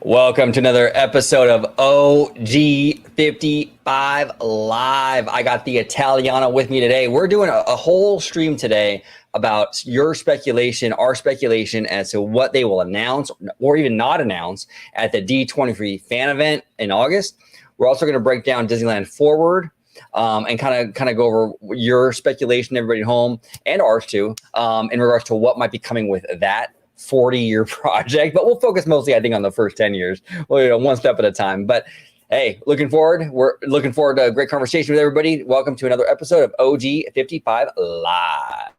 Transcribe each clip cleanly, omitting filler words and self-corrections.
Welcome to another episode of OG55 Live. I got the Italiano with me today. We're doing a whole stream today about your speculation, our speculation as to what they will announce or even not announce at the D23 fan event in August. We're also going to break down Disneyland Forward and kind of go over your speculation, everybody at home, and ours too, in regards to what might be coming with that 40-year project, but we'll focus mostly, I think, on the first 10 years, well, one step at a time. But hey, we're looking forward to a great conversation with everybody. Welcome to another episode of OG55 Live.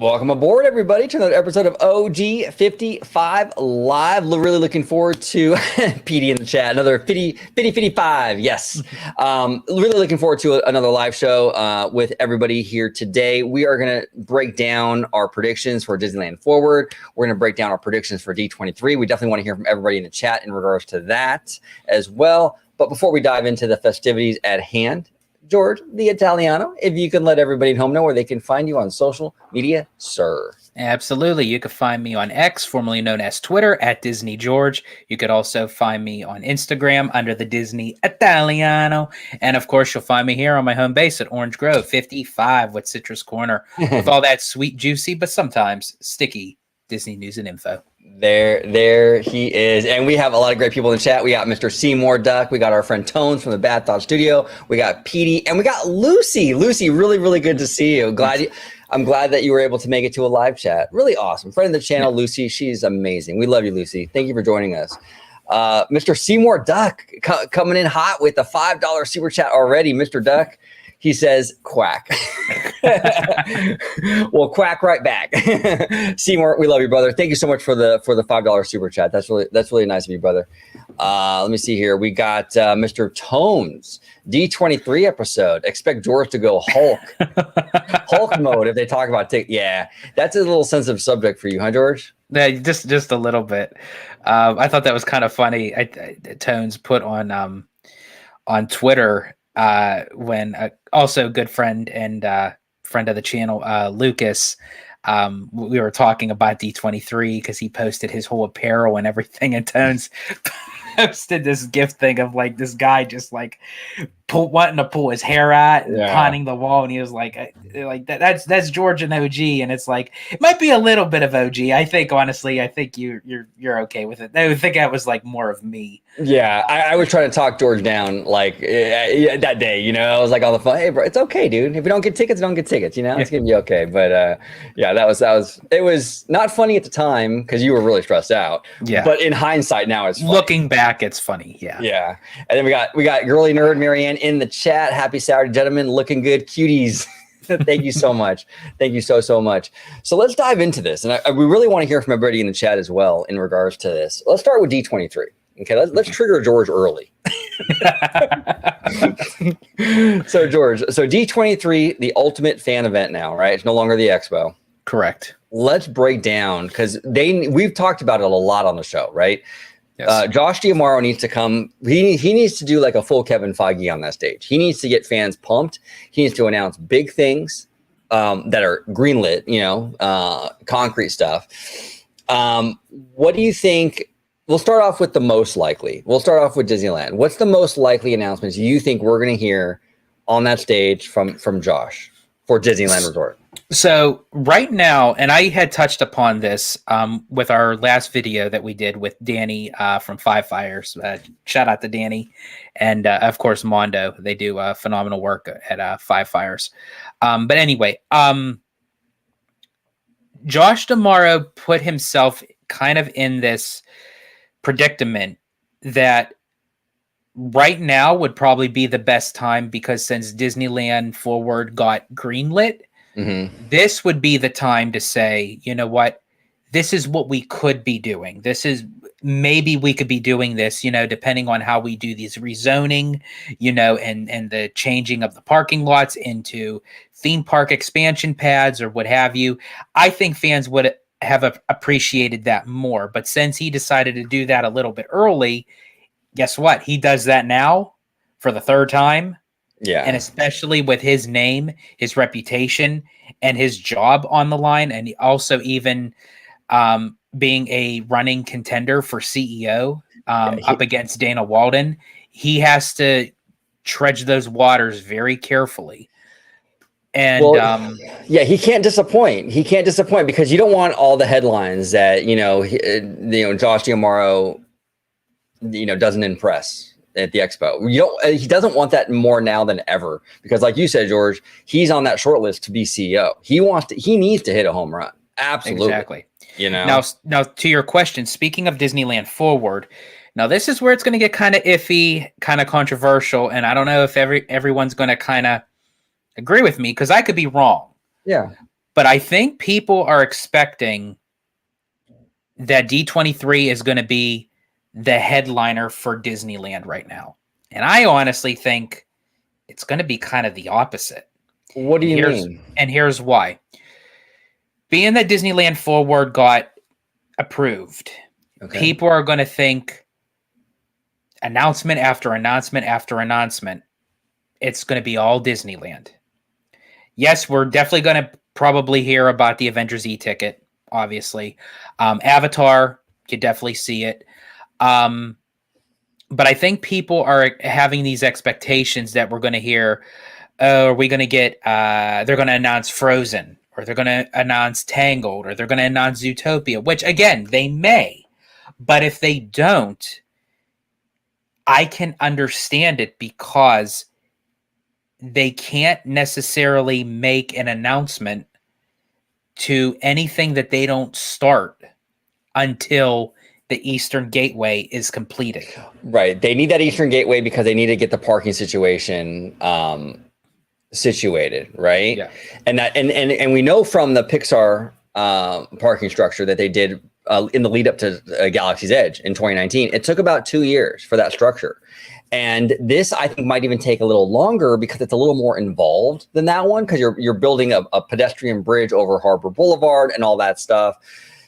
Welcome aboard, everybody, to another episode of OG55 Live. Really looking forward to PD in the chat, another 55. Yes. Really looking forward to another live show with everybody here today. We are going to break down our predictions for Disneyland Forward. We're going to break down our predictions for D23. We definitely want to hear from everybody in the chat in regards to that as well. But before we dive into the festivities at hand, George, the Italiano, if you can let everybody at home know where they can find you on social media, sir. Absolutely. You can find me on X, formerly known as Twitter, at Disney George. You could also find me on Instagram under the Disney Italiano. And of course, you'll find me here on my home base at Orange Grove 55 with Citrus Corner with all that sweet, juicy, but sometimes sticky Disney news and info. There he is. And we have a lot of great people in the chat. We got Mr. Seymour Duck. We got our friend Tones from the Bad Thought Studio. We got Petey. And we got Lucy. Lucy, really, really good to see you. I'm glad that you were able to make it to a live chat. Really awesome. Friend of the channel, Lucy. She's amazing. We love you, Lucy. Thank you for joining us. Mr. Seymour Duck coming in hot with the $5 super chat already. Mr. Duck. He says, quack. Well, quack right back. Seymour, we love you, brother. Thank you so much for the $5 super chat. That's really nice of you, brother. Let me see here. We got Mr. Tones, D23 episode. Expect George to go Hulk mode if they talk about yeah, that's a little sensitive subject for you, huh, George? Yeah, just a little bit. I thought that was kind of funny. Tones put on Twitter when also good friend and friend of the channel, Lucas, we were talking about D23 because he posted his whole apparel and everything, and Tones posted this gift thing of like this guy just like wanting to pull his hair out and conning the wall, and he was like that's George and OG, and it's like it might be a little bit of OG. I think honestly, you're okay with it. I would think that was like more of me. Yeah, I was trying to talk George down like that day, you know. I was like on the phone, hey bro, it's okay, dude. If you don't get tickets, don't get tickets, you know. It's gonna be okay. But yeah, that was it was not funny at the time because you were really stressed out. Yeah. But in hindsight now it's funny. Looking back, it's funny. Yeah. Yeah. And then we got girly nerd Marianne in the chat. Happy Saturday, gentlemen. Looking good, cuties. Thank you so much. Thank you so much. So let's dive into this. And we really want to hear from everybody in the chat as well in regards to this. Let's start with D23. Okay, let's trigger George early. So George, D23, the ultimate fan event now, right? It's no longer the expo. Correct. Let's break down because we've talked about it a lot on the show, right? Yes. Josh D'Amaro needs to come. He needs to do like a full Kevin Feige on that stage. He needs to get fans pumped. He needs to announce big things that are greenlit, you know, concrete stuff. What do you think? We'll start off with the most likely. We'll start off with Disneyland. What's the most likely announcements you think we're going to hear on that stage from Josh for Disneyland Resort? So right now, and I had touched upon this with our last video that we did with Danny from Five Fires. Shout out to Danny. And of course, Mondo. They do phenomenal work at Five Fires. But anyway, Josh D'Amaro put himself kind of in this predicament that right now would probably be the best time because since Disneyland Forward got greenlit, this would be the time to say, you know what, this is what we could be doing. This is maybe we could be doing this, depending on how we do these rezoning, and the changing of the parking lots into theme park expansion pads or what have you. I think fans would have appreciated that more. But since he decided to do that a little bit early, guess what? He does that now for the third time. Yeah. And especially with his name, his reputation, and his job on the line, and also even being a running contender for CEO up against Dana Walden, he has to trudge those waters very carefully. And he can't disappoint. He can't disappoint because you don't want all the headlines that Josh D'Amaro doesn't impress at the expo. He doesn't want that more now than ever because, like you said, George, he's on that short list to be CEO. He needs to hit a home run. Absolutely. Exactly. Now to your question, speaking of Disneyland Forward, now this is where it's going to get kind of iffy, kind of controversial, and I don't know if everyone's going to kind of agree with me because I could be wrong. Yeah. But I think people are expecting that D23 is going to be the headliner for Disneyland right now. And I honestly think it's going to be kind of the opposite. What do you mean? And here's why. Being that Disneyland Forward got approved, people are going to think announcement after announcement after announcement, it's going to be all Disneyland. Yes, we're definitely going to probably hear about the Avengers e-ticket, obviously. Avatar, you definitely see it. But I think people are having these expectations that we're going to hear, are we going to get, they're going to announce Frozen, or they're going to announce Tangled, or they're going to announce Zootopia, which, again, they may. But if they don't, I can understand it because they can't necessarily make an announcement to anything that they don't start until the Eastern Gateway is completed. Right. They need that Eastern Gateway because they need to get the parking situation situated, right? Yeah. And we know from the Pixar parking structure that they did in the lead up to Galaxy's Edge in 2019. It took about 2 years for that structure. And this, I think, might even take a little longer because it's a little more involved than that one because you're building a pedestrian bridge over Harbor Boulevard and all that stuff.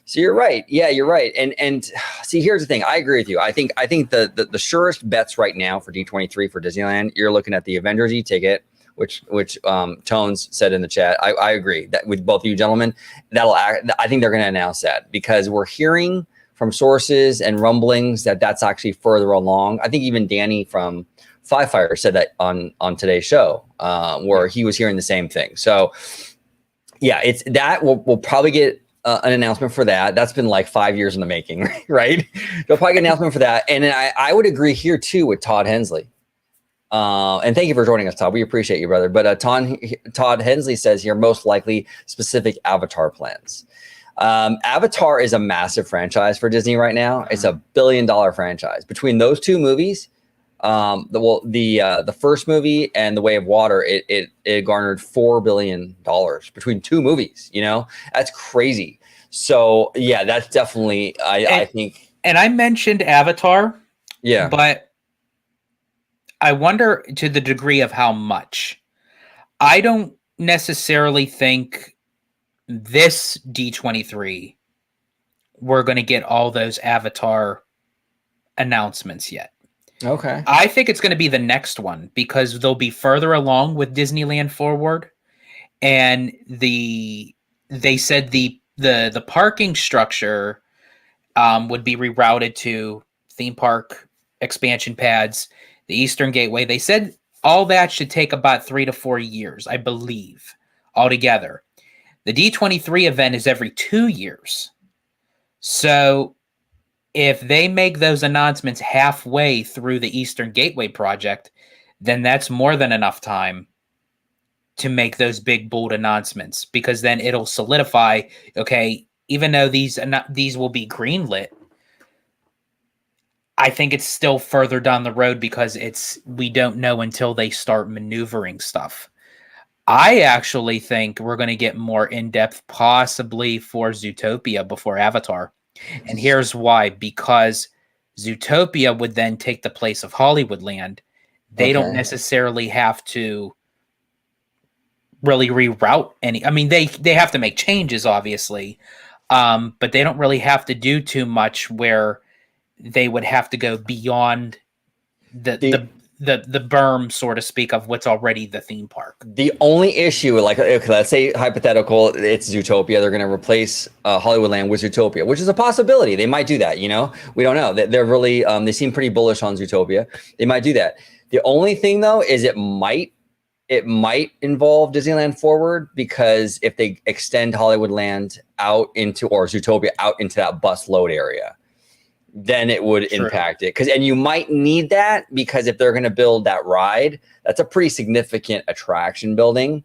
So you're right. Yeah, you're right. And see, here's the thing. I agree with you. I think the surest bets right now for D23 for Disneyland, you're looking at the Avengers e-ticket, which Tones said in the chat. I agree that with both of you gentlemen, I think they're going to announce that because we're hearing from sources and rumblings that that's actually further along. I think even Danny from Five Fire said that on today's show, where he was hearing the same thing. So yeah, it's that we'll probably get an announcement for that. That's been like 5 years in the making, right? They'll probably get an announcement for that. And then I would agree here too with Todd Hensley. And thank you for joining us, Todd. We appreciate you, brother. But Todd Hensley says here, most likely specific Avatar plans. Avatar is a massive franchise for Disney right now. It's $1 billion franchise. Between those two movies, the first movie and The Way of Water, it garnered $4 billion between two movies. That's crazy. So yeah, that's definitely I think. And I mentioned Avatar. Yeah, but I wonder to the degree of how much. I don't necessarily think this D23 we're going to get all those Avatar announcements yet. Okay. I think it's going to be the next one because they'll be further along with Disneyland Forward, and they said the parking structure would be rerouted to theme park expansion pads, the Eastern Gateway. They said all that should take about 3 to 4 years, I believe, altogether. The D23 event is every 2 years. So if they make those announcements halfway through the Eastern Gateway project, then that's more than enough time to make those big, bold announcements, because then it'll solidify, okay, even though these will be greenlit, I think it's still further down the road because we don't know until they start maneuvering stuff. I actually think we're going to get more in-depth possibly for Zootopia before Avatar. And here's why: because Zootopia would then take the place of Hollywoodland. They don't necessarily have to really reroute any. I mean, they have to make changes, obviously, but they don't really have to do too much where they would have to go beyond the berm, so to speak, of what's already the theme park. The only issue, like, okay, let's say hypothetical, it's Zootopia. They're going to replace Hollywoodland with Zootopia, which is a possibility. They might do that. You know, we don't know. They're really they seem pretty bullish on Zootopia. They might do that. The only thing though is it might involve Disneyland Forward, because if they extend Hollywoodland out into, or Zootopia out into that bus load area, then it would impact it. And you might need that, because if they're going to build that ride, that's a pretty significant attraction building.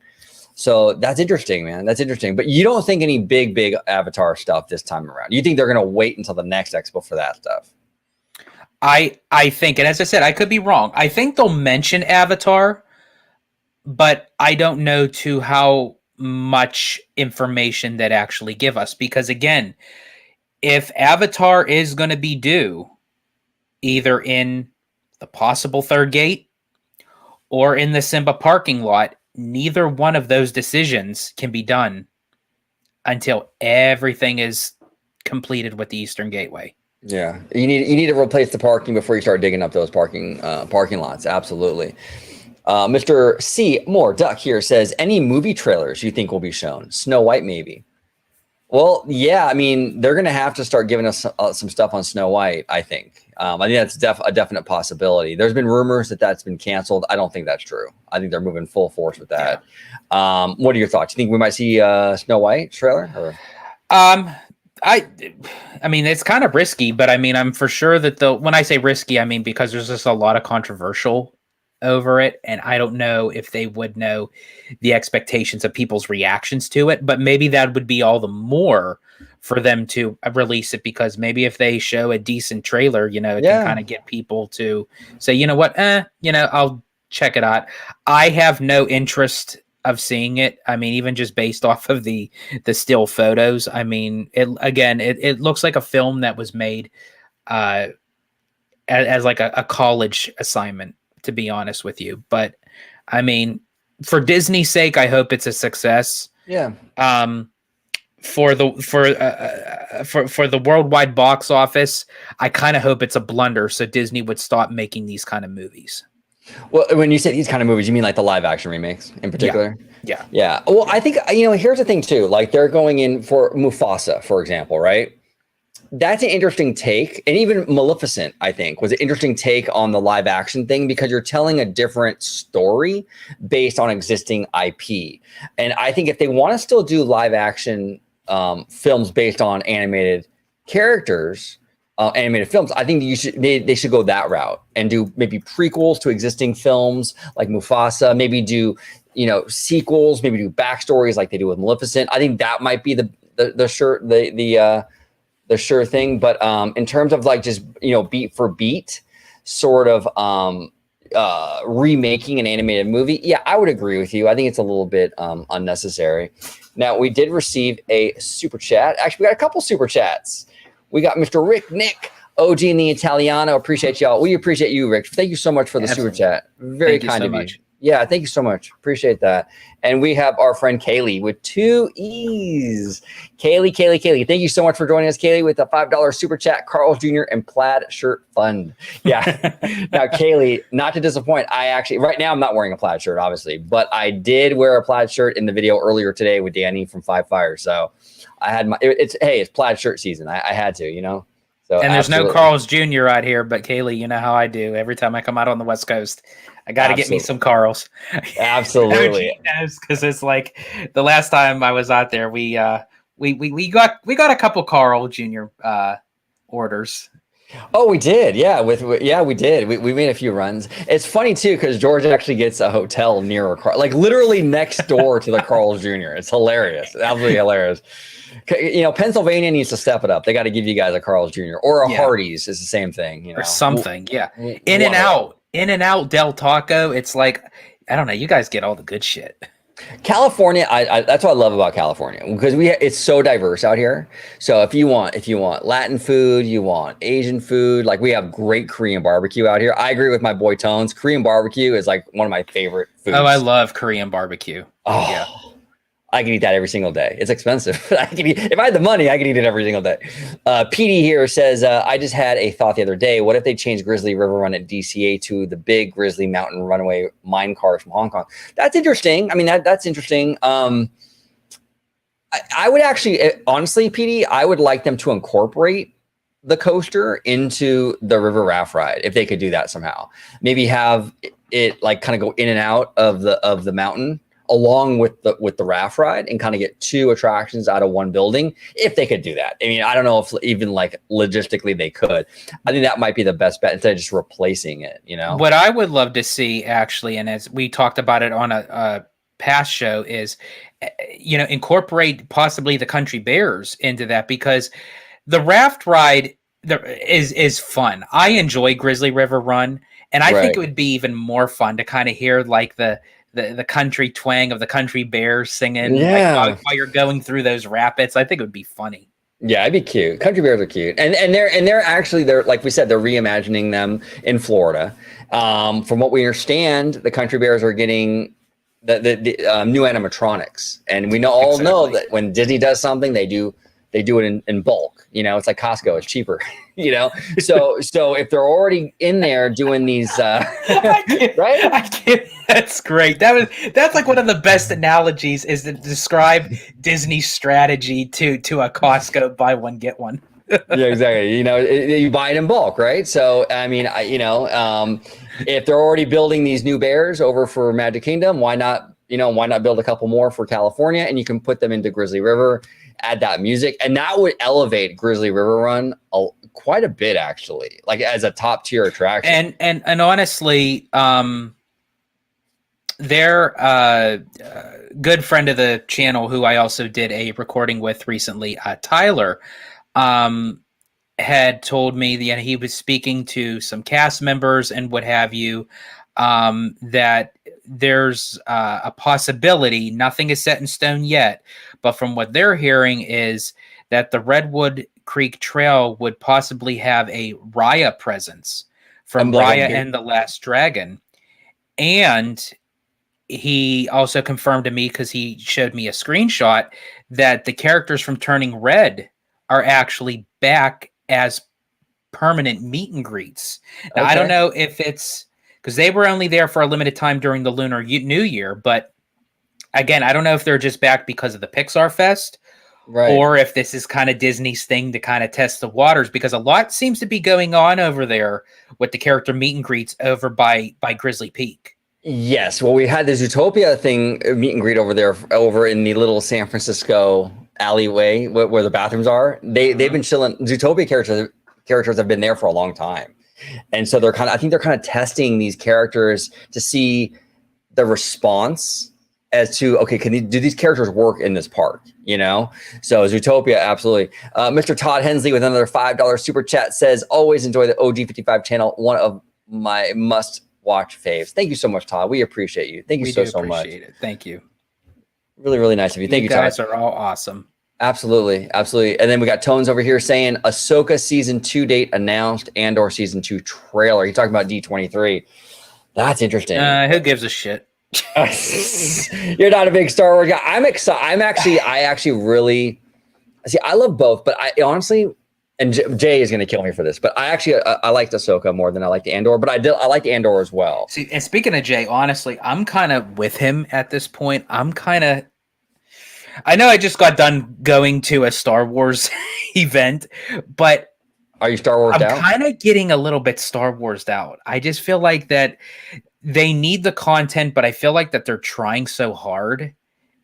So that's interesting, man. That's interesting. But you don't think any big Avatar stuff this time around? You think they're going to wait until the next expo for that stuff? I think, and as I said, I could be wrong. I think they'll mention Avatar, but I don't know to how much information that actually give us. Because again, if Avatar is going to be due either in the possible third gate or in the Simba parking lot, neither one of those decisions can be done until everything is completed with the Eastern Gateway. Yeah, you need to replace the parking before you start digging up those parking lots. Absolutely. Mr. C. Moore Duck here says, any movie trailers you think will be shown? Snow White, maybe. Well, yeah, I mean, they're going to have to start giving us some stuff on Snow White, I think. I think that's a definite possibility. There's been rumors that that's been canceled. I don't think that's true. I think they're moving full force with that. Yeah. What are your thoughts? You think we might see Snow White trailer? Or? I mean, it's kind of risky, but I mean, I'm for sure that when I say risky, I mean, because there's just a lot of controversial over it, and I don't know if they would know the expectations of people's reactions to it, but maybe that would be all the more for them to release it, because maybe if they show a decent trailer, you know, it can kind of get people to say, you know what, you know, I'll check it out. I have no interest of seeing it. I mean, even just based off of the still photos, I mean, it looks like a film that was made as like a college assignment, to be honest with you. But I mean, for Disney's sake, I hope it's a success. Yeah. For the worldwide box office, I kind of hope it's a blunder, so Disney would stop making these kind of movies. Well, when you say these kind of movies, you mean like the live action remakes in particular? Yeah. Well, I think, you know, here's the thing too. Like, they're going in for Mufasa, for example, right? That's an interesting take. And even Maleficent, I think, was an interesting take on the live action thing, because you're telling a different story based on existing IP. And I think if they want to still do live action films based on animated characters, animated films, I think they should go that route and do maybe prequels to existing films like Mufasa, maybe do, you know, sequels, maybe do backstories like they do with Maleficent. I think that might be the sure thing. But in terms of like just, you know, beat for beat sort of remaking an animated movie, yeah, I would agree with you. I think it's a little bit unnecessary. Now, we did receive a super chat. Actually, we got a couple super chats. We got Mr. Rick Nick, OG in the Italiano. Appreciate y'all. We appreciate you, Rick. Thank you so much for the super chat. Very kind of you. Yeah, thank you so much. Appreciate that. And we have our friend Kaylee with 2 E's. Kaylee. Thank you so much for joining us, Kaylee, with a $5 super chat, Carl's Jr. and Plaid Shirt Fund. Yeah. Now, Kaylee, not to disappoint, right now I'm not wearing a plaid shirt, obviously, but I did wear a plaid shirt in the video earlier today with Danny from Five Fire. So I had it's plaid shirt season. I had to, you know. So, and there's no Carl's Jr. out here, but Kaylee, you know how I do. Every time I come out on the West Coast, I got to get me some Carl's. Absolutely. Because it's like the last time I was out there, we got a couple Carl Jr. Orders. Oh, we did. Yeah. We did. We made a few runs. It's funny too, because George actually gets a hotel near a Carl, like literally next door to the Carl's Jr. It's hilarious. It's absolutely hilarious. You know, Pennsylvania needs to step it up. They got to give you guys a Carl's Jr. or a Hardee's. Is the same thing, you know, or something. Yeah. In and out Del Taco. It's like, I don't know. You guys get all the good shit. California, that's what I love about California because it's so diverse out here. So if you want Latin food, you want Asian food, like we have great Korean barbecue out here. I agree with my boy Tones. Korean barbecue is like one of my favorite foods. Oh, I love Korean barbecue. Oh, yeah. I can eat that every single day. It's expensive. If I had the money, I could eat it every single day. PD here says, I just had a thought the other day. What if they changed Grizzly River Run at DCA to the big Grizzly Mountain Runaway mine cars from Hong Kong? That's interesting. I mean, that's interesting. I would actually, honestly, PD, I would like them to incorporate the coaster into the river raft ride if they could do that somehow. Maybe have it like kind of go in and out of the mountain along with the raft ride and kind of get two attractions out of one building if they could do that. I mean, I don't know if even like logistically they could. I think that might be the best bet instead of just replacing it, you know? What I would love to see actually, and as we talked about it on a past show, is, you know, incorporate possibly the Country Bears into that, because the raft ride is fun. I enjoy Grizzly River Run, and I think it would be even more fun to kind of hear like the country twang of the Country Bears singing like, while you're going through those rapids. I think it would be funny. Yeah, it'd be cute. Country Bears are cute, and they're actually like we said, they're reimagining them in Florida. From what we understand, the Country Bears are getting the new animatronics, and we all know that when Disney does something, they do it in bulk. You know, it's like Costco; it's cheaper. You know, so if they're already in there doing these, right? That's great. That's like one of the best analogies is to describe Disney's strategy to a Costco buy one get one. Yeah, exactly. You know, you buy it in bulk, right? So I mean, if they're already building these new bears over for Magic Kingdom, why not build a couple more for California, and you can put them into Grizzly River, add that music, and that would elevate Grizzly River Run quite a bit, actually, like as a top tier attraction. And honestly, their good friend of the channel, who I also did a recording with recently, Tyler, had told me that he was speaking to some cast members and what have you, that there's a possibility, nothing is set in stone yet, but from what they're hearing is that the Redwood Creek Trail would possibly have a Raya presence from Raya and the Last Dragon. And he also confirmed to me, because he showed me a screenshot, that the characters from Turning Red are actually back as permanent meet and greets. Now, I don't know if it's because they were only there for a limited time during the Lunar New Year, but again, I don't know if they're just back because of the Pixar Fest, or if this is kind of Disney's thing to kind of test the waters, because a lot seems to be going on over there with the character meet and greets over by Grizzly Peak. Yes, well, we had the Zootopia thing meet and greet over there, over in the little San Francisco alleyway where the bathrooms are. They've been chilling. Zootopia characters have been there for a long time, and so I think they're kind of testing these characters to see the response as to, okay, do these characters work in this park? You know, so Zootopia, absolutely. Mr. Todd Hensley with another $5 super chat says, always enjoy the OG55 channel, one of my must-watch faves. Thank you so much, Todd. We appreciate you. Thank you so much. Appreciate it. Thank you. Really, really nice of you. Thank you, Todd. You guys are all awesome. Absolutely. And then we got Tones over here saying Ahsoka season 2 date announced and/or season 2 trailer. You're talking about D23. That's interesting. Who gives a shit? You're not a big Star Wars guy. I'm excited. I actually really see. I love both, but I honestly, and Jay is going to kill me for this, but I liked Ahsoka more than I liked Andor. But I liked Andor as well. See, and speaking of Jay, honestly, I'm kind of with him at this point. I know I just got done going to a Star Wars event, but are you Star Wars out? I'm kind of getting a little bit Star Wars out. I just feel like that they need the content, but I feel like that they're trying so hard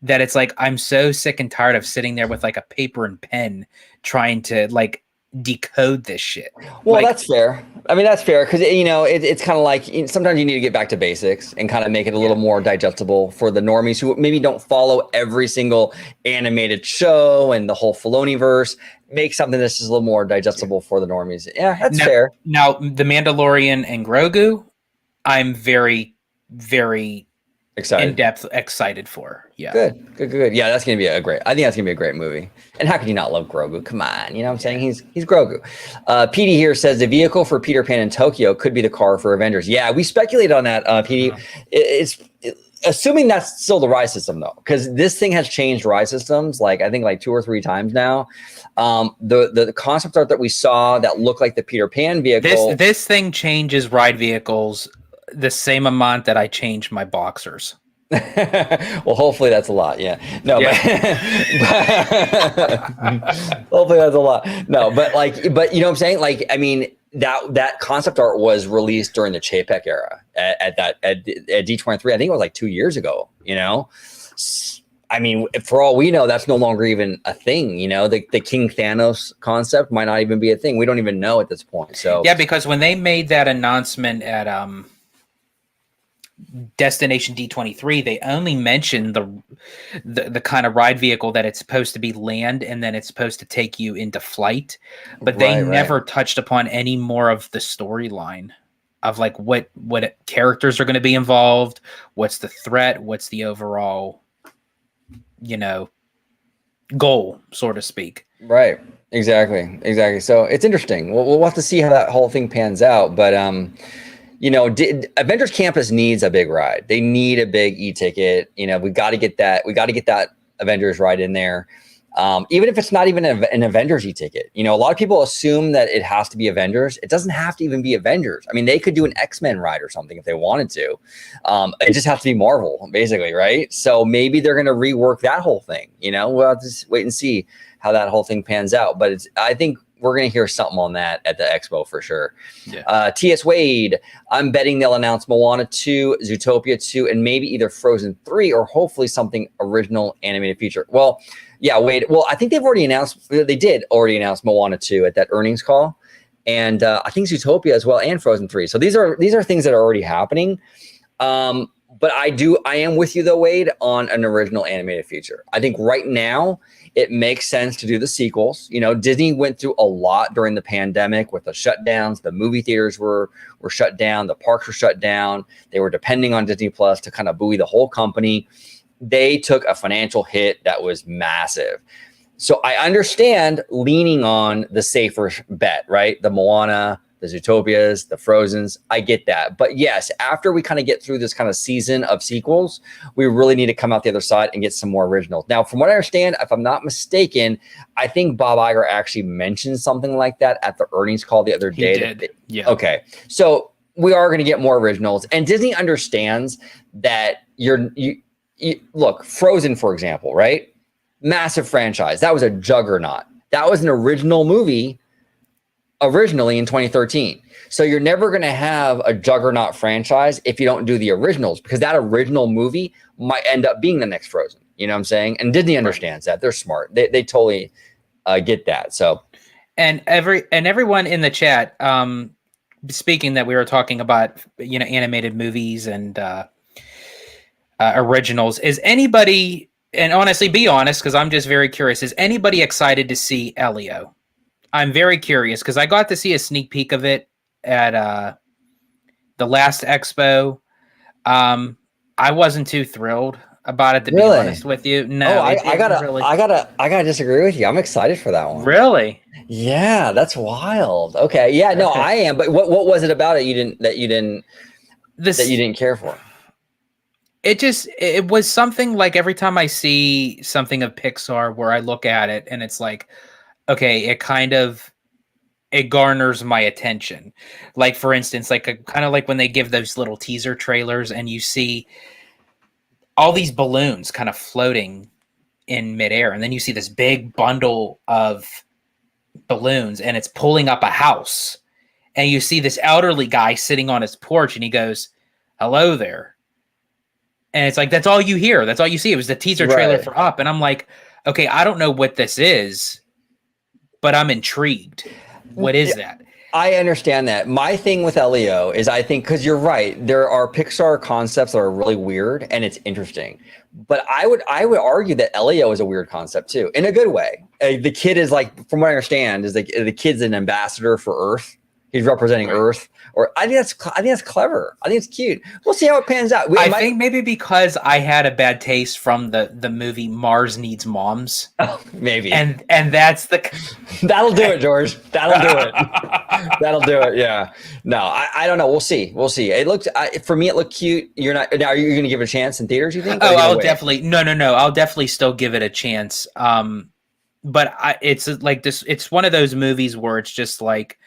that it's like I'm so sick and tired of sitting there with like a paper and pen trying to like decode this shit. Well, that's fair. I mean, that's fair because it's kind of like sometimes you need to get back to basics and kind of make it a little more digestible for the normies who maybe don't follow every single animated show and the whole Filoni-verse. Make something that's just a little more digestible for the normies. Yeah, that's fair. Now, The Mandalorian and Grogu, I'm very, very Excited. in depth excited for. Yeah. Good. Yeah, that's gonna be I think that's gonna be a great movie. And how could you not love Grogu? Come on, you know what I'm saying? He's Grogu. PD here says the vehicle for Peter Pan in Tokyo could be the car for Avengers. Yeah, we speculated on that. PD, assuming that's still the ride system though, because this thing has changed ride systems I think 2 or 3 times now. The concept art that we saw that looked like the Peter Pan vehicle. This thing changes ride vehicles the same amount that I change my boxers. Well, hopefully that's a lot. Yeah. No, but hopefully that's a lot. No, but you know what I'm saying? I mean, that concept art was released during the Chapek era at D23. I think it was 2 years ago, you know? I mean, for all we know, that's no longer even a thing, you know? The King Thanos concept might not even be a thing. We don't even know at this point. So yeah, because when they made that announcement at Destination D23, they only mentioned the kind of ride vehicle that it's supposed to be land and then it's supposed to take you into flight, but they never touched upon any more of the storyline of what characters are going to be involved, what's the threat, what's the overall, goal, so to speak. Right. Exactly. So it's interesting. We'll have to see how that whole thing pans out, but Avengers Campus needs a big ride. They need a big e-ticket. We got to get that. We got to get that Avengers ride in there. Even if it's not even an Avengers e-ticket. A lot of people assume that it has to be Avengers. It doesn't have to even be Avengers. I mean, they could do an X-Men ride or something if they wanted to. It just has to be Marvel, basically, right? So maybe they're going to rework that whole thing. We'll have to just wait and see how that whole thing pans out. But I think we're going to hear something on that at the expo for sure. Yeah. T.S. Wade, I'm betting they'll announce Moana 2, Zootopia 2, and maybe either Frozen 3 or hopefully something original animated feature. Well, yeah, Wade. Well, I think they did already announce Moana 2 at that earnings call. And I think Zootopia as well and Frozen 3. So these are things that are already happening. But I am with you though, Wade, on an original animated feature. I think right now it makes sense to do the sequels. Disney went through a lot during the pandemic with the shutdowns. The movie theaters were shut down. The parks were shut down. They were depending on Disney Plus to kind of buoy the whole company. They took a financial hit that was massive. So I understand leaning on the safer bet, right? The Moana, the Zootopias, the Frozens. I get that. But yes, after we kind of get through this kind of season of sequels, we really need to come out the other side and get some more originals. Now, from what I understand, if I'm not mistaken, I think Bob Iger actually mentioned something like that at the earnings call the other day. He did. Yeah. Okay. So we are going to get more originals. And Disney understands that you look, Frozen, for example, right? Massive franchise. That was a juggernaut. That was an original movie originally in 2013. So you're never going to have a juggernaut franchise if you don't do the originals, because that original movie might end up being the next Frozen. You know what I'm saying? And Disney understands that. They're smart. They totally get that. So, and everyone in the chat, speaking that we were talking about, animated movies and originals, is anybody, and honestly, be honest, because I'm just very curious, is anybody excited to see Elio? I'm very curious because I got to see a sneak peek of it at the last expo. I wasn't too thrilled about it, to be honest with you. No, I gotta disagree with you. I'm excited for that one. Really? Yeah, that's wild. Okay, yeah, no, I am. But what was it about it you didn't care for? It was something like every time I see something of Pixar where I look at it and it's like, okay, it garners my attention. Like, for instance, kind of like when they give those little teaser trailers and you see all these balloons kind of floating in midair. And then you see this big bundle of balloons and it's pulling up a house. And you see this elderly guy sitting on his porch and he goes, "Hello there." And it's like, that's all you hear. That's all you see. It was the teaser trailer for Up. And I'm like, okay, I don't know what this is, but I'm intrigued. What is that? I understand that. My thing with Elio is I think, because you're right, there are Pixar concepts that are really weird and it's interesting. But I would argue that Elio is a weird concept too, in a good way. The kid is like, from what I understand, is the kid's an ambassador for Earth. He's representing Earth, or I think that's clever. I think it's cute. We'll see how it pans out. I think maybe because I had a bad taste from the movie Mars Needs Moms. Oh, maybe. And that's that'll do it, George. That'll do it. That'll do it. Yeah. No, I don't know. We'll see. It looked for me. It looked cute. You're not. Now, are you going to give it a chance in theaters? You think? Oh, I'll definitely. No. I'll definitely still give it a chance. But it's like this. It's one of those movies where it's just like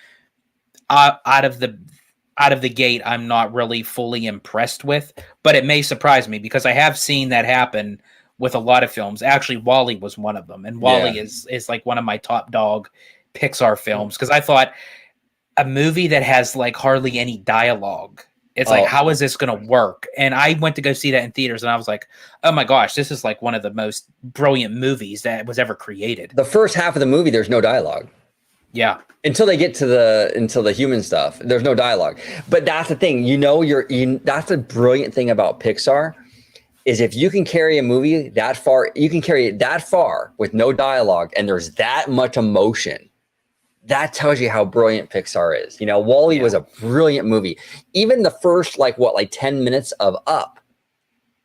out of the gate, I'm not really fully impressed with. But it may surprise me because I have seen that happen with a lot of films. Actually, WALL-E was one of them, and WALL-E is like one of my top dog Pixar films because I thought a movie that has like hardly any dialogue. It's like, how is this going to work? And I went to go see that in theaters, and I was like, oh my gosh, this is like one of the most brilliant movies that was ever created. The first half of the movie, there's no dialogue. Yeah. Until they get to the human stuff, there's no dialogue. But that's the thing, that's the brilliant thing about Pixar is if you can carry a movie that far, you can carry it that far with no dialogue, and there's that much emotion. That tells you how brilliant Pixar is. WALL-E was a brilliant movie. Even the first 10 minutes of Up,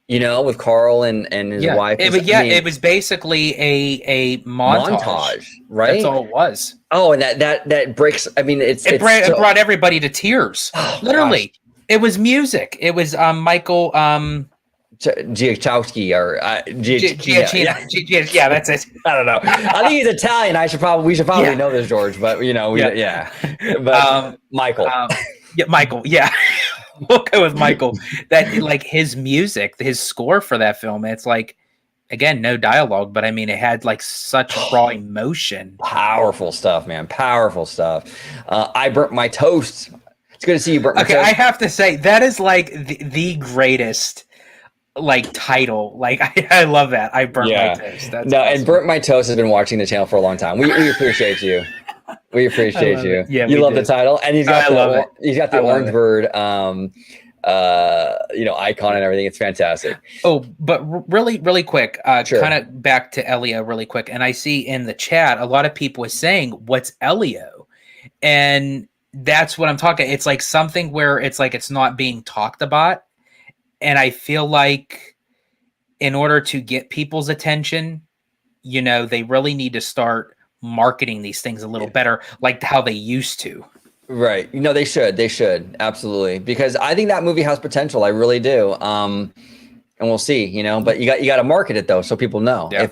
with Carl and his wife. It was basically a montage, right? That's all it was. Oh, and that breaks. I mean, it brought everybody to tears. Literally, gosh. It was music. It was Michael Giacchowski or yeah, that's it. I don't know. I think he's Italian. We should probably know this, George. But But Michael. Michael. Yeah. We'll go with Michael. That like his music, his score for that film. It's like, again, no dialogue, but I mean, it had like such raw emotion. Powerful stuff, man. Powerful stuff. I burnt my toast. It's good to see you burnt my toast. I have to say that is like the greatest like title. Like I love that. I burnt my toast. That's awesome. And Burnt My Toast has been watching the channel for a long time. We appreciate you. We appreciate you. Yeah, you love the title, and he's got the orange bird, icon and everything. It's fantastic. Oh, but really quick, sure. Kind of back to Elio really quick. And I see in the chat a lot of people are saying, "What's Elio?" And that's what I'm talking. It's like something where it's like it's not being talked about, and I feel like in order to get people's attention, they really need to start marketing these things a little better, like how they used to. Right. They should absolutely, because I think that movie has potential. I really do. And we'll see, but you got to market it though. So people know. Yeah.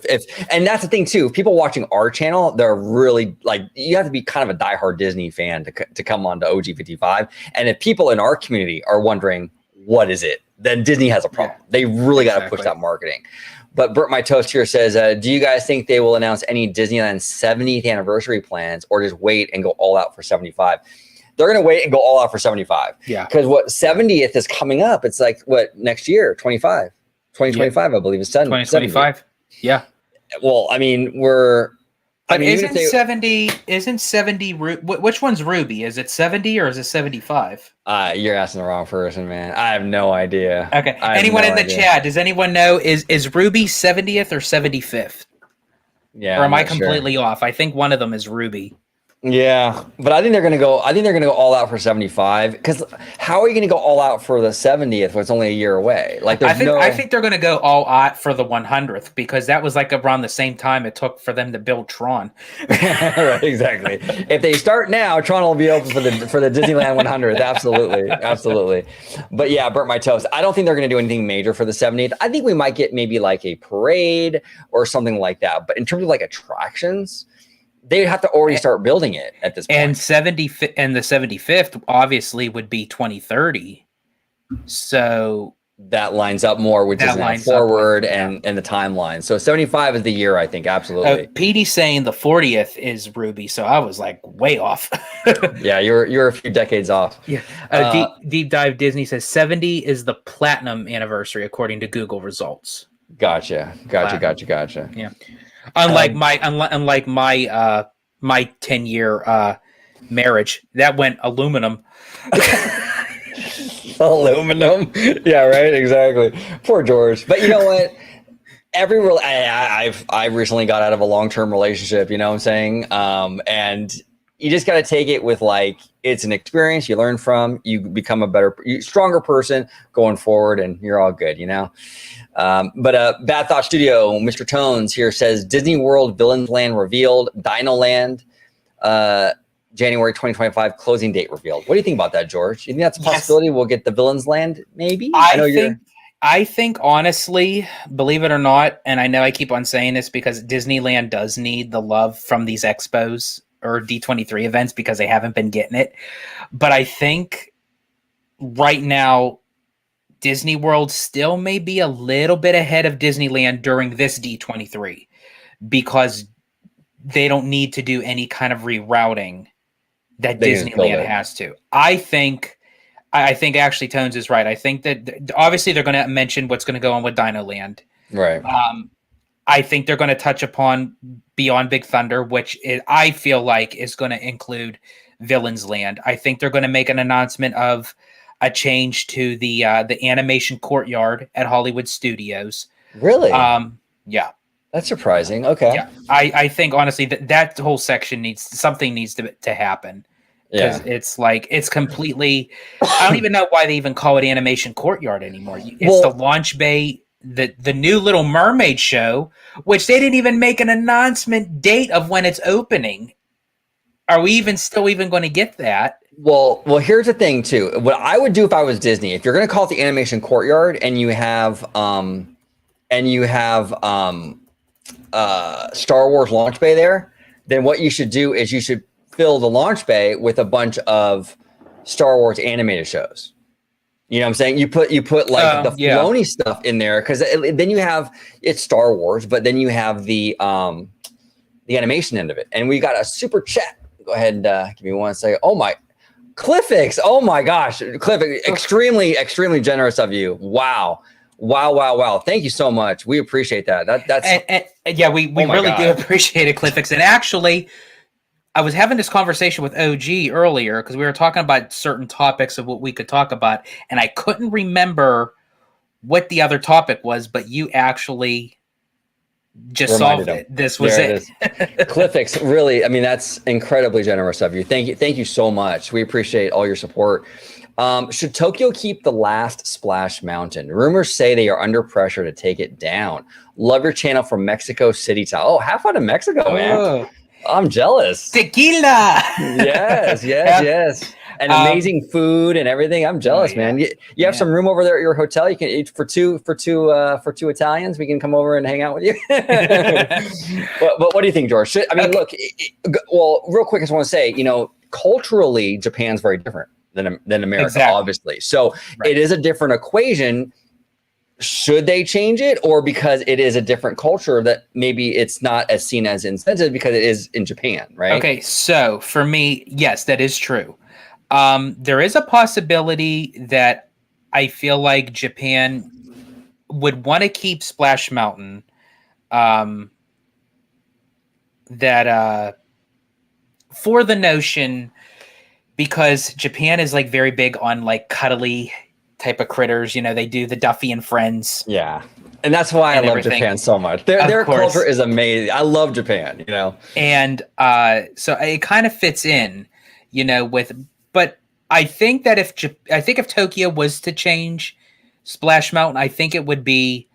And that's the thing too, if people watching our channel, they're really like, you have to be kind of a diehard Disney fan to come on to OG55. And if people in our community are wondering, what is it? Then Disney has a problem. They really got to push that marketing. But Burnt My Toast here says, do you guys think they will announce any Disneyland 70th anniversary plans or just wait and go all out for 75? They're going to wait and go all out for 75. Yeah. Because 70th is coming up. It's like, next year? 2025, I believe it's 2025. Yeah. Well, I mean, isn't 70 which one's Ruby? Is it 70 or is it 75? You're asking the wrong person, man. I have no idea. Okay. Anyone in the chat, does anyone know is Ruby 70th or 75th? Yeah. Or am I completely off? I think one of them is Ruby. Yeah, but I think they're gonna go all out for 75. Because how are you gonna go all out for the 70th when it's only a year away? Like, I think they're gonna go all out for the 100th because that was like around the same time it took for them to build Tron. Right, exactly. If they start now, Tron will be open for the Disneyland 100th. Absolutely. But yeah, Burnt My Toast. I don't think they're gonna do anything major for the 70th. I think we might get maybe like a parade or something like that. But in terms of like attractions, they'd have to already start building it at this point. And the 75th obviously would be 2030. So that lines up more with Disneyland Forward and the timeline. So 75 is the year, I think. Absolutely. Petey's saying the 40th is Ruby. So I was like way off. Yeah, you're a few decades off. Yeah. Deep Dive Disney says 70 is the platinum anniversary according to Google results. Gotcha. Yeah. Unlike my 10-year marriage, that went aluminum. Aluminum. Yeah, right. Exactly. Poor George. But you know what? I recently got out of a long-term relationship. You know what I'm saying? And you just got to take it with like, it's an experience you learn from, you become a better, stronger person going forward, and you're all good, you know? But Bad Thought Studio, Mr. Tones here says Disney World Villains Land revealed, Dino Land, January 2025 closing date revealed. What do you think about that, George? You think that's a possibility? We'll get the Villains Land, maybe? I think honestly, believe it or not, and I know I keep on saying this because Disneyland does need the love from these expos or D23 events because they haven't been getting it. But I think right now, Disney World still may be a little bit ahead of Disneyland during this D23 because they don't need to do any kind of rerouting that Disneyland has to. I think actually Tones is right. I think that obviously they're going to mention what's going to go on with Dino Land. Right. I think they're going to touch upon Beyond Big Thunder, which I feel like is going to include Villains Land. I think they're going to make an announcement of a change to the animation courtyard at Hollywood Studios. Really? Yeah. That's surprising. Okay. Yeah. I think honestly that whole section needs to happen. Because it's like, it's completely, I don't even know why they even call it animation courtyard anymore. It's the launch bay, the new Little Mermaid show, which they didn't even make an announcement date of when it's opening. Are we still going to get that? Well, here's the thing too. What I would do if I was Disney, if you're going to call it the animation courtyard and you have Star Wars launch bay there, then what you should do is you should fill the launch bay with a bunch of Star Wars animated shows. You know what I'm saying? You put like the Filoni stuff in there because then you have it's Star Wars, but then you have the animation end of it. And we got a super chat. Go ahead and give me one second. Oh my, Cliffix! Oh my gosh, Cliffix! Extremely generous of you. Wow. Thank you so much. We appreciate that. We really do appreciate it, Cliffix. And actually, I was having this conversation with OG earlier because we were talking about certain topics of what we could talk about, and I couldn't remember what the other topic was, but you actually just solved it. This was it. Cliffix, really, I mean, that's incredibly generous of you. Thank you so much. We appreciate all your support. Should Tokyo keep the last Splash Mountain? Rumors say they are under pressure to take it down. Love your channel from Mexico City. Oh, have fun in Mexico, man. I'm jealous. Tequila. Yes. And amazing food and everything. I'm jealous, man. You have some room over there at your hotel. You can eat for two Italians. We can come over and hang out with you. but what do you think, George? Look. Real quick, I just want to say, culturally, Japan's very different than America, obviously. So it is a different equation. Should they change it, or because it is a different culture that maybe it's not as seen as insensitive because it is in Japan, right? Okay, so for me, yes, that is true. There is a possibility that I feel like Japan would want to keep Splash Mountain. For the notion, because Japan is like very big on like cuddly type of critters, they do the Duffy and Friends. Yeah. And that's why I love Japan so much. Their culture is amazing. I love Japan, And so it kind of fits in, but I think that if Tokyo was to change Splash Mountain, I think it would be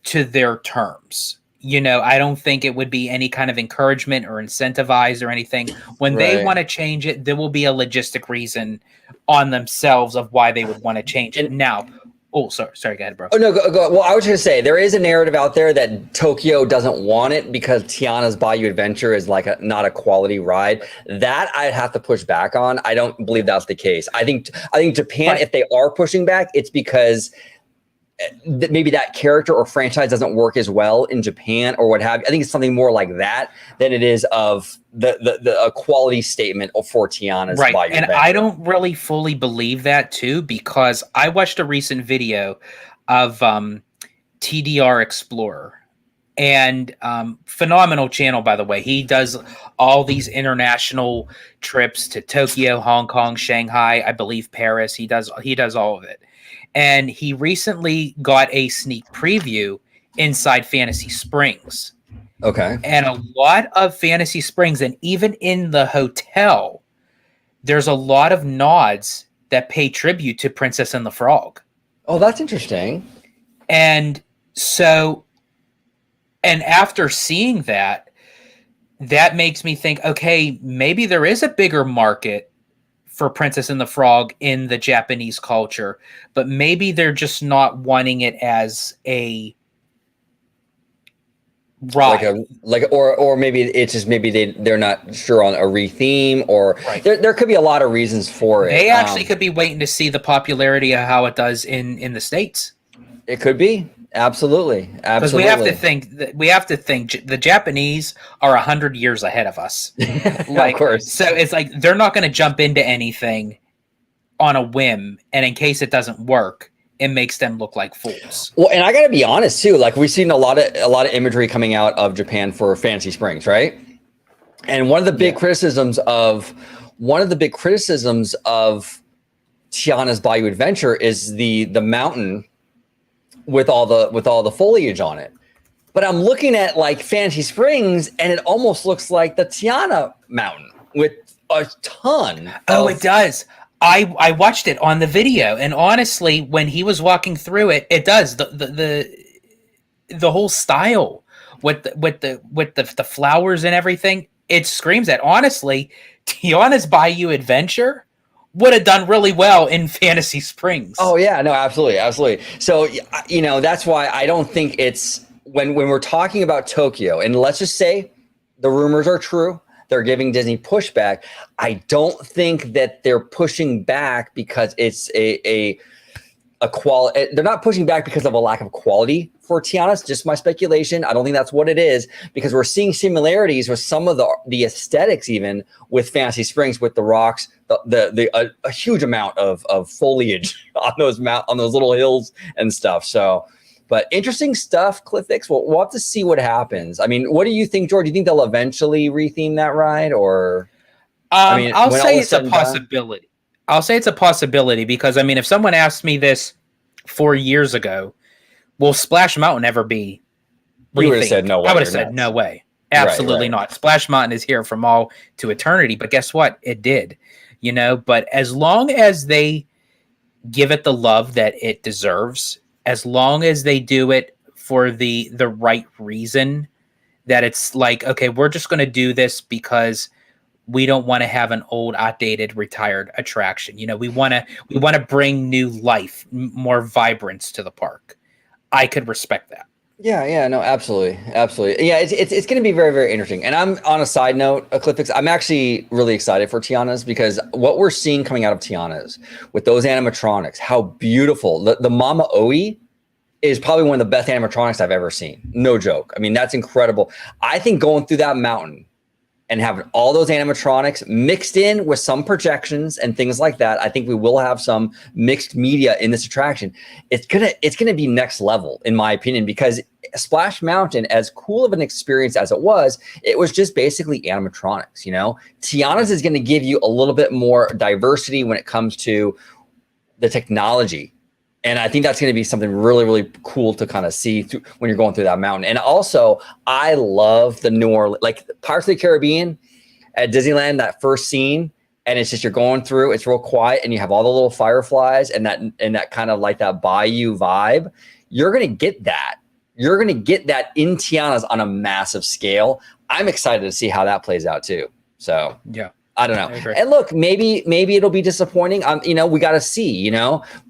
to their terms. I don't think it would be any kind of encouragement or incentivized or anything. When they want to change it, there will be a logistic reason on themselves of why they would want to change it. Now, sorry, go ahead, bro. Oh, no, go. Well, I was going to say, there is a narrative out there that Tokyo doesn't want it because Tiana's Bayou Adventure is like not a quality ride. That I'd have to push back on. I don't believe that's the case. I think Japan, if they are pushing back, it's because maybe that character or franchise doesn't work as well in Japan or what have you. I think it's something more like that than it is of the quality statement for Tiana's Bayou And Adventure. I don't really fully believe that too, because I watched a recent video of TDR Explorer, and phenomenal channel, by the way. He does all these international trips to Tokyo, Hong Kong, Shanghai, I believe Paris. He does all of it. And he recently got a sneak preview inside Fantasy Springs. Okay. And a lot of Fantasy Springs, and even in the hotel, there's a lot of nods that pay tribute to Princess and the Frog. Oh, that's interesting. And so, and after seeing that, that makes me think, okay, maybe there is a bigger market for Princess and the Frog in the Japanese culture, but maybe they're just not wanting it as a ride. Or maybe it's just maybe they're not sure on a retheme, or Right. there could be a lot of reasons for it. They actually could be waiting to see the popularity of how it does in the States. It could be. Absolutely. Because we have to think the Japanese are 100 years ahead of us. Of course. So it's like they're not going to jump into anything on a whim, and in case it doesn't work, it makes them look like fools. Well, and I got to be honest too. Like, we've seen a lot of imagery coming out of Japan for Fantasy Springs, right? And one of the big criticisms of Tiana's Bayou Adventure is the mountain with all the foliage on it. But I'm looking at like Fantasy Springs, and it almost looks like the Tiana Mountain with a ton. It does. I watched it on the video, and honestly, when he was walking through it, it does. The whole style with the flowers and everything, it screams that. Honestly, Tiana's Bayou Adventure would have done really well in Fantasy Springs. Oh yeah, no, absolutely. So, that's why I don't think it's when we're talking about Tokyo, and let's just say the rumors are true. They're giving Disney pushback. I don't think that they're pushing back because it's a quality. They're not pushing back because of a lack of quality for Tiana. It's just my speculation. I don't think that's what it is, because we're seeing similarities with some of the aesthetics, even with Fantasy Springs, with the rocks, a huge amount of foliage on those little hills and stuff. So, but interesting stuff, CliffX. We'll have to see what happens. I mean, what do you think, George? Do you think they'll eventually retheme that ride, or? I'll say it's a possibility. I'll say it's a possibility because, I mean, if someone asked me this 4 years ago, will Splash Mountain ever be rethemed? You would have said no way. I would have said no way. Absolutely not. Splash Mountain is here from all to eternity, but guess what? It did, but as long as they give it the love that it deserves, as long as they do it for the right reason, that it's like, okay, we're just going to do this because we don't want to have an old, outdated, retired attraction. We want to bring new life, more vibrance to the park. I could respect that. Yeah, no, absolutely. Yeah, it's going to be very, very interesting. And I'm on a side note, CliffX, I'm actually really excited for Tiana's, because what we're seeing coming out of Tiana's with those animatronics, how beautiful. The Mama Oi is probably one of the best animatronics I've ever seen. No joke. I mean, that's incredible. I think going through that mountain and having all those animatronics mixed in with some projections and things like that, I think we will have some mixed media in this attraction. It's gonna be next level, in my opinion, because Splash Mountain, as cool of an experience as it was just basically animatronics. Tiana's is going to give you a little bit more diversity when it comes to the technology. And I think that's going to be something really, really cool to kind of see when you're going through that mountain. And also, I love the New Orleans, like Pirates of the Caribbean at Disneyland, that first scene. And it's just, you're going through, it's real quiet, and you have all the little fireflies and that kind of like that bayou vibe. You're going to get that. You're going to get that in Tiana's on a massive scale. I'm excited to see how that plays out too. So, yeah. I don't know. And look, maybe it'll be disappointing. We got to see,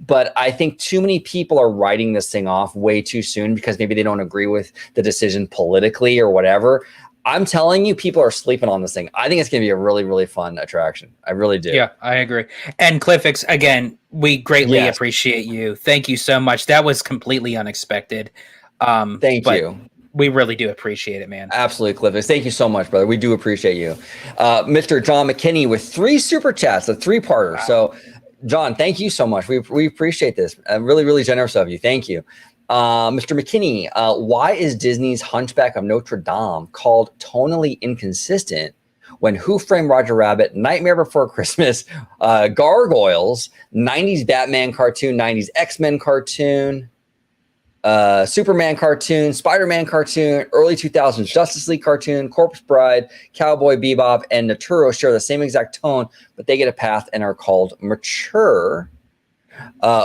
but I think too many people are writing this thing off way too soon because maybe they don't agree with the decision politically or whatever. I'm telling you, people are sleeping on this thing. I think it's going to be a really, really fun attraction. I really do. Yeah, I agree. And CliffX, again, we greatly appreciate you. Thank you so much. That was completely unexpected. Thank you. We really do appreciate it, man. Absolutely, Clifford. Thank you so much, brother. We do appreciate you. Mr. John McKinney with 3 super chats, a 3-parter. Wow. So, John, thank you so much. We appreciate this. Really, really generous of you. Thank you. Mr. McKinney, why is Disney's Hunchback of Notre Dame called tonally inconsistent when Who Framed Roger Rabbit, Nightmare Before Christmas, Gargoyles, 90s Batman cartoon, 90s X-Men cartoon? Superman cartoon, Spider-Man cartoon, early 2000s Justice League cartoon, Corpse Bride, Cowboy Bebop, and Naturo share the same exact tone, but they get a path and are called mature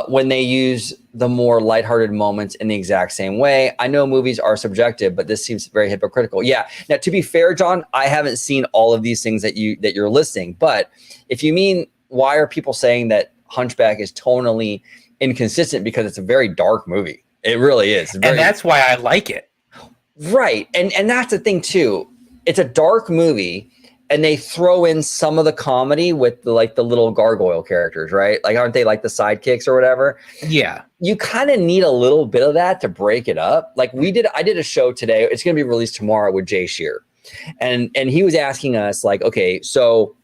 when they use the more lighthearted moments in the exact same way. I know movies are subjective, but this seems very hypocritical. Yeah. Now, to be fair, John, I haven't seen all of these things that you're listing, but if you mean why are people saying that Hunchback is tonally inconsistent, because it's a very dark movie. It really is. And that's why I like it. Right. And that's the thing too. It's a dark movie and they throw in some of the comedy with the little gargoyle characters, right? Like, aren't they like the sidekicks or whatever? Yeah. You kind of need a little bit of that to break it up. Like I did a show today. It's going to be released tomorrow with Jay Shear. And he was asking us like, okay, so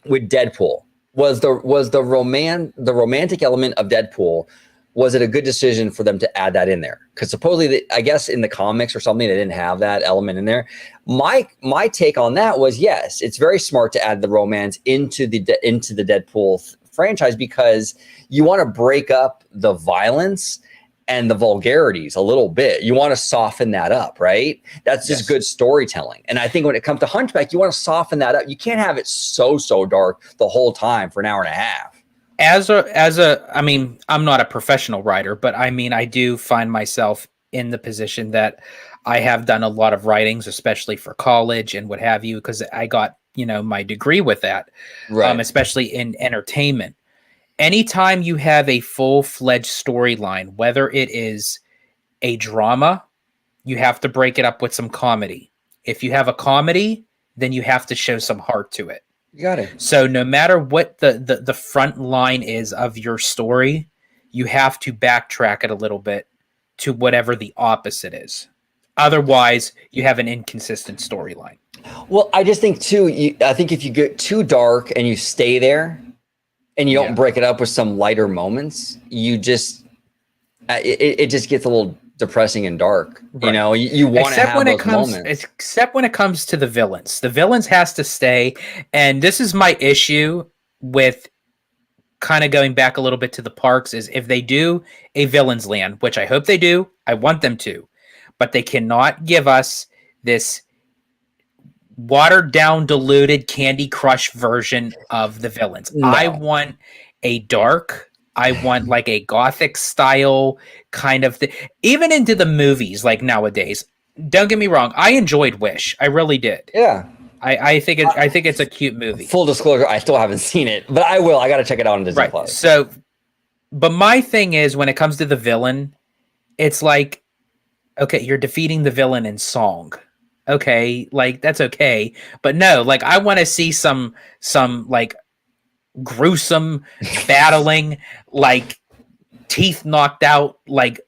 with Deadpool, was the romantic element of Deadpool, was it a good decision for them to add that in there? Because supposedly, I guess in the comics or something, they didn't have that element in there. My take on that was, yes, it's very smart to add the romance into the Deadpool franchise, because you want to break up the violence and the vulgarities a little bit. You want to soften that up, right? That's just good storytelling. And I think when it comes to Hunchback, you want to soften that up. You can't have it so dark the whole time for an hour and a half. I mean, I'm not a professional writer, but I mean, I do find myself in the position that I have done a lot of writings, especially for college and what have you, because I got, my degree with that, right. Especially in entertainment. Anytime you have a full-fledged storyline, whether it is a drama, you have to break it up with some comedy. If you have a comedy, then you have to show some heart to it. You got it. So no matter what the front line is of your story, you have to backtrack it a little bit to whatever the opposite is. Otherwise, you have an inconsistent storyline. Well, I just think too, I think if you get too dark and you stay there and you don't break it up with some lighter moments, you just, it just gets a little depressing and dark. Right. You want to have those moments. Except when it comes to the villains. The villains has to stay. And this is my issue with kind of going back a little bit to the parks, is if they do a villains land, which I hope they do, I want them to, but they cannot give us this watered down, diluted Candy Crush version of the villains. No. I want a dark, I want like a gothic style kind of thing. Even into the movies, like nowadays. Don't get me wrong, I enjoyed Wish. I really did. Yeah. I think it's a cute movie. Full disclosure, I still haven't seen it, but I will. I got to check it out on Disney Plus. So, but my thing is, when it comes to the villain, it's like, okay, you're defeating the villain in song. Okay, like that's okay, but no, like I want to see some like gruesome battling, like teeth knocked out, like.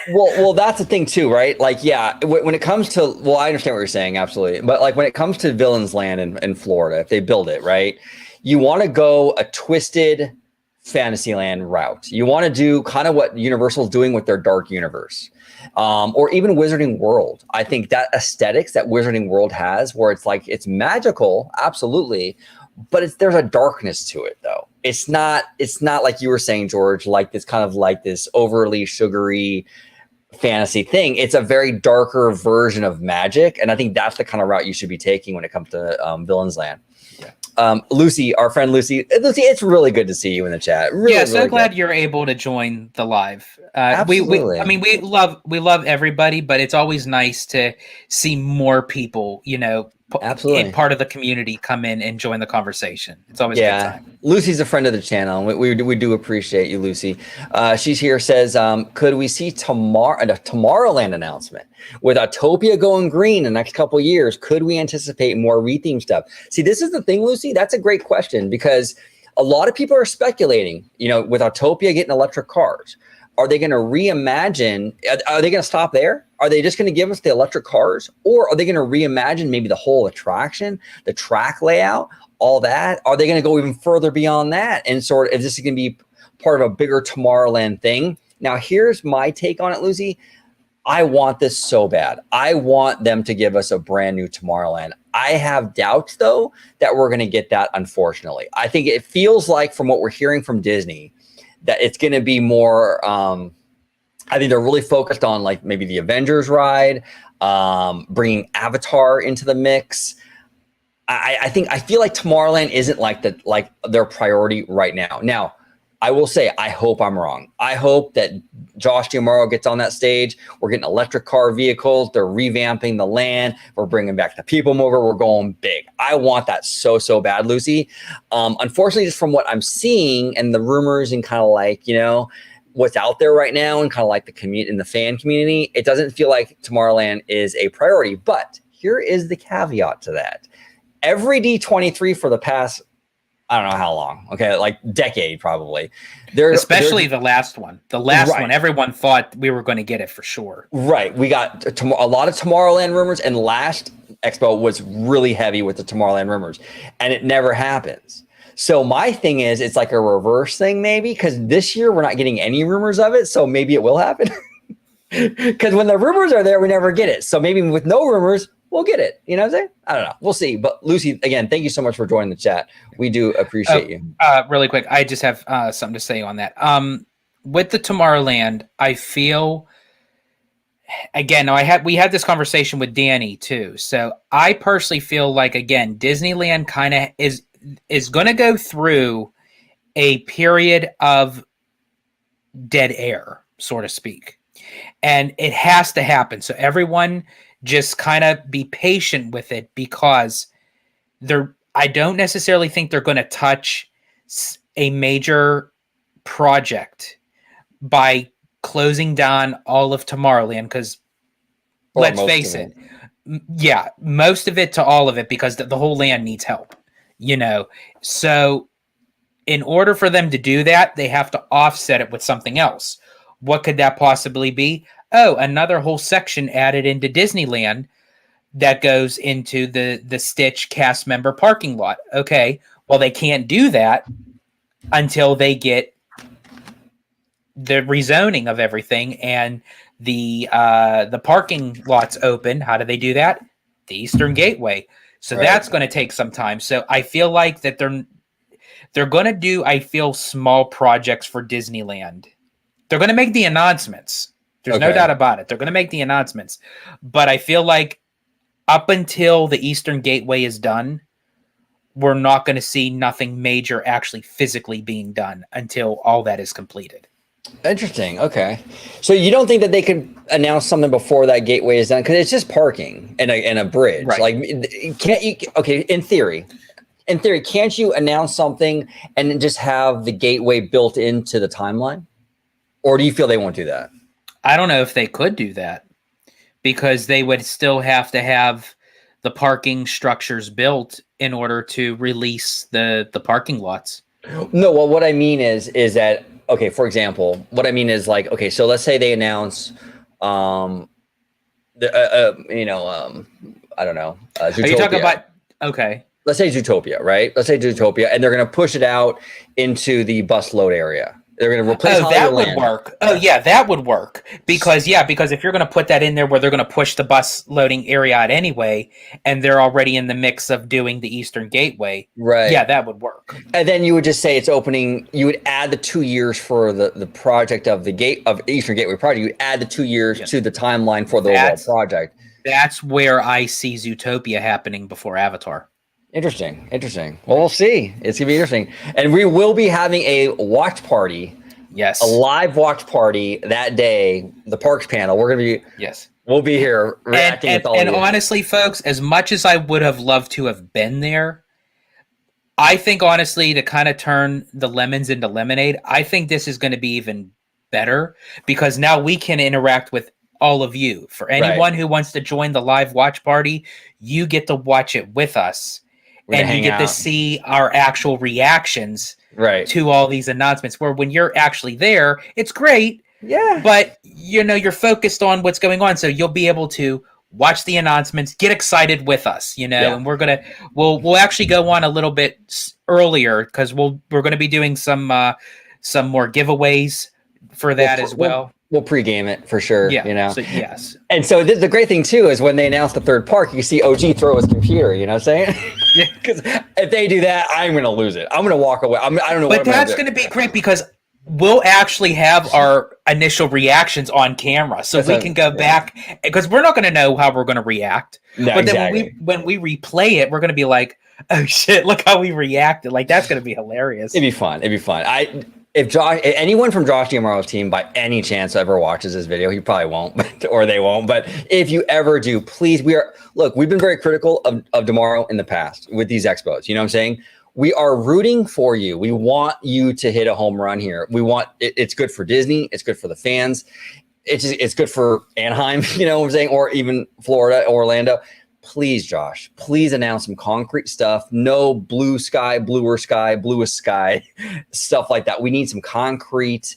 well, that's the thing too, right? Like, yeah, when it comes to, well, I understand what you're saying, absolutely, but like when it comes to Villains Land in Florida, if they build it right, you want to go a twisted Fantasyland route. You want to do kind of what Universal's doing with their dark universe. Or even Wizarding World. I think that aesthetics that Wizarding World has, where it's like, it's magical, absolutely, but there's a darkness to it though. It's not like you were saying, George, like this kind of like this overly sugary fantasy thing. It's a very darker version of magic. And I think that's the kind of route you should be taking when it comes to Villains Land. Yeah. Lucy, our friend Lucy, it's really good to see you in the chat. Really, yeah, so really glad good. You're able to join the live. Absolutely. We love everybody, but it's always nice to see more people, absolutely, part of the community come in and join the conversation. It's always a good time. Lucy's a friend of the channel. We do appreciate you, Lucy. She's here, says, could we see a Tomorrowland announcement with Autopia going green in the next couple of years? Could we anticipate more retheme stuff? See, this is the thing, Lucy. That's a great question, because a lot of people are speculating, with Autopia getting electric cars. Are they going to reimagine? Are they going to stop there? Are they just going to give us the electric cars? Or are they going to reimagine maybe the whole attraction, the track layout, all that? Are they going to go even further beyond that? And sort of, if this is going to be part of a bigger Tomorrowland thing? Now, here's my take on it, Lucy. I want this so bad. I want them to give us a brand new Tomorrowland. I have doubts, though, that we're going to get that, unfortunately. I think it feels like, from what we're hearing from Disney, that it's going to be more I think they're really focused on like maybe the Avengers ride, bringing Avatar into the mix. I feel like Tomorrowland isn't like their priority right now. Now, I will say, I hope I'm wrong. I hope that Josh D'Amaro gets on that stage. We're getting electric car vehicles. They're revamping the land. We're bringing back the people mover. We're going big. I want that so bad, Lucy. Unfortunately, just from what I'm seeing and the rumors and kind of like, what's out there right now and kind of like the community and the fan community, it doesn't feel like Tomorrowland is a priority. But here is the caveat to that. Every D23 for the past, I don't know how long. Okay, like decade probably. Especially the last one. The last one, everyone thought we were going to get it for sure. Right. We got a lot of Tomorrowland rumors, and last Expo was really heavy with the Tomorrowland rumors, and it never happens. So my thing is, it's like a reverse thing maybe, because this year we're not getting any rumors of it, so maybe it will happen. Because when the rumors are there, we never get it. So maybe with no rumors, we'll get it. You know what I'm saying? I don't know. We'll see. But Lucy, again, thank you so much for joining the chat. We do appreciate you. Really quick, I just have something to say on that. With the Tomorrowland, I feel, again, we had this conversation with Danny too. So I personally feel like, again, Disneyland kind of is going to go through a period of dead air, so to speak. And it has to happen. So everyone just kind of be patient with it, because I don't necessarily think they're going to touch a major project by closing down all of Tomorrowland, because let's face it, most of it to all of it, because the whole land needs help, So in order for them to do that, they have to offset it with something else. What could that possibly be? Oh, another whole section added into Disneyland that goes into the Stitch cast member parking lot. Okay, well, they can't do that until they get the rezoning of everything and the parking lots open. How do they do that? The Eastern Gateway. So that's going to take some time. So I feel like that they're going to do, small projects for Disneyland. They're going to make the announcements. There's no doubt about it. They're going to make the announcements. But I feel like up until the Eastern Gateway is done, we're not going to see nothing major actually physically being done until all that is completed. Interesting. Okay. So you don't think that they could announce something before that gateway is done? Because it's just parking and a bridge. Right. Like, can't you? Okay. In theory, can't you announce something and then just have the gateway built into the timeline? Or do you feel they won't do that? I don't know if they could do that, because they would still have to have the parking structures built in order to release the parking lots. No, well, what I mean is that, okay, for example, what I mean is like, okay, so let's say they announce, I don't know, Zootopia. Are you talking about, okay. Let's say Zootopia, right? Let's say Zootopia, and they're going to push it out into the bus load area. They're going to replace that would work. Oh, yeah, that would work. Because if you're going to put that in there where they're going to push the bus loading area out anyway, and they're already in the mix of doing the Eastern Gateway, right? Yeah, that would work. And then you would just say it's opening. You would add the 2 years for the project of Eastern Gateway project. You would add the 2 years to the timeline for the overall project. That's where I see Zootopia happening before Avatar. Interesting. Well, we'll see. It's going to be interesting. And we will be having a watch party. Yes. A live watch party that day, the parks panel. We're going to be, we'll be here reacting with all of you. And honestly, folks, as much as I would have loved to have been there, I think honestly, to kind of turn the lemons into lemonade, I think this is going to be even better, because now we can interact with all of you. For anyone who wants to join the live watch party, you get to watch it with us. And you get to see our actual reactions to all these announcements, where when you're actually there, it's great. Yeah. But, you're focused on what's going on. So you'll be able to watch the announcements, get excited with us, and we'll actually go on a little bit earlier, because we're going to be doing some more giveaways for that as well. We'll pregame it for sure. Yeah. So, yes. And so the great thing too is when they announce the third park, you see OG throw his computer. You know what I'm saying? Because if they do that, I'm going to lose it. I'm going to walk away. I don't know. But that's going to be great, because we'll actually have our initial reactions on camera, so we can go back, because we're not going to know how we're going to react. No, but exactly. then when we replay it, we're going to be like, oh shit, look how we reacted. Like, that's going to be hilarious. It'd be fun. If anyone from Josh D'Amaro's team by any chance ever watches this video, he probably won't, or they won't. But if you ever do, please, we've been very critical of D'Amaro in the past with these expos. You know what I'm saying? We are rooting for you. We want you to hit a home run here. It's good for Disney. It's good for the fans. It's good for Anaheim, you know what I'm saying? Or even Florida, Orlando. Please, Josh, please announce some concrete stuff. No blue sky, bluer sky, bluest sky, stuff like that. We need some concrete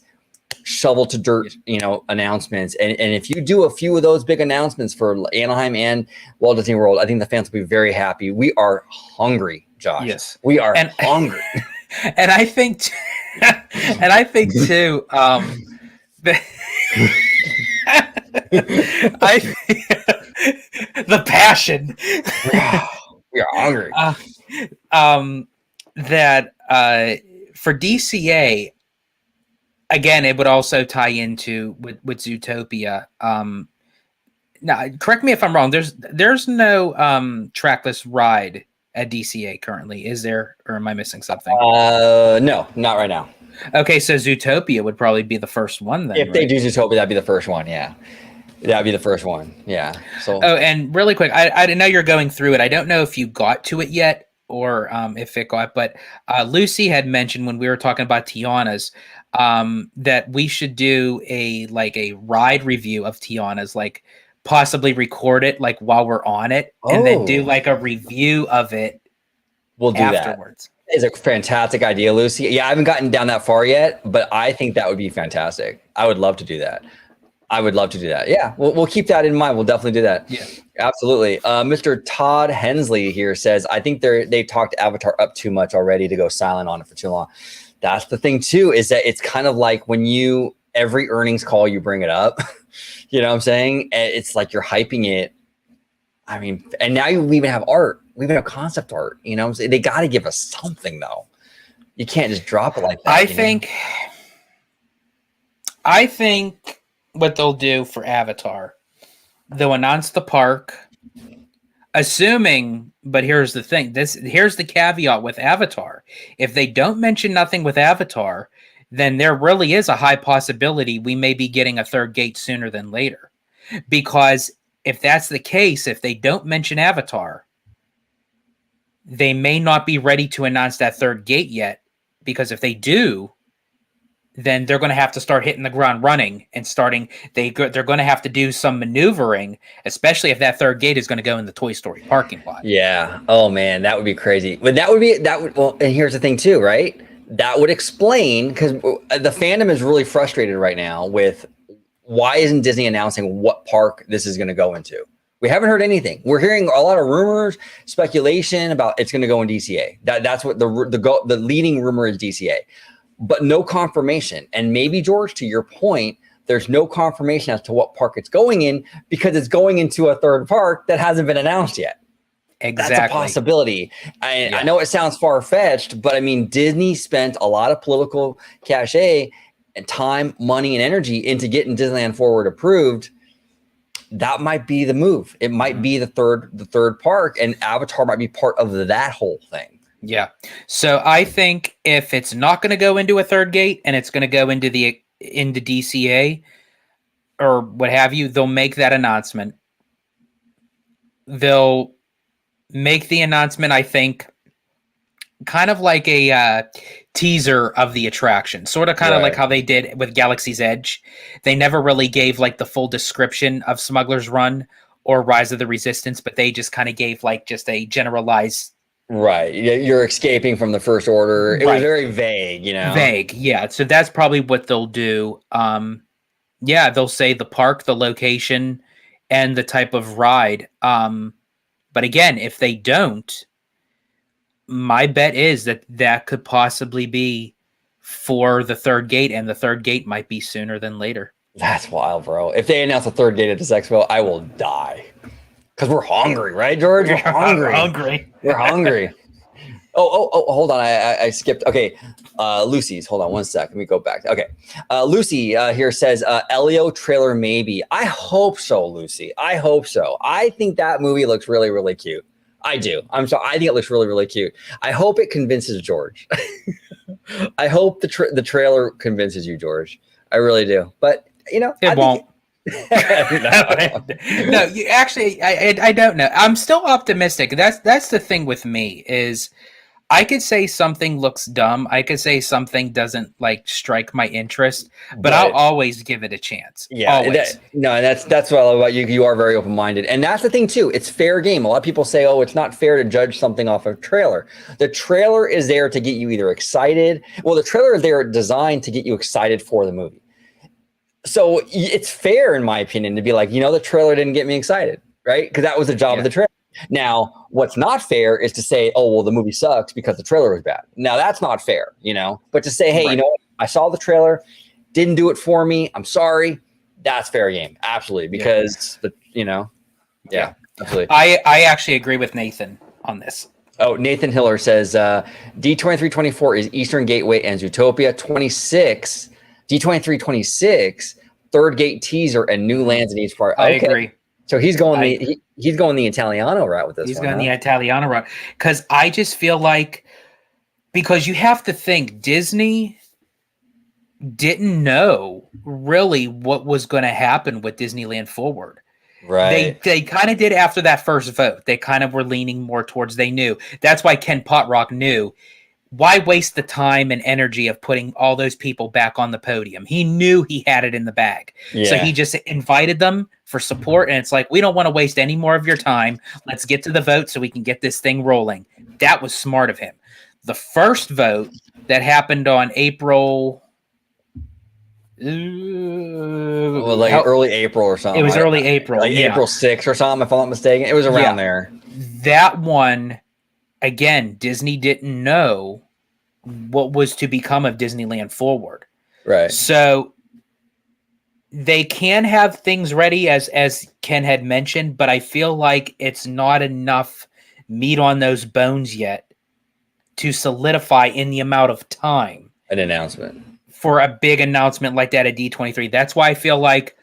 shovel to dirt, announcements. And if you do a few of those big announcements for Anaheim and Walt Disney World, I think the fans will be very happy. We are hungry, Josh. Yes. We are hungry. And I think too, the passion. We are hungry. That for DCA, again, it would also tie into with Zootopia. Now, correct me if I'm wrong. There's no trackless ride at DCA currently, is there? Or am I missing something? No, not right now. Okay, so Zootopia would probably be the first one then. If they do Zootopia, that'd be the first one. Yeah. That'd be the first one. Yeah. So. Oh, and really quick, I know you're going through it. I don't know if you got to it yet or if it got, but Lucy had mentioned when we were talking about Tiana's that we should do a ride review of Tiana's, like possibly record it like while we're on it and then do like a review of it. We'll do afterwards. That. It's a fantastic idea, Lucy. Yeah, I haven't gotten down that far yet, but I think that would be fantastic. I would love to do that. Yeah, we'll keep that in mind. We'll definitely do that. Yeah, absolutely. Mr. Todd Hensley here says, I think they talked Avatar up too much already to go silent on it for too long. That's the thing too, is that it's kind of like when every earnings call you bring it up, you know what I'm saying? It's like you're hyping it. I mean, and now we even have art. We even have concept art, you know what I'm saying? They got to give us something though. You can't just drop it like that. I think what they'll do for Avatar, they'll announce the park, assuming, but here's the thing, here's the caveat with Avatar. If they don't mention nothing with Avatar, then there really is a high possibility we may be getting a third gate sooner than later. Because if that's the case, if they don't mention Avatar, they may not be ready to announce that third gate yet, because if they do, then they're going to have to start hitting the ground running and they're going to have to do some maneuvering, especially if that third gate is going to go in the Toy Story parking lot. Yeah. Oh man, that would be crazy. But well, and here's the thing too, right? That would explain, because the fandom is really frustrated right now with why isn't Disney announcing what park this is going to go into? We haven't heard anything. We're hearing a lot of rumors, speculation about it's going to go in DCA. That's what the leading rumor is, DCA. But no confirmation. And maybe, George, to your point, there's no confirmation as to what park it's going in because it's going into a third park that hasn't been announced yet. Exactly. That's a possibility. I know it sounds far-fetched, but I mean, Disney spent a lot of political cachet and time, money, and energy into getting Disneyland Forward approved. That might be the move. It might be the third park, and Avatar might be part of that whole thing. Yeah. So I think if it's not going to go into a third gate and it's going to go into DCA or what have you, they'll make that announcement. They'll make the announcement, I think, kind of like a teaser of the attraction, sort of kind of like how they did with Galaxy's Edge. They never really gave like the full description of Smuggler's Run or Rise of the Resistance, but they just kind of gave like just a generalized. Right. You're escaping from the First Order. It was very vague, you know? Vague, yeah. So that's probably what they'll do. They'll say the park, the location, and the type of ride. But again, if they don't, my bet is that could possibly be for the third gate, and the third gate might be sooner than later. That's wild, bro. If they announce a third gate at this expo, I will die. Because we're hungry, right, George? We're hungry. Hungry. We're hungry. Hold on. I skipped. Okay. Lucy's. Hold on one sec. Let me go back. Okay. Lucy here says, Elio trailer maybe. I hope so, Lucy. I hope so. I think that movie looks really, really cute. I do. I'm sorry. I think it looks really, really cute. I hope it convinces George. I hope the trailer convinces you, George. I really do. But, it won't. No, you actually, I don't know. I'm still optimistic. That's the thing with me is I could say something looks dumb. I could say something doesn't strike my interest, but I'll always give it a chance. Yeah, that's what I love about you. You are very open-minded, and that's the thing too. It's fair game. A lot of people say, "Oh, it's not fair to judge something off of a trailer." The trailer is there to get you either excited. Well, the trailer is there designed to get you excited for the movie. So it's fair, in my opinion, to be like, the trailer didn't get me excited, right? Because that was the job of the trailer. Now, what's not fair is to say, oh, well, the movie sucks because the trailer was bad. Now, that's not fair, But to say, hey, you know what? I saw the trailer, didn't do it for me. I'm sorry. That's fair game. Absolutely. Because, absolutely. I actually agree with Nathan on this. Oh, Nathan Hiller says D23-24 is Eastern Gateway and Zootopia. 26, D23-26, Third Gate teaser and new lands in each part. I agree. So he's going he's going the Italiano route with this. He's going the Italiano route because I just feel like because you have to think Disney didn't know really what was going to happen with Disneyland Forward. Right. They kind of did after that first vote. They kind of were leaning more towards they knew. That's why Ken Potrock knew. Why waste the time and energy of putting all those people back on the podium? He knew he had it in the bag. Yeah. So he just invited them for support. And it's like, we don't want to waste any more of your time. Let's get to the vote so we can get this thing rolling. That was smart of him. The first vote that happened on April... early April or something. It was early April. April 6th or something, if I'm not mistaken. It was around there. That one... Again, Disney didn't know what was to become of Disneyland Forward. Right. So they can have things ready, as Ken had mentioned, but I feel like it's not enough meat on those bones yet to solidify in the amount of time. An announcement. For a big announcement like that at D23. That's why I feel like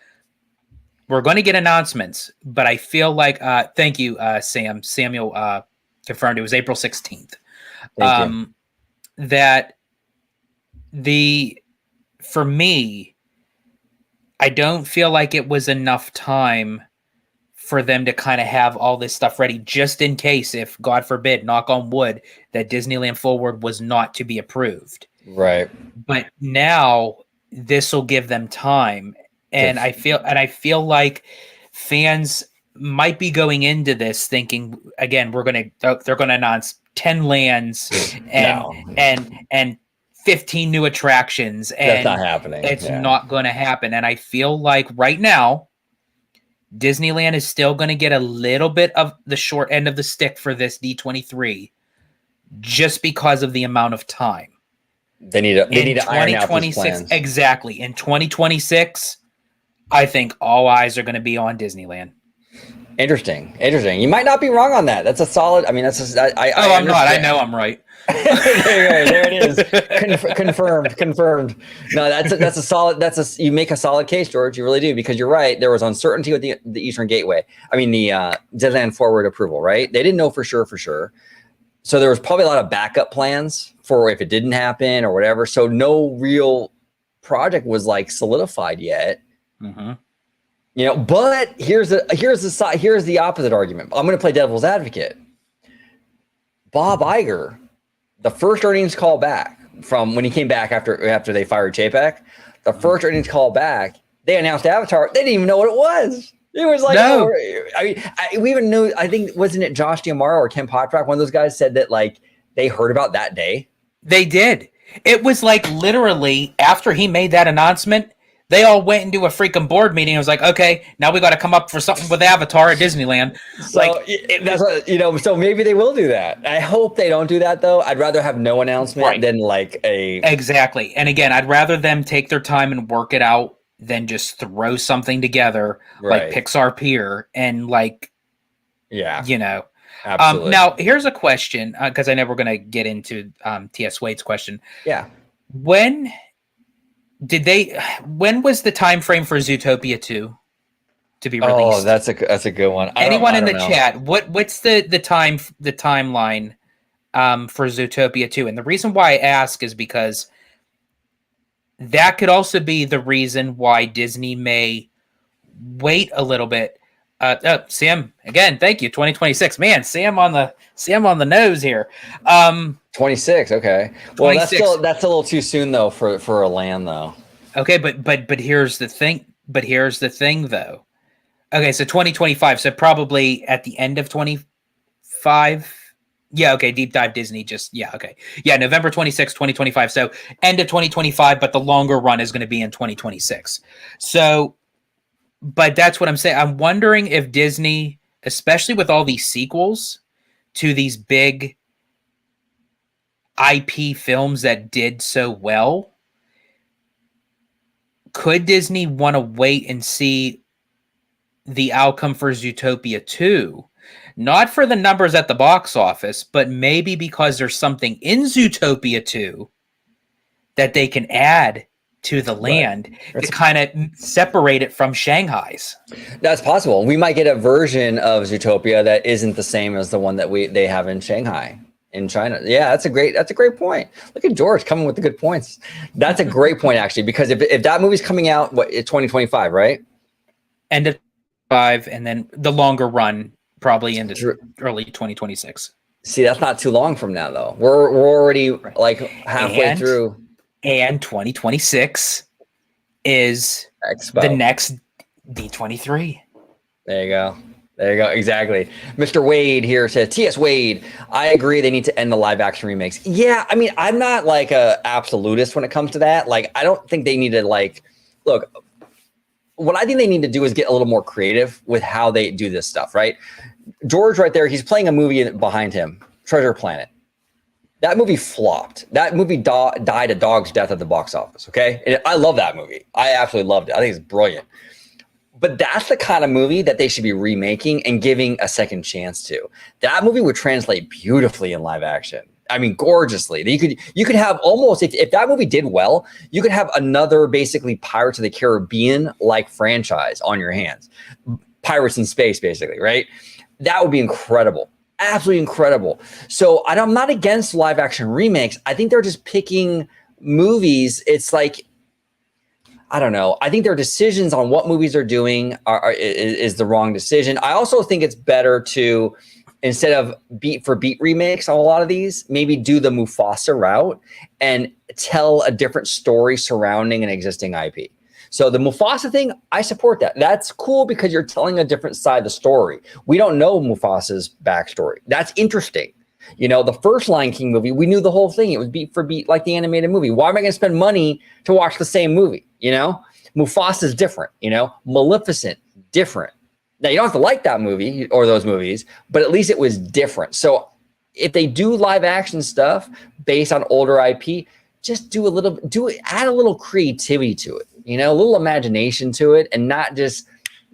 we're going to get announcements, but I feel like, thank you, Sam. Samuel, confirmed it was April 16th. That for me, I don't feel like it was enough time for them to kind of have all this stuff ready just in case if, God forbid, knock on wood, that Disneyland Forward was not to be approved. Right. But now this will give them time. And I feel like fans might be going into this thinking again, they're going to announce 10 lands and 15 new attractions. And that's not happening. It's not going to happen. And I feel like right now, Disneyland is still going to get a little bit of the short end of the stick for this D23 just because of the amount of time. They need to iron out these plans. Exactly. In 2026, I think all eyes are going to be on Disneyland. Interesting. You might not be wrong on that. That's a solid. I mean, that's I'm not. I know I'm right. there it is. Confirmed. No, that's a solid. You make a solid case, George. You really do, because you're right. There was uncertainty with the Eastern Gateway. I mean, the Disneyland Forward approval. Right? They didn't know for sure. So there was probably a lot of backup plans for if it didn't happen or whatever. So no real project was solidified yet. Mm-hmm. But here's the opposite argument. I'm going to play devil's advocate. Bob Iger, the first earnings call back from when he came back after they fired Chapek, the first earnings call back, they announced Avatar. They didn't even know what it was. It was no. We even knew. I think wasn't it Josh D'Amaro or Ken Potrock? One of those guys said that they heard about that day. They did. It was literally after he made that announcement. They all went into a freaking board meeting. It was like, okay, now we got to come up for something with Avatar at Disneyland. So that's what, so maybe they will do that. I hope they don't do that though. I'd rather have no announcement than exactly. And again, I'd rather them take their time and work it out than just throw something together like Pixar Pier and Absolutely. Now, here's a question, because I know we're going to get into T.S. Wade's question. Yeah. When was the time frame for Zootopia 2 to be released? Oh, that's a good one. Anyone in the know. chat, what's the timeline for Zootopia 2? And the reason why I ask is because that could also be the reason why Disney may wait a little bit. Sam, again, thank you. 2026, man. Sam on the nose here. 26. Okay. Well, 26. that's a little too soon though for a land though. Okay, but here's the thing. Though. Okay, so 2025. So probably at the end of 25. Yeah, okay, Deep Dive Disney okay. Yeah, November 26, 2025. So end of 2025, but the longer run is going to be in 2026. So, but that's what I'm saying. I'm wondering if Disney, especially with all these sequels to these big IP films that did so well, could Disney want to wait and see the outcome for Zootopia 2? Not for the numbers at the box office, but maybe because there's something in Zootopia 2 that they can add to the land to kind of separate it from Shanghai's. That's possible. We might get a version of Zootopia that isn't the same as the one that they have in Shanghai, in China. Yeah, that's a great point. Look at George coming with the good points. That's a great point actually, because if that movie's coming out, 2025, right? End of 5, and then the longer run probably into early 2026. See, that's not too long from now, though. We're already like halfway through. And 2026 is Expo. The next D23. There you go. Exactly. Mr. Wade here says, T.S. Wade, I agree they need to end the live action remakes. Yeah, I mean, I'm not like a absolutist when it comes to that. Like, I don't think they need to look, what I think they need to do is get a little more creative with how they do this stuff, right? George right there, he's playing a movie behind him, Treasure Planet. That movie flopped. That movie died a dog's death at the box office, okay? And I love that movie. I absolutely loved it. I think it's brilliant. But that's the kind of movie that they should be remaking and giving a second chance to. That movie would translate beautifully in live action. I mean, gorgeously. You could have almost, if that movie did well, you could have another basically Pirates of the Caribbean-like franchise on your hands. Pirates in space, basically, right? That would be incredible. Absolutely incredible. So I'm not against live action remakes. I think they're just picking movies. It's like, I don't know. I think their decisions on what movies they're doing is the wrong decision. I also think it's better to, instead of beat for beat remakes on a lot of these, maybe do the Mufasa route and tell a different story surrounding an existing IP. So the Mufasa thing, I support that. That's cool because you're telling a different side of the story. We don't know Mufasa's backstory. That's interesting. You know, the first Lion King movie, we knew the whole thing. It was beat for beat like the animated movie. Why am I going to spend money to watch the same movie? You know, Mufasa's different, you know, Maleficent, different. Now, you don't have to like that movie or those movies, but at least it was different. So if they do live action stuff based on older IP, just add a little creativity to it, you know, a little imagination to it, and not just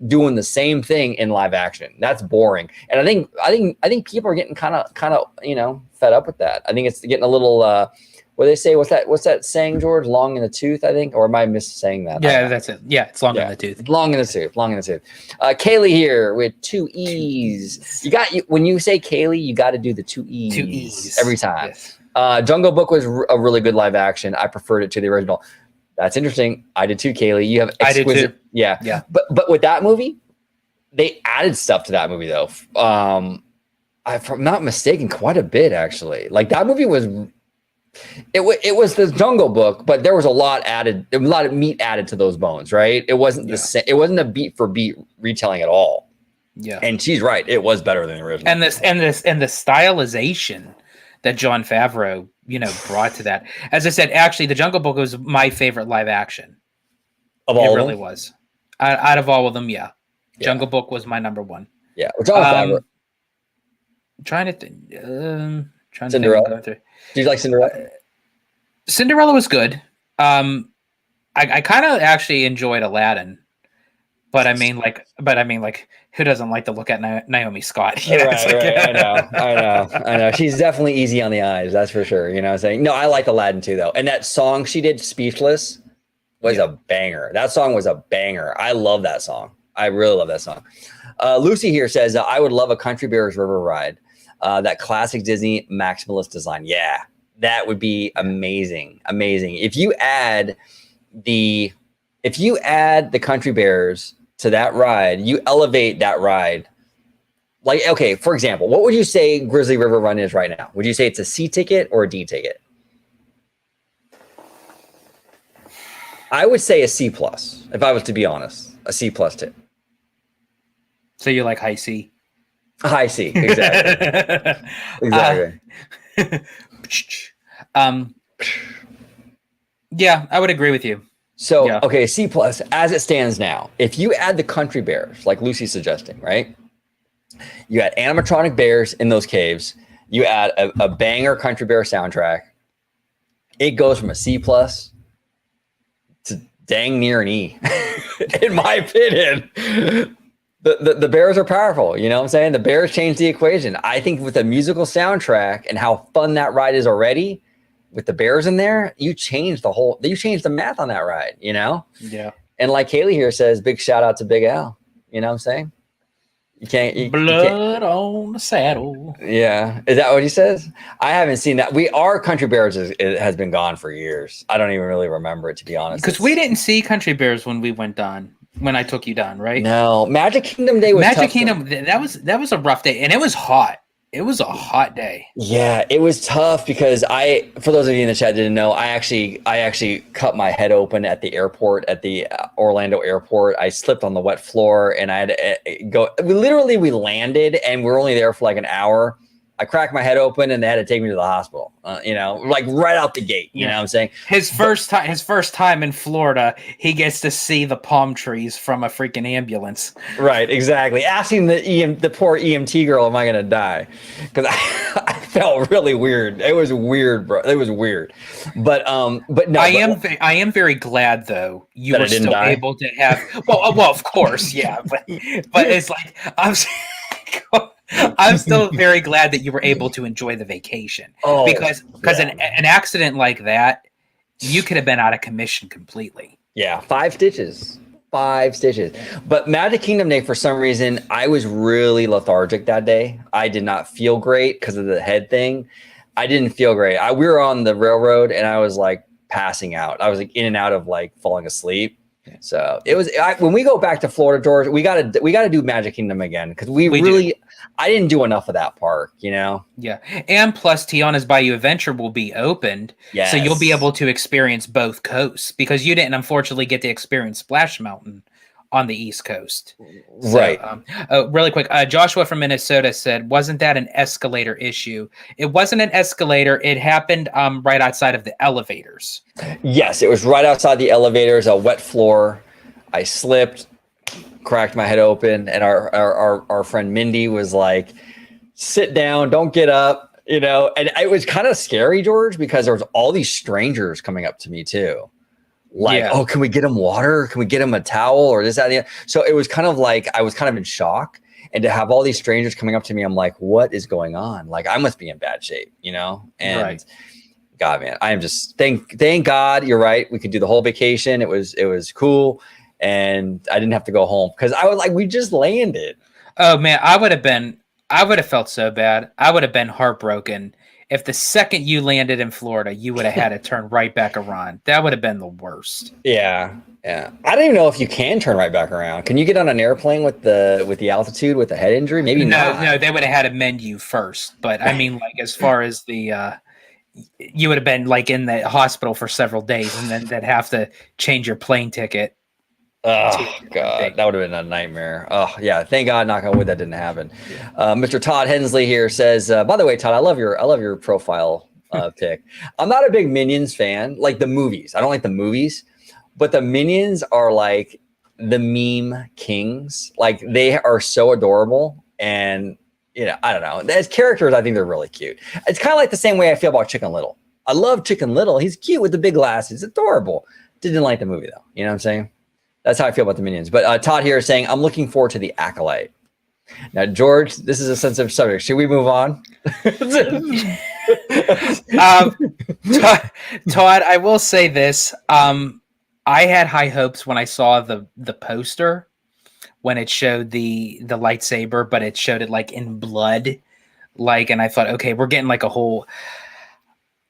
doing the same thing in live action. That's boring. And I think people are getting kind of, you know, fed up with that. I think it's getting a little, what do they say? What's that saying, George? Long in the tooth, I think, or am I saying that? Yeah, that's it. Yeah, it's long in the tooth. Long in the tooth. Kaylee here with 2 E's. When you say Kaylee, you got to do the 2 E's. 2 E's every time. Yes. Jungle Book was a really good live action. I preferred it to the original. That's interesting. I did too, Kaylee. You have exquisite. I did too. Yeah. But with that movie, they added stuff to that movie though. If I'm not mistaken, quite a bit actually. Like that movie was. It was the Jungle Book, but there was a lot added. There was a lot of meat added to those bones, right? It wasn't the same. It wasn't a beat for beat retelling at all. Yeah, and she's right. It was better than the original. And the stylization that Jon Favreau, you know, brought to that. As I said, actually, the Jungle Book was my favorite live action. Of all, it really was. Out of all of them, yeah. Jungle Book was my number one. Yeah, Jon Favreau. Trying to think. Cinderella. Do you like Cinderella? Cinderella was good. I kind of actually enjoyed Aladdin. But I mean, like, who doesn't like to look at Naomi Scott? You know, Right, like, right. I know. She's definitely easy on the eyes. That's for sure. You know what I'm saying? No, I like Aladdin too, though. And that song she did, Speechless, was a banger. That song was a banger. I love that song. I really love that song. Lucy here says, I would love a Country Bears River ride. That classic Disney maximalist design. Yeah, that would be amazing. Amazing. If you add the Country Bears to that ride, you elevate that ride. Like, okay, for example, what would you say Grizzly River Run is right now? Would you say it's a C ticket or a D ticket? I would say a C plus, if I was to be honest, a C plus tip. So you like high C? High C, exactly. Exactly. Yeah, I would agree with you. So, okay, C plus as it stands now. If you add the Country Bears, like Lucy's suggesting, right? You add animatronic bears in those caves. You add a banger Country Bear soundtrack. It goes from a C plus to dang near an E, in my opinion. The Bears are powerful. You know what I'm saying? The Bears change the equation. I think with a musical soundtrack and how fun that ride is already, with the Bears in there, you change the math on that ride, you know? Yeah. And like Kaylee here says, big shout out to Big Al. You know what I'm saying? Blood on the saddle. Yeah. Is that what he says? I haven't seen that. Our Country Bears has been gone for years. I don't even really remember it, to be honest. Because we didn't see Country Bears when we went down, when I took you down, right? No. Magic Kingdom Day was Magic Kingdom, that was a rough day. And it was hot. It was a hot day. Yeah, it was tough because for those of you in the chat didn't know, I actually cut my head open at the airport, at the Orlando airport. I slipped on the wet floor and I had to go. We landed and we're only there for like an hour. I cracked my head open and they had to take me to the hospital, you know, like right out the gate. You know what I'm saying? His first time in Florida, he gets to see the palm trees from a freaking ambulance. Right, exactly. Asking the poor EMT girl, am I going to die? Because I felt really weird. It was weird, bro. It was weird. But no. I am very glad, though, you were still able to have. Well, of course, yeah. But it's like, I'm still very glad that you were able to enjoy the vacation. Because an accident like that, you could have been out of commission completely. Yeah, 5 stitches. 5 stitches. But Magic Kingdom Day, for some reason, I was really lethargic that day. I did not feel great because of the head thing. I didn't feel great. We were on the railroad and I was like passing out. I was like in and out of like falling asleep. So it was when we go back to Florida, George, we gotta do Magic Kingdom again because I didn't do enough of that park, you know. Yeah, and plus Tiana's Bayou Adventure will be opened, so you'll be able to experience both coasts because you didn't unfortunately get to experience Splash Mountain on the East Coast. Right. Really quick, Joshua from Minnesota said, wasn't that an escalator issue? It wasn't an escalator. It happened right outside of the elevators. Yes, it was right outside the elevators, a wet floor. I slipped, cracked my head open, and our friend Mindy was like, sit down, don't get up, you know. And it was kind of scary, George, because there was all these strangers coming up to me too. Like, oh, can we get him water? Can we get him a towel or this, that, and the other? So it was kind of like I was kind of in shock. And to have all these strangers coming up to me, I'm like, what is going on? Like, I must be in bad shape, you know? And God, man, I am just thank God you're right. We could do the whole vacation. It was cool. And I didn't have to go home because I was like, we just landed. Oh man, I would have felt so bad. I would have been heartbroken. If the second you landed in Florida, you would have had to turn right back around. That would have been the worst. Yeah. I don't even know if you can turn right back around. Can you get on an airplane with the altitude with a head injury? Maybe not. No, they would have had to mend you first. But I mean, like as far as the, you would have been like in the hospital for several days, and then they'd have to change your plane ticket. Oh God, that would have been a nightmare. Oh yeah, thank God, knock on wood, that didn't happen. Mr. Todd Hensley here says, by the way, Todd, I love your profile pic. I'm not a big Minions fan, like the movies. I don't like the movies, but the Minions are like the meme kings. Like they are so adorable, and you know, I don't know. As characters, I think they're really cute. It's kind of like the same way I feel about Chicken Little. I love Chicken Little. He's cute with the big glasses. Adorable. Didn't like the movie though. You know what I'm saying? That's how I feel about the Minions. But Todd here is saying, I'm looking forward to the Acolyte. Now, George, this is a sensitive subject. Should we move on? Todd, I will say this. I had high hopes when I saw the poster, when it showed the lightsaber, but it showed it like in blood. And I thought, okay, we're getting like a whole...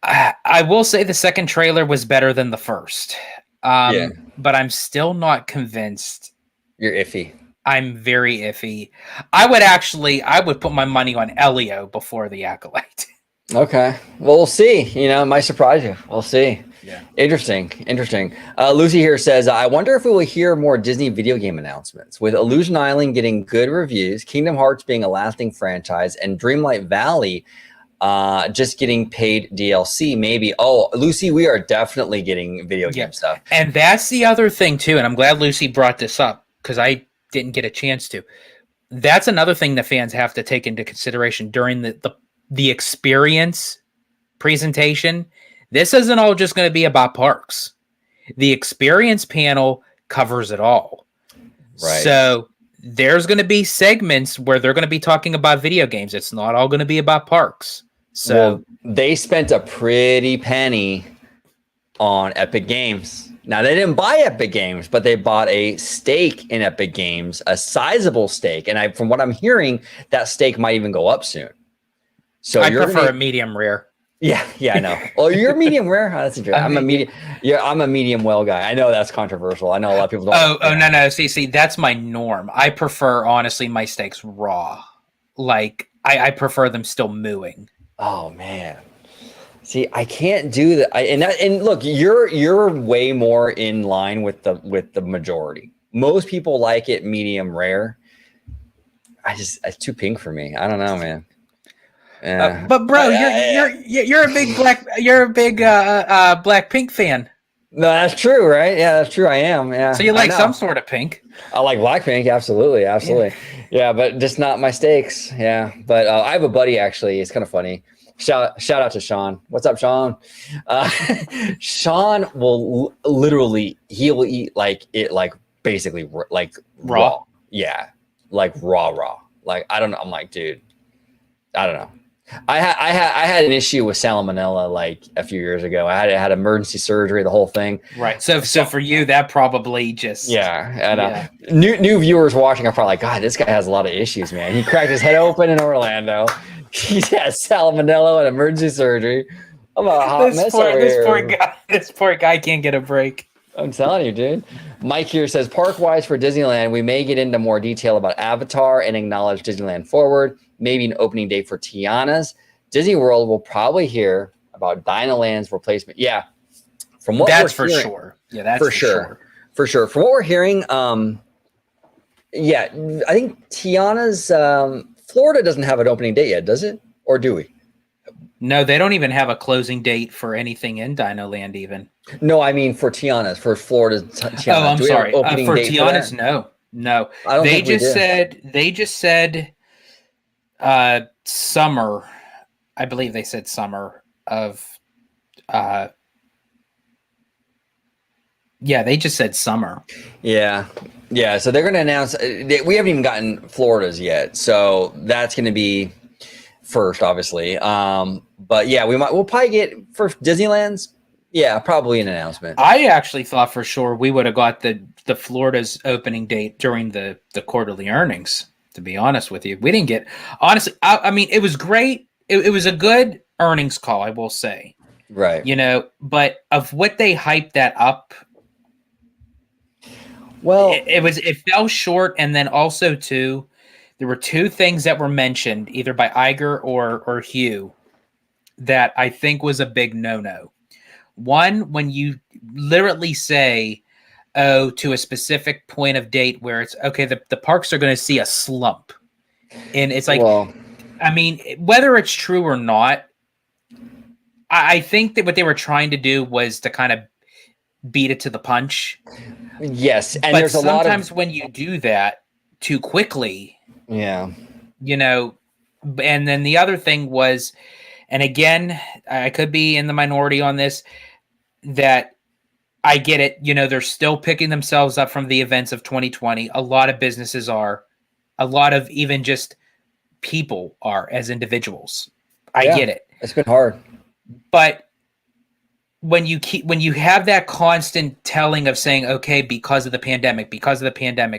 I will say the second trailer was better than the first. But I'm still not convinced. You're iffy. I'm very iffy. I would put my money on Elio before the Acolyte. Okay. Well, we'll see. It might surprise you. We'll see. Yeah. Interesting. Lucy here says, I wonder if we will hear more Disney video game announcements. With Illusion Island getting good reviews, Kingdom Hearts being a lasting franchise, and Dreamlight Valley just getting paid DLC, maybe. Oh, Lucy, we are definitely getting video game stuff. And that's the other thing, too. And I'm glad Lucy brought this up because I didn't get a chance to. That's another thing that fans have to take into consideration during the experience presentation. This isn't all just going to be about parks. The experience panel covers it all. Right. So there's going to be segments where they're going to be talking about video games. It's not all going to be about parks. So they spent a pretty penny on Epic Games. Now, they didn't buy Epic Games, but they bought a stake in Epic Games, a sizable stake. And from what I'm hearing, that stake might even go up soon. So I prefer a medium rare. Yeah, I know. Oh, you're medium rare? Oh, that's interesting. I'm a medium well guy. I know that's controversial. I know a lot of people don't. No. See, that's my norm. I prefer, honestly, my steaks raw. I prefer them still mooing. Oh, man. See, I can't do that. And look, you're way more in line with the majority. Most people like it medium rare. It's too pink for me. I don't know, man. But bro, you're a big Blackpink fan. No, that's true, right? Yeah, that's true. I am. Yeah. So you like some sort of pink? I like Blackpink, absolutely. Yeah, but just not my steaks. Yeah, but I have a buddy actually. It's kind of funny. Shout out to Sean. What's up, Sean? Sean will he'll eat basically raw. Yeah, like raw. I don't know. I'm like, dude, I don't know. I had an issue with salmonella a few years ago. I had emergency surgery, the whole thing. Right. So for you, that probably just new viewers watching are probably like, God, this guy has a lot of issues, man. He cracked his head open in Orlando. He's had salmonella and emergency surgery. I'm a hot mess over here. This poor guy can't get a break. I'm telling you, dude. Mike here says, park-wise for Disneyland, we may get into more detail about Avatar and acknowledge Disneyland Forward, maybe an opening date for Tiana's. Disney World will probably hear about Dinoland's replacement. Yeah, from what that's for hearing, sure. Yeah, that's for sure. For sure. From what we're hearing, I think Tiana's Florida doesn't have an opening date yet, does it? Or do we? No, they don't even have a closing date for anything in Dinoland even. No, I mean for Tiana's, for Florida's Tiana. Oh, I'm sorry. For Tiana's, no. They just said summer. I believe they said summer of they just said summer. Yeah, so they're going to announce we haven't even gotten Florida's yet. So that's going to be first, obviously. But yeah, we'll probably get for Disneyland's. Yeah, probably an announcement. I actually thought for sure we would have got the Florida's opening date during the quarterly earnings, to be honest with you. We didn't get, honestly, I mean, it was great. It was a good earnings call, I will say. Right. But of what they hyped that up, well, it fell short. And then also too, there were two things that were mentioned either by Iger or Hugh that I think was a big no-no. One, when you literally say, to a specific point of date where it's okay, the parks are going to see a slump. And it's like, well, I mean, whether it's true or not, I think that what they were trying to do was to kind of beat it to the punch. Yes. And there's sometimes when you do that too quickly. Yeah. And then the other thing was, and again, I could be in the minority on this, that I get it. You know, they're still picking themselves up from the events of 2020. A lot of businesses are, a lot of even just people are as individuals. I get it. It's been hard. But when you have that constant telling of saying, okay, because of the pandemic,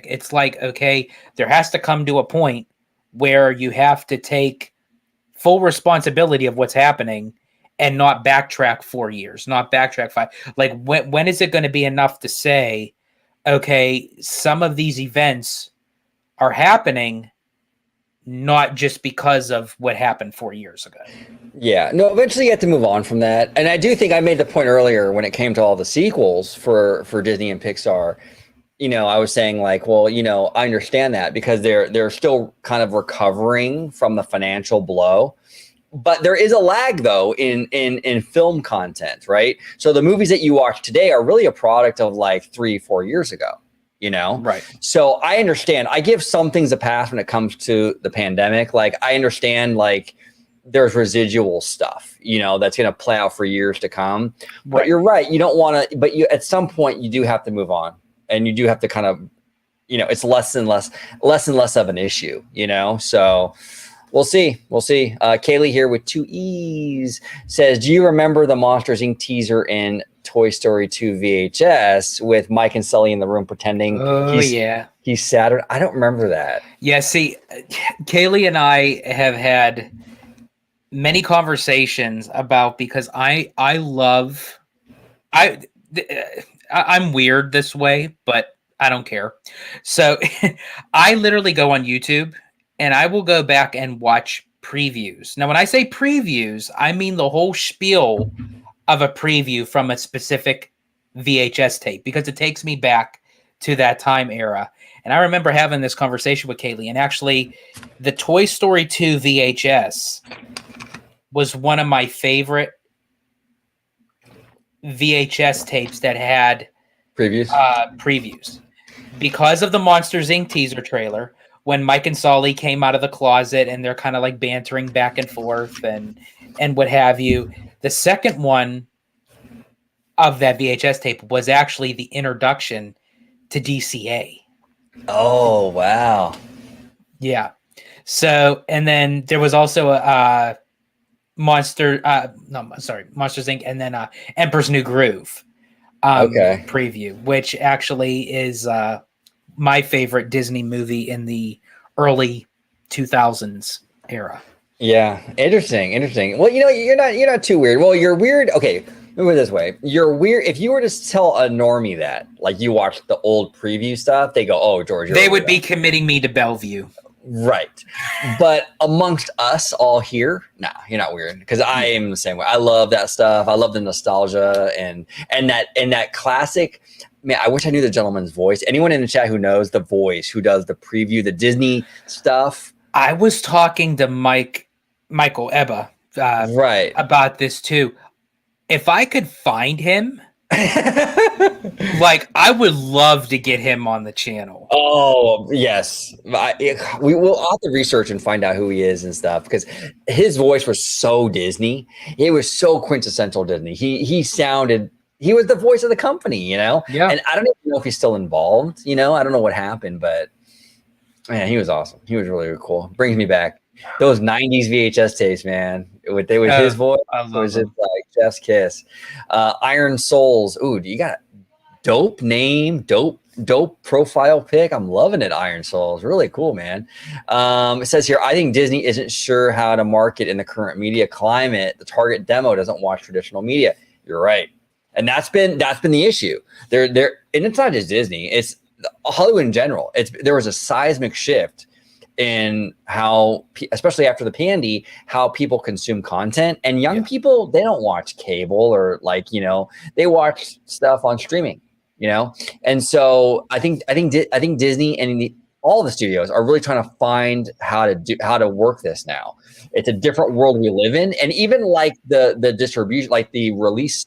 it's like, okay, there has to come to a point where you have to take full responsibility of what's happening and not backtrack 4 years, not backtrack 5. Like when is it going to be enough to say, okay, some of these events are happening not just because of what happened 4 years ago. Yeah, no, eventually you have to move on from that. And I do think I made the point earlier when it came to all the sequels for Disney and Pixar. You know, I was saying like, well, you know, I understand that because they're still kind of recovering from the financial blow. But there is a lag though in film content, right? So the movies that you watch today are really a product of like 3-4 years ago, you know? Right. So I understand. I give some things a pass when it comes to the pandemic. Like I understand like there's residual stuff, you know, that's going to play out for years to come. But Right. you're right. You don't want to, but you at some point you do have to move on, and you do have to kind of, you know, it's less and less of an issue, you know? So we'll see. Kaylee here with 2 E's says, do you remember the Monsters Inc. teaser in Toy Story 2 VHS with Mike and Sully in the room pretending he's Saturn? I don't remember that. Yeah, see, Kaylee and I have had many conversations about, because I'm weird this way, but I don't care. So I literally go on YouTube and I will go back and watch previews. Now, when I say previews, I mean the whole spiel of a preview from a specific VHS tape, because it takes me back to that time era. And I remember having this conversation with Kaylee, and actually the Toy Story 2 VHS was one of my favorite VHS tapes that had previews because of the Monsters Inc. teaser trailer. When Mike and Sully came out of the closet and they're kind of like bantering back and forth and what have you. The second one of that VHS tape was actually the introduction to DCA. Oh, wow. Yeah. So, and then there was also a Monsters Inc. and then Emperor's New Groove preview, which actually is my favorite Disney movie in the early 2000s era. Yeah, interesting. Well, you know, you're not too weird. Well, you're weird. Okay, move it this way. You're weird. If you were to tell a normie that, like, you watched the old preview stuff, they go, "Oh, George." They would be committing me to Bellevue. Right. But amongst us all here, nah, you're not weird, because I am the same way. I love that stuff. I love the nostalgia and that classic. Man, I wish I knew the gentleman's voice. Anyone in the chat who knows the voice, who does the preview, the Disney stuff. I was talking to Michael Ebba right about this too. If I could find him, like, I would love to get him on the channel. Oh, yes. We will have to research and find out who he is and stuff, because his voice was so Disney. It was so quintessential Disney. He was the voice of the company, you know? Yeah. And I don't even know if he's still involved, you know? I don't know what happened, but man, he was awesome. He was really, really cool. Brings me back. Those 90s VHS tapes, man, with his voice, it was just like chef's kiss. Iron Souls. Ooh, you got dope name, dope profile pic. I'm loving it, Iron Souls. Really cool, man. It says here, I think Disney isn't sure how to market in the current media climate. The target demo doesn't watch traditional media. You're right. And that's been the issue. They're and it's not just Disney, it's Hollywood in general. There was a seismic shift in how, especially after the pandy, how people consume content. And young people, they don't watch cable or, like, you know, they watch stuff on streaming, you know. And so I think Disney and all the studios are really trying to find how to work this now. It's a different world we live in, and even like the distribution, like the release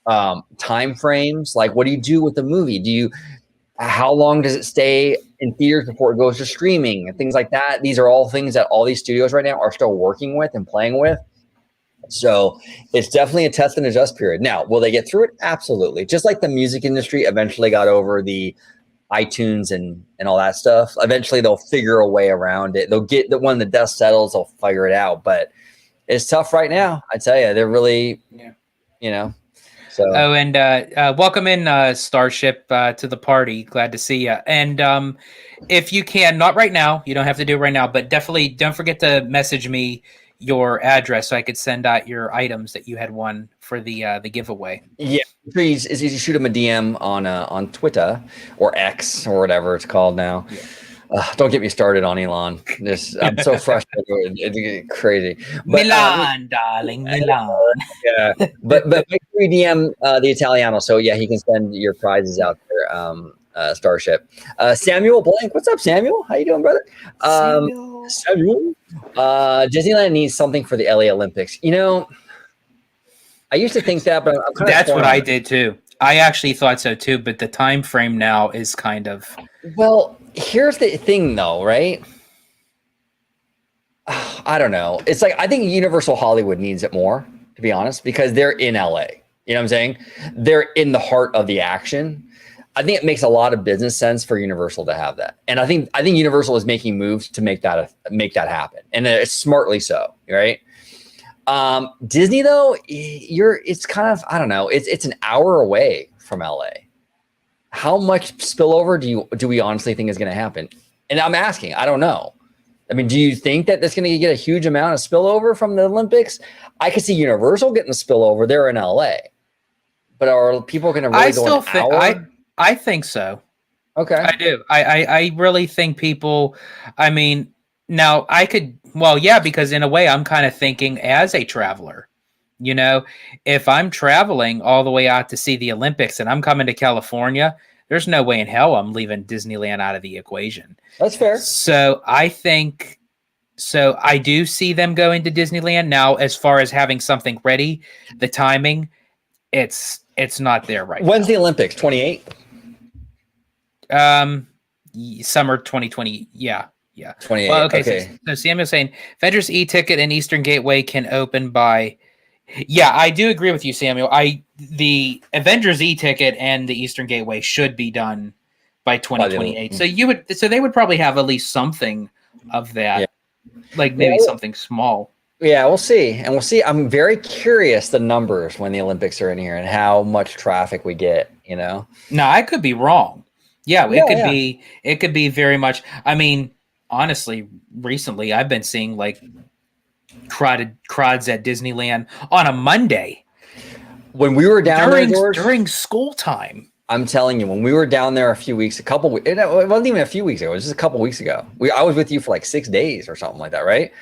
time frames. Like, what do you do with the movie? How long does it stay in theaters before it goes to streaming and things like that? These are all things that all these studios right now are still working with and playing with. So it's definitely a test and adjust period. Now, will they get through it? Absolutely. Just like the music industry eventually got over the iTunes and all that stuff. Eventually they'll figure a way around it. They'll get that when the dust settles, they'll figure it out. But it's tough right now. I tell you, they're really, So. Oh, and welcome in Starship to the party. Glad to see you. And if you can, not right now, you don't have to do it right now, but definitely don't forget to message me your address so I could send out your items that you had won for the giveaway. Yeah, please. Is easy to shoot him a DM on Twitter or X or whatever it's called now. Yeah. Don't get me started on Elon. I'm so frustrated. It's crazy. But, Milan, darling, Milan. Yeah, but make sure you DM the Italiano, so yeah, he can send your prizes out there. Starship. Samuel Blank, what's up, Samuel? How you doing, brother? Samuel. Disneyland needs something for the LA Olympics. I used to think that, but I'm kind of. That's what I did too. I actually thought so too, but the time frame now is kind of. Well, here's the thing, though, right? I don't know. It's like I think Universal Hollywood needs it more, to be honest, because they're in LA. You know what I'm saying? They're in the heart of the action. I think it makes a lot of business sense for Universal to have that, and I think Universal is making moves to make that happen, and it's smartly so, right? Disney though, it's kind of, I don't know. It's an hour away from LA. How much spillover do we honestly think is going to happen? And I'm asking, I don't know. I mean, do you think that that's going to get a huge amount of spillover from the Olympics? I could see Universal getting a spillover. They're in LA, but are people going to really go an hour? I think so. Okay, I do. I really think people. I mean, now I could. Well, yeah, because in a way, I'm kind of thinking as a traveler. If I'm traveling all the way out to see the Olympics and I'm coming to California, there's no way in hell I'm leaving Disneyland out of the equation. That's fair. So I do see them going to Disneyland. Now, as far as having something ready, the timing, it's not there right now. When's the Olympics? 28? Summer 2020. Yeah. 28. Well, okay. So Samuel's saying Avengers e-ticket and Eastern Gateway can open by. Yeah, I do agree with you, Samuel. The Avengers e-ticket and the Eastern Gateway should be done by 2028. So they would probably have at least something of that, like maybe something small. Yeah, we'll see, and we'll see. I'm very curious the numbers when the Olympics are in here and how much traffic we get. No, I could be wrong. Yeah, it could be very much. I mean, honestly, recently I've been seeing like crowds at Disneyland on a Monday. When we were down there, George, during school time. I'm telling you, when we were down there it wasn't even a few weeks ago. It was just a couple weeks ago. I was with you for like 6 days or something like that, right?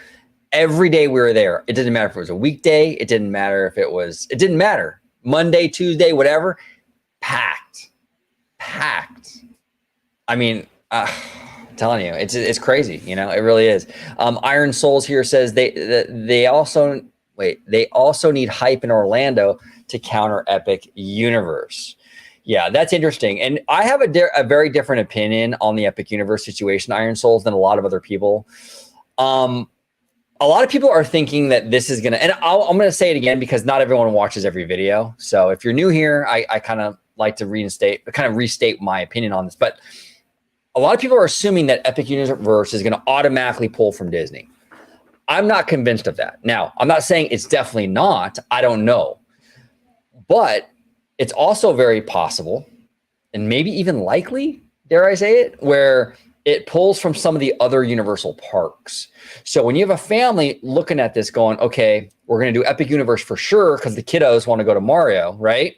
Every day we were there. It didn't matter if it was a weekday. It didn't matter if it didn't matter. Monday, Tuesday, whatever. Packed. I mean, telling you, it's crazy. It really is. Iron Souls here says they also need hype in Orlando to counter Epic Universe. Yeah, that's interesting. And I have a very different opinion on the Epic Universe situation, Iron Souls, than a lot of other people. A lot of people are thinking that this is going to, and I'm going to say it again because not everyone watches every video. So if you're new here, I kind of like to restate my opinion on this. But a lot of people are assuming that Epic Universe is going to automatically pull from Disney. I'm not convinced of that. Now, I'm not saying it's definitely not. I don't know. But it's also very possible, and maybe even likely, dare I say it, where it pulls from some of the other Universal parks. So when you have a family looking at this going, okay, we're going to do Epic Universe for sure because the kiddos want to go to Mario, right?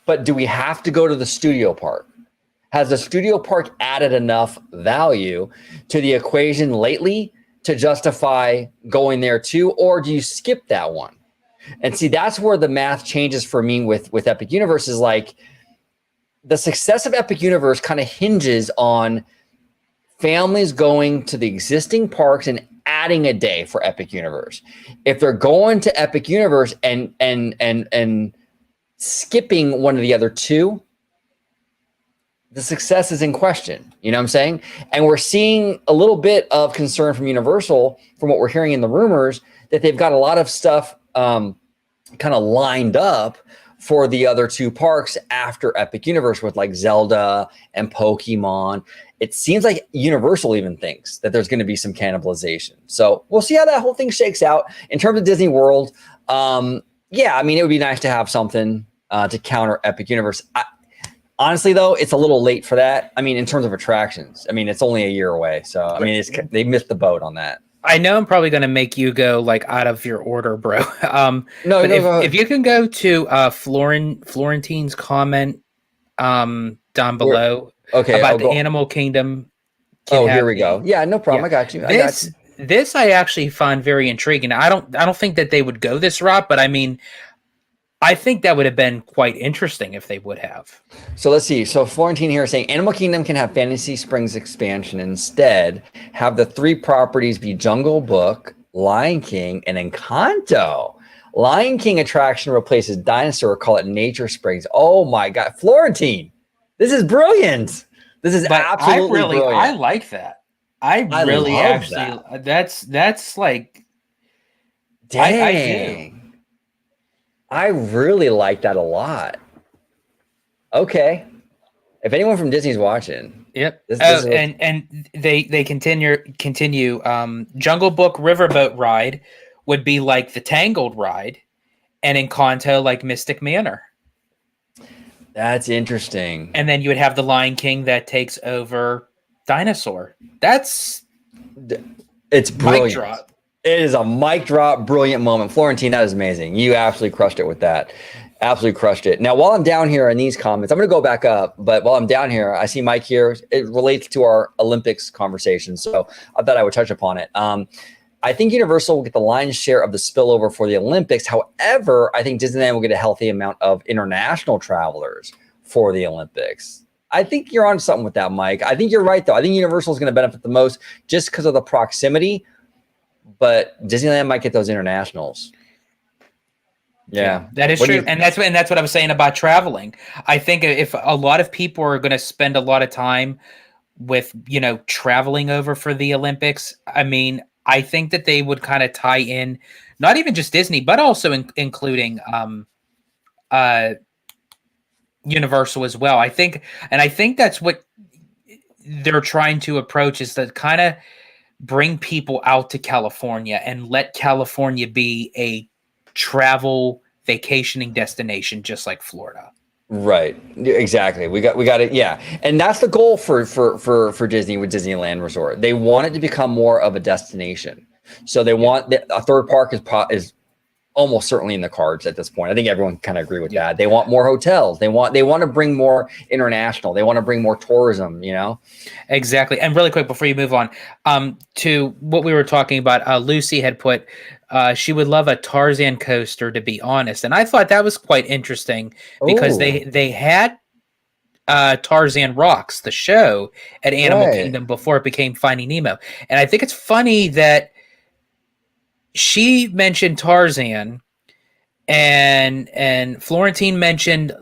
But do we have to go to the studio park? Has the studio park added enough value to the equation lately to justify going there too? Or do you skip that one? And see, that's where the math changes for me with Epic Universe is like the success of Epic Universe kind of hinges on families going to the existing parks and adding a day for Epic Universe. If they're going to Epic Universe and skipping one of the other two, the success is in question. You know what I'm saying? And we're seeing a little bit of concern from Universal, from what we're hearing in the rumors, that they've got a lot of stuff kind of lined up for the other two parks after Epic Universe with like Zelda and Pokemon. It seems like Universal even thinks that there's going to be some cannibalization. So we'll see how that whole thing shakes out. In terms of Disney World, yeah, I mean, it would be nice to have something to counter Epic Universe. Honestly, though, it's a little late for that. I mean, in terms of attractions, I mean, it's only a year away. So, I mean, they missed the boat on that. I know I'm probably going to make you go like out of your order, bro. If you can go to Florentine's comment down below about the Animal Kingdom. Here we go. Yeah, no problem. Yeah. I got you. This I actually find very intriguing. I don't think that they would go this route, but I mean, I think that would have been quite interesting if they would have. So let's see. So Florentine here is saying Animal Kingdom can have Fantasy Springs expansion instead. Have the 3 properties be Jungle Book, Lion King, and Encanto. Lion King attraction replaces Dinosaur. Call it Nature Springs. Oh my God, Florentine, this is brilliant. This is absolutely brilliant. I like that. I really actually. That's like. Dang. I do. I really like that a lot. Okay. If anyone from Disney's watching. Yep. And they continue Jungle Book Riverboat ride would be like the Tangled ride, and Encanto like Mystic Manor. That's interesting. And then you would have the Lion King that takes over Dinosaur. It's brilliant. Mic drop. It is a mic drop, brilliant moment. Florentine, that is amazing. You absolutely crushed it with that. Absolutely crushed it. Now, while I'm down here in these comments, I'm going to go back up. But while I'm down here, I see Mike here. It relates to our Olympics conversation. So I thought I would touch upon it. I think Universal will get the lion's share of the spillover for the Olympics. However, I think Disneyland will get a healthy amount of international travelers for the Olympics. I think you're on something with that, Mike. I think you're right, though. I think Universal is going to benefit the most just because of the proximity. But Disneyland might get those internationals. Yeah, that is true, and that's what I was saying about traveling. I think if a lot of people are going to spend a lot of time with traveling over for the Olympics, I mean, I think that they would kind of tie in not even just Disney, but also including Universal as well. I think that's what they're trying to approach, is to kind of bring people out to California and let California be a travel vacationing destination, just like Florida. Right. Exactly. We got it. Yeah. And that's the goal for Disney with Disneyland Resort. They want it to become more of a destination. So they want a third park is almost certainly in the cards at this point. I think everyone kind of agree with that. They want more hotels. They want to bring more international. They want to bring more tourism, Exactly. And really quick before you move on, to what we were talking about, Lucy had put she would love a Tarzan coaster, to be honest. And I thought that was quite interesting because they had Tarzan Rocks, the show, at Animal Kingdom before it became Finding Nemo. And I think it's funny that she mentioned Tarzan and Florentine mentioned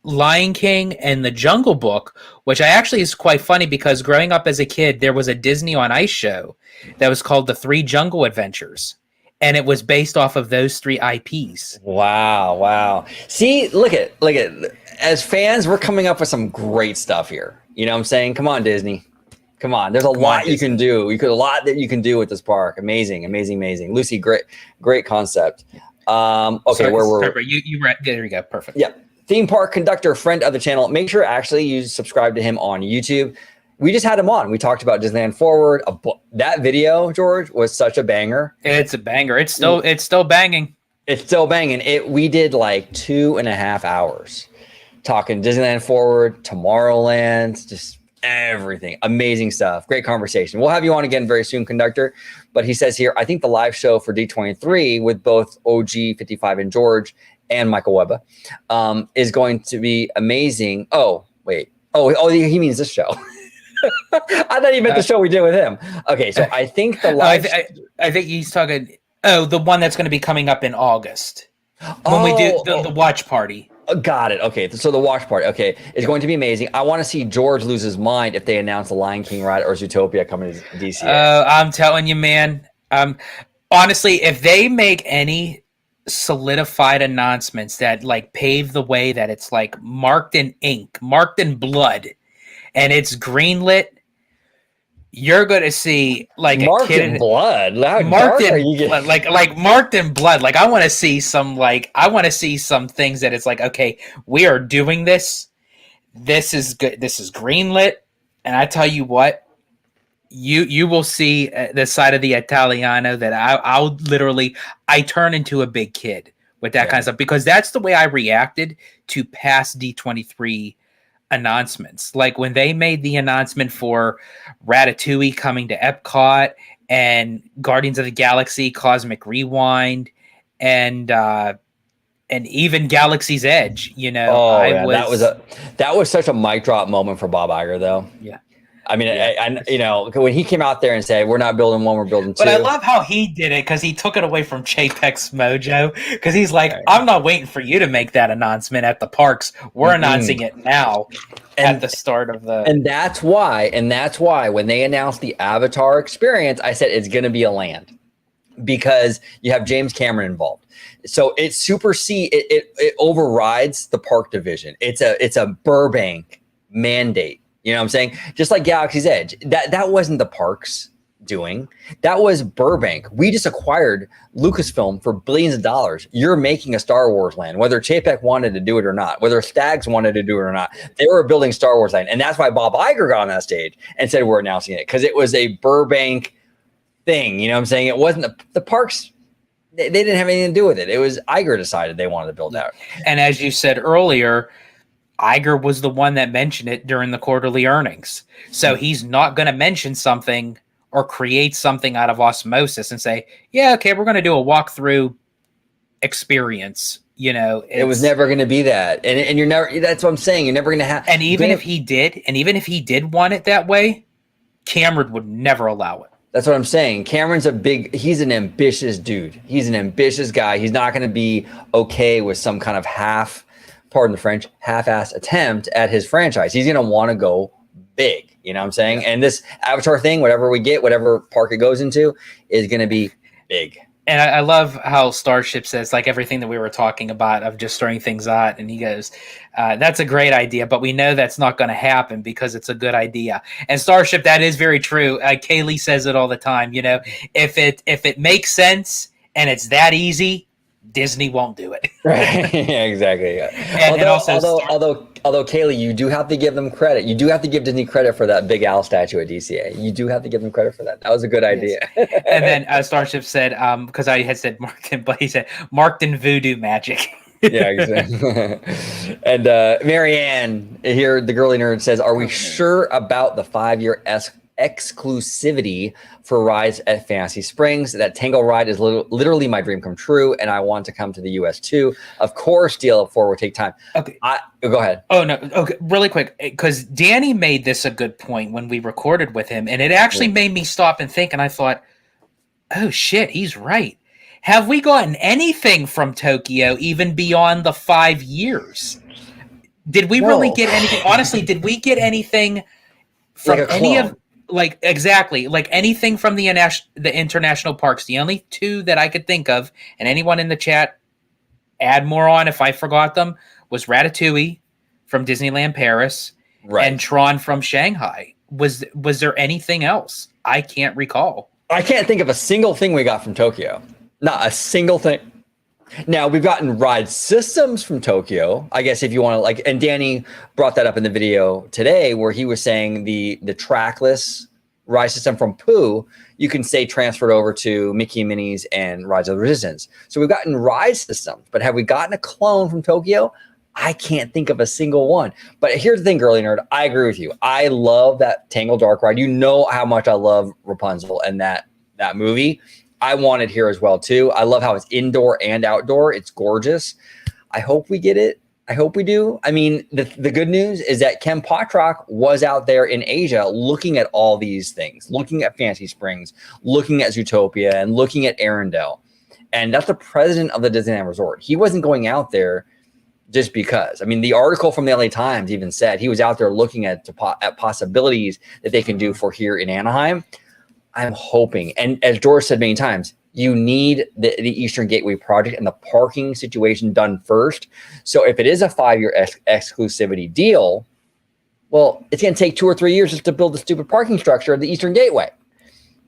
Lion King and the Jungle Book, which actually is quite funny because growing up as a kid, there was a Disney on Ice show that was called The 3 Jungle Adventures. And it was based off of those 3 IPs. Wow. See, look at as fans, we're coming up with some great stuff here. You know what I'm saying? Come on, Disney. Come on. There's a lot you can do. A lot that you can do with this park. Amazing. Lucy, great concept. Okay, where were we? You were there you go. Perfect. Yeah. Theme park conductor, friend of the channel. Make sure actually you subscribe to him on YouTube. We just had him on. We talked about Disneyland Forward. That video, George, was such a banger. It's a banger. It's still banging. It's still banging. We did like 2.5 hours talking Disneyland Forward, Tomorrowland, just everything. Amazing stuff. Great conversation. We'll have you on again very soon, conductor. But he says here, I think the live show for D23 with both OG55 and George and Michael Webba is going to be amazing. Oh, wait. Oh, he means this show. I thought he meant the show we did with him. Okay, so I think the live... I think he's talking... Oh, the one that's going to be coming up in August. When we do the watch party. Got it. Okay, so the wash party. Okay, it's going to be amazing. I want to see George lose his mind if they announce the Lion King ride or Zootopia coming to DCA. I'm telling you, man. Honestly, if they make any solidified announcements that like pave the way, that it's like marked in ink, marked in blood, and it's greenlit, you're gonna see like marked a kid in blood. Marked in blood, like marked in blood. Like I want to see some things that it's like, okay, we are doing this. This is good. This is greenlit, and I tell you what, you will see the side of the Italiano that I'll literally I turn into a big kid with that kind of stuff, because that's the way I reacted to past D23 announcements. Like when they made the announcement for Ratatouille coming to Epcot and Guardians of the Galaxy Cosmic Rewind and even Galaxy's Edge, that was such a mic drop moment for Bob Iger, though. Yeah. I mean, I when he came out there and said, "We're not building one, we're building two." But I love how he did it, because he took it away from Chapek's mojo. Because he's like, "I'm not waiting for you to make that announcement at the parks. We're announcing it now at the start of the." And that's why when they announced the Avatar experience, I said it's going to be a land, because you have James Cameron involved. So it it overrides the park division. It's a Burbank mandate. You know what I'm saying? Just like Galaxy's Edge. That wasn't the parks doing. That was Burbank. We just acquired Lucasfilm for billions of dollars. You're making a Star Wars land, whether Chapek wanted to do it or not, whether Stags wanted to do it or not. They were building Star Wars land. And that's why Bob Iger got on that stage and said, we're announcing it, because it was a Burbank thing. You know what I'm saying? It wasn't the parks. They didn't have anything to do with it. It was Iger decided they wanted to build that. And as you said earlier, Iger was the one that mentioned it during the quarterly earnings. So he's not going to mention something or create something out of osmosis and say, yeah, okay, we're going to do a walkthrough experience. It was never going to be that. And you're never, that's what I'm saying. You're never going to have. And even if he did want it that way, Cameron would never allow it. That's what I'm saying. Cameron's he's an ambitious dude. He's an ambitious guy. He's not going to be okay with some kind of pardon the French, half-assed attempt at his franchise. He's going to want to go big. You know what I'm saying? And this Avatar thing, whatever we get, whatever park it goes into, is going to be big. And I love how Starship says, like, everything that we were talking about of just stirring things out. And he goes, that's a great idea, but we know that's not going to happen because it's a good idea. And Starship, that is very true. Kaylee says it all the time. If it makes sense and it's that easy, Disney won't do it. Right. Yeah, exactly. Yeah. Although Kaylee, you do have to give them credit. You do have to give Disney credit for that Big Al statue at DCA. You do have to give them credit for that. That was a good idea. And then Starship said, because I had said Marked, but he said Marked in voodoo magic. Yeah, exactly. And Marianne here, the girly nerd, says, "Are we sure about the 5-year exclusivity for rides at Fantasy Springs? That Tangle ride is literally my dream come true, and I want to come to the US too. Of course, DL4 would take time." Okay, go ahead. Oh no, okay, really quick, because Danny made this a good point when we recorded with him, and it actually made me stop and think. And I thought, oh shit, he's right. Have we gotten anything from Tokyo even beyond the 5 years? Did we really get anything? Honestly, did we get anything from any of? Like, exactly, like anything from the international parks? The only two that I could think of, and anyone in the chat, add more on if I forgot them, was Ratatouille from Disneyland Paris, and Tron from Shanghai. Was there anything else? I can't recall. I can't think of a single thing we got from Tokyo. Not a single thing. Now, we've gotten ride systems from Tokyo, I guess, if you want to, and Danny brought that up in the video today, where he was saying the trackless ride system from Pooh, you can say transferred over to Mickey and Minnie's and Rides of the Resistance. So we've gotten ride systems, but have we gotten a clone from Tokyo? I can't think of a single one. But here's the thing, girly nerd, I agree with you. I love that Tangle Dark ride. You know how much I love Rapunzel and that movie. I want it here as well, too. I love how it's indoor and outdoor. It's gorgeous. I hope we get it. I hope we do. I mean, the good news is that Ken Potrock was out there in Asia looking at all these things, looking at Fantasy Springs, looking at Zootopia, and looking at Arendelle. And that's the president of the Disneyland Resort. He wasn't going out there just because. I mean, the article from the LA Times even said he was out there looking at possibilities that they can do for here in Anaheim. I'm hoping, and as George said many times, you need the Eastern Gateway project and the parking situation done first. So if it is a 5-year exclusivity deal, well, it's going to take 2 or 3 years just to build the stupid parking structure of the Eastern Gateway.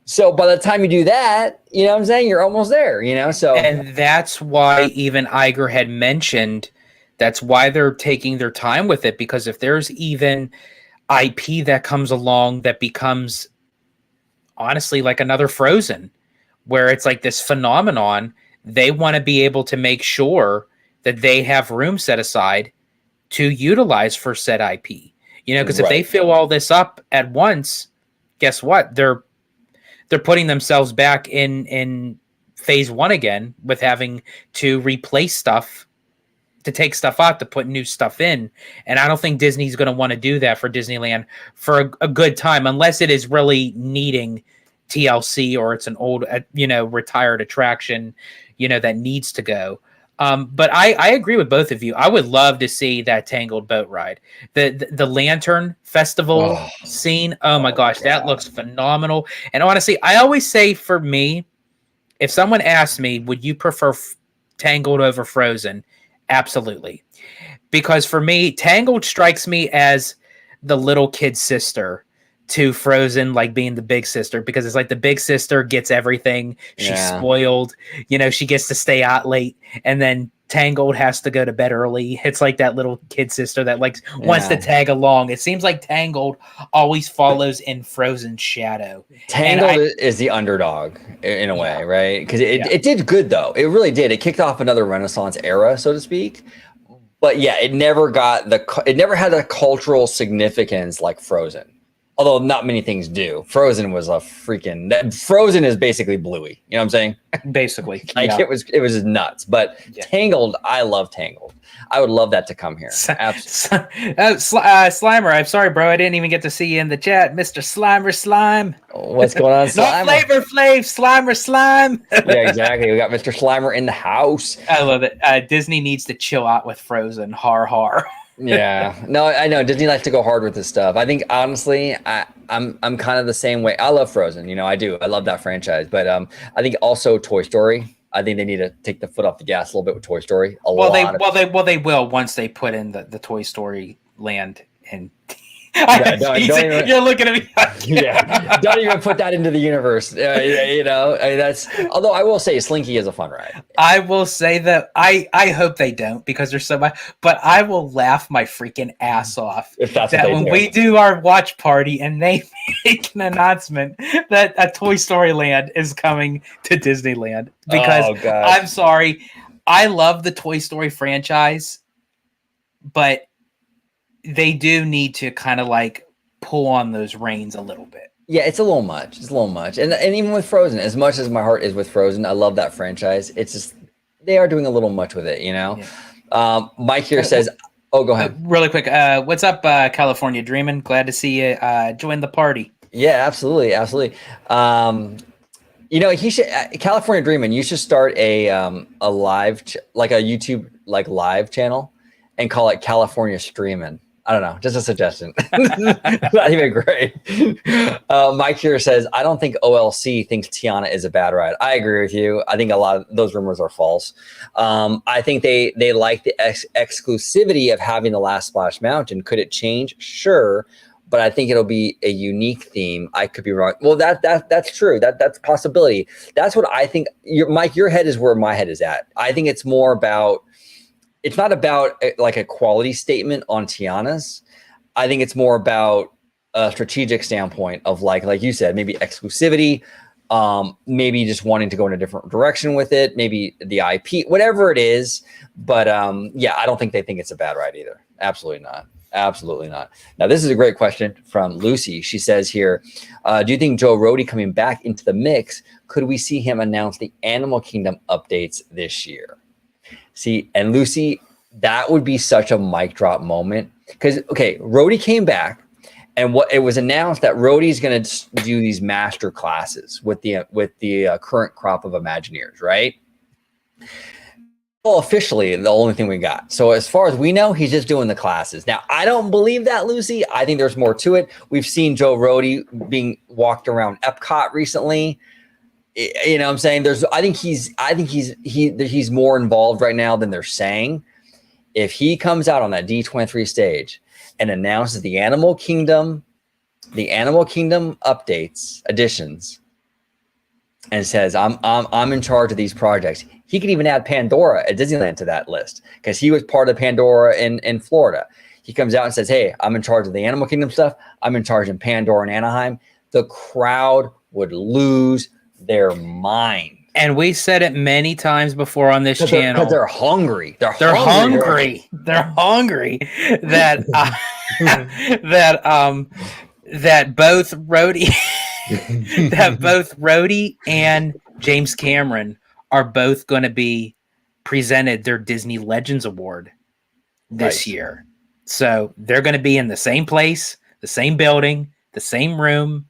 So by the time you do that, you know what I'm saying? You're almost there, you know? So, and that's why even Iger had mentioned that's why they're taking their time with it, because if there's even IP that comes along that becomes honestly like another Frozen, where it's like this phenomenon, they want to be able to make sure that they have room set aside to utilize for said IP. You know, because if they fill all this up at once, guess what? They're putting themselves back in phase 1 again with having to replace stuff, to take stuff out, to put new stuff in. And I don't think Disney's going to want to do that for Disneyland for a good time, unless it is really needing TLC or it's an old, retired attraction, that needs to go. But I agree with both of you. I would love to see that Tangled boat ride. The Lantern Festival scene. Oh my gosh, that looks phenomenal. And honestly, I always say, for me, if someone asked me, would you prefer Tangled over Frozen? Absolutely. Because for me, Tangled strikes me as the little kid sister to Frozen, like being the big sister, because it's like the big sister gets everything. She's spoiled, she gets to stay out late, and then Tangled has to go to bed early. It's like that little kid sister that wants to tag along. It seems like Tangled always follows in Frozen's shadow. Tangled is the underdog in a way, right? Because it did good, though. It really did. It kicked off another Renaissance era, so to speak. But yeah, it never had the cultural significance like Frozen. Although not many things do. Frozen was Frozen is basically Bluey. You know what I'm saying? Basically. It was nuts. But Tangled, I love Tangled. I would love that to come here. Absolutely. Slimer, I'm sorry, bro. I didn't even get to see you in the chat. Mr. Slimer Slime. What's going on, Slimer? No Flavor Flav, Slimer Slime. Yeah, exactly. We got Mr. Slimer in the house. I love it. Disney needs to chill out with Frozen. Har har. Yeah, no, I know Disney likes to go hard with this stuff. I think honestly, I'm kind of the same way. I love Frozen, I do. I love that franchise, but I think also Toy Story. I think they need to take the foot off the gas a little bit with Toy Story. They will once they put in the Toy Story land and. You're looking at me. Don't even put that into the universe. That's. Although I will say, Slinky is a fun ride. I will say that I hope they don't, because there's so much. But I will laugh my freaking ass off when we do our watch party and they make an announcement that a Toy Story land is coming to Disneyland. Because I'm sorry, I love the Toy Story franchise, but they do need to kind of pull on those reins a little bit. Yeah, it's a little much. And even with Frozen, as much as my heart is with Frozen, I love that franchise. It's just, they are doing a little much with it, Yeah. Mike here says, go ahead. Really quick. What's up, California Dreamin'? Glad to see you join the party. Yeah, absolutely. He should, California Dreamin', you should start a live, a YouTube live channel and call it California Streamin'. I don't know, just a suggestion. Not even great. Mike here says, I don't think OLC thinks Tiana is a bad ride. I agree with you. I think a lot of those rumors are false. I think they like the exclusivity of having the Last Splash Mountain. Could it change? Sure. But I think it'll be a unique theme. I could be wrong. Well, that's true. That's a possibility. That's what I think. Mike, your head is where my head is at. I think it's more about, it's not about a quality statement on Tiana's. I think it's more about a strategic standpoint of like you said, maybe exclusivity, maybe just wanting to go in a different direction with it, maybe the IP, whatever it is. But I don't think they think it's a bad ride either. Absolutely not. Absolutely not. Now, this is a great question from Lucy. She says here, do you think Joe Rohde coming back into the mix, could we see him announce the Animal Kingdom updates this year? See, and Lucy, that would be such a mic drop moment. Because, Rohde came back, and what it was announced that Rohde's going to do these master classes with the current crop of Imagineers, right? Well, officially, the only thing we got. So as far as we know, he's just doing the classes. Now, I don't believe that, Lucy. I think there's more to it. We've seen Joe Rody being walked around Epcot recently. You know what I'm saying? I think he's more involved right now than they're saying. If he comes out on that D23 stage and announces the Animal Kingdom updates, additions, and says, I'm in charge of these projects. He could even add Pandora at Disneyland to that list because he was part of Pandora in Florida. He comes out and says, hey, I'm in charge of the Animal Kingdom stuff. I'm in charge of Pandora and Anaheim. The crowd would lose their mind. And we said it many times before on this channel. Because they're hungry. They're hungry. They're hungry that that both Rhodey and James Cameron are both going to be presented their Disney Legends Award this year. So they're going to be in the same place, the same building, the same room.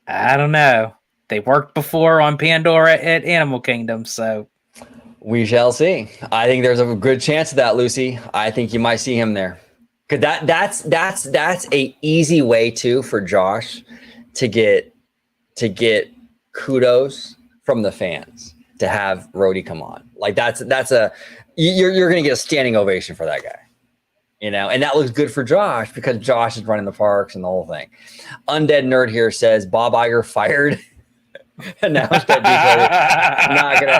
I don't know. They worked before on Pandora at Animal Kingdom, so we shall see. I think there's a good chance of that, Lucy. I think you might see him there. Cause that's a easy way too for Josh to get kudos from the fans to have Rhodey come on. Like you're gonna get a standing ovation for that guy. You know, and that looks good for Josh because Josh is running the parks and the whole thing. Undead Nerd here says Bob Iger fired. Announced that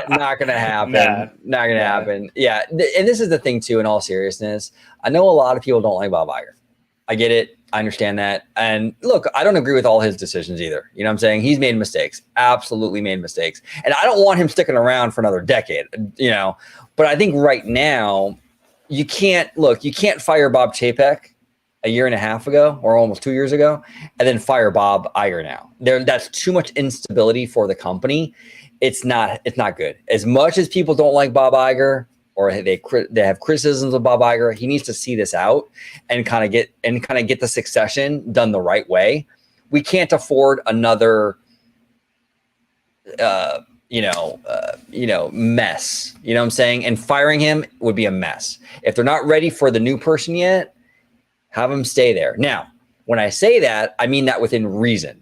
not gonna happen. Not gonna happen. Yeah, and this is the thing too. In all seriousness, I know a lot of people don't like Bob Iger. I get it. I understand that. And look, I don't agree with all his decisions either. You know what I'm saying? He's made mistakes. Absolutely made mistakes. And I don't want him sticking around for another decade. You know, but I think right now you can't fire Bob Chapek a year and a half ago or almost 2 years ago and then fire Bob Iger now. That's too much instability for the company. It's not good. As much as people don't like Bob Iger or they have criticisms of Bob Iger, he needs to see this out and kind of get the succession done the right way. We can't afford another mess. You know what I'm saying? And firing him would be a mess. If they're not ready for the new person yet, have him stay there. Now, when I say that, I mean that within reason.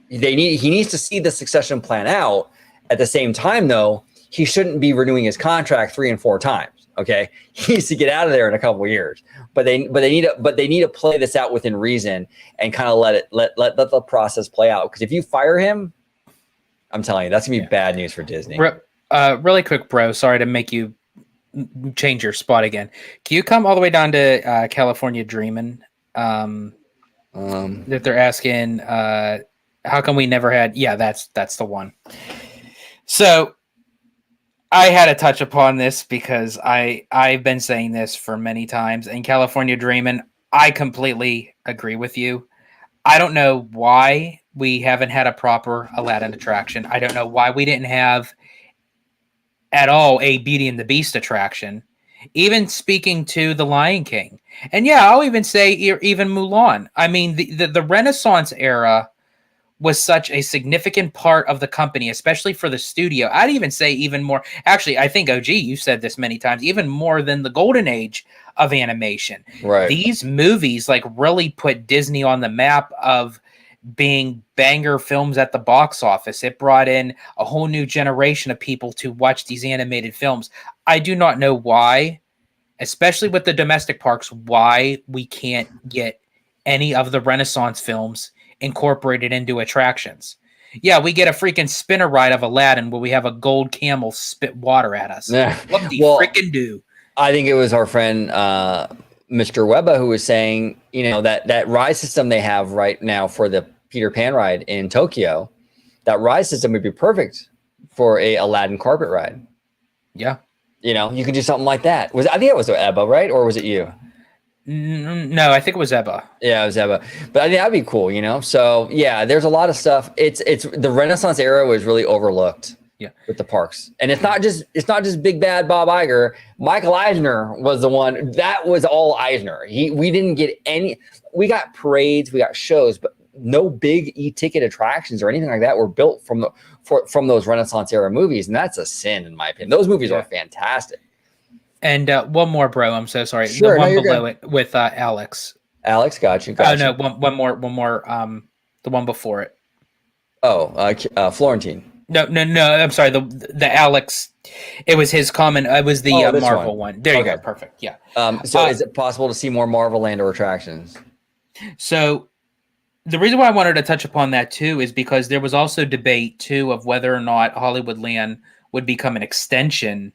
He needs to see the succession plan out. At the same time, though, he shouldn't be renewing his contract 3 and 4 times. Okay, he needs to get out of there in a couple of years. But they need to play this out within reason and kind of let the process play out. Because if you fire him, I'm telling you, that's gonna be bad news for Disney. Really quick, bro. Sorry to make you change your spot again. Can you come all the way down to California Dreamin'? That they're asking, how come we never had? Yeah, that's the one. So I had to touch upon this because I've been saying this for many times. And California Dreamin', I completely agree with you. I don't know why we haven't had a proper Aladdin attraction. I don't know why we didn't have at all a Beauty and the Beast attraction, even speaking to the Lion King. And yeah, I'll even say even Mulan. I mean, the Renaissance era was such a significant part of the company, especially for the studio. I'd even say even more. Actually, I think, OG, you said this many times, even more than the golden age of animation. Right. These movies like really put Disney on the map of being banger films at the box office. It brought in a whole new generation of people to watch these animated films. I do not know why, especially with the domestic parks, why we can't get any of the Renaissance films incorporated into attractions. Yeah, we get a freaking spinner ride of Aladdin where we have a gold camel spit water at us. Yeah. What the freaking do? I think it was our friend Mr. Webba who was saying, you know, that ride system they have right now for the Peter Pan ride in Tokyo, that ride system would be perfect for a Aladdin carpet ride. Yeah. You know, you could do something like that. I think it was Ebba, right? Or was it you? No, I think it was Ebba. Yeah, it was Ebba. But I think that'd be cool, you know? So yeah, there's a lot of stuff. It's the Renaissance era was really overlooked. Yeah, with the parks. And it's not just big bad Bob Iger. Michael Eisner was the one. That was all Eisner. We didn't get any. We got parades, we got shows, but no big e-ticket attractions or anything like that were built from those Renaissance era movies, and that's a sin in my opinion. Those movies are fantastic. And one more, bro. I'm so sorry. Sure, the one below it with Alex. Alex, got you. Oh no, one more. The one before it. Oh, Florentine. No. I'm sorry. The Alex. It was his comment. It was the Marvel one. There you go. Perfect. Yeah. So is it possible to see more Marvel Land or attractions? So the reason why I wanted to touch upon that too is because there was also debate too of whether or not Hollywood Land would become an extension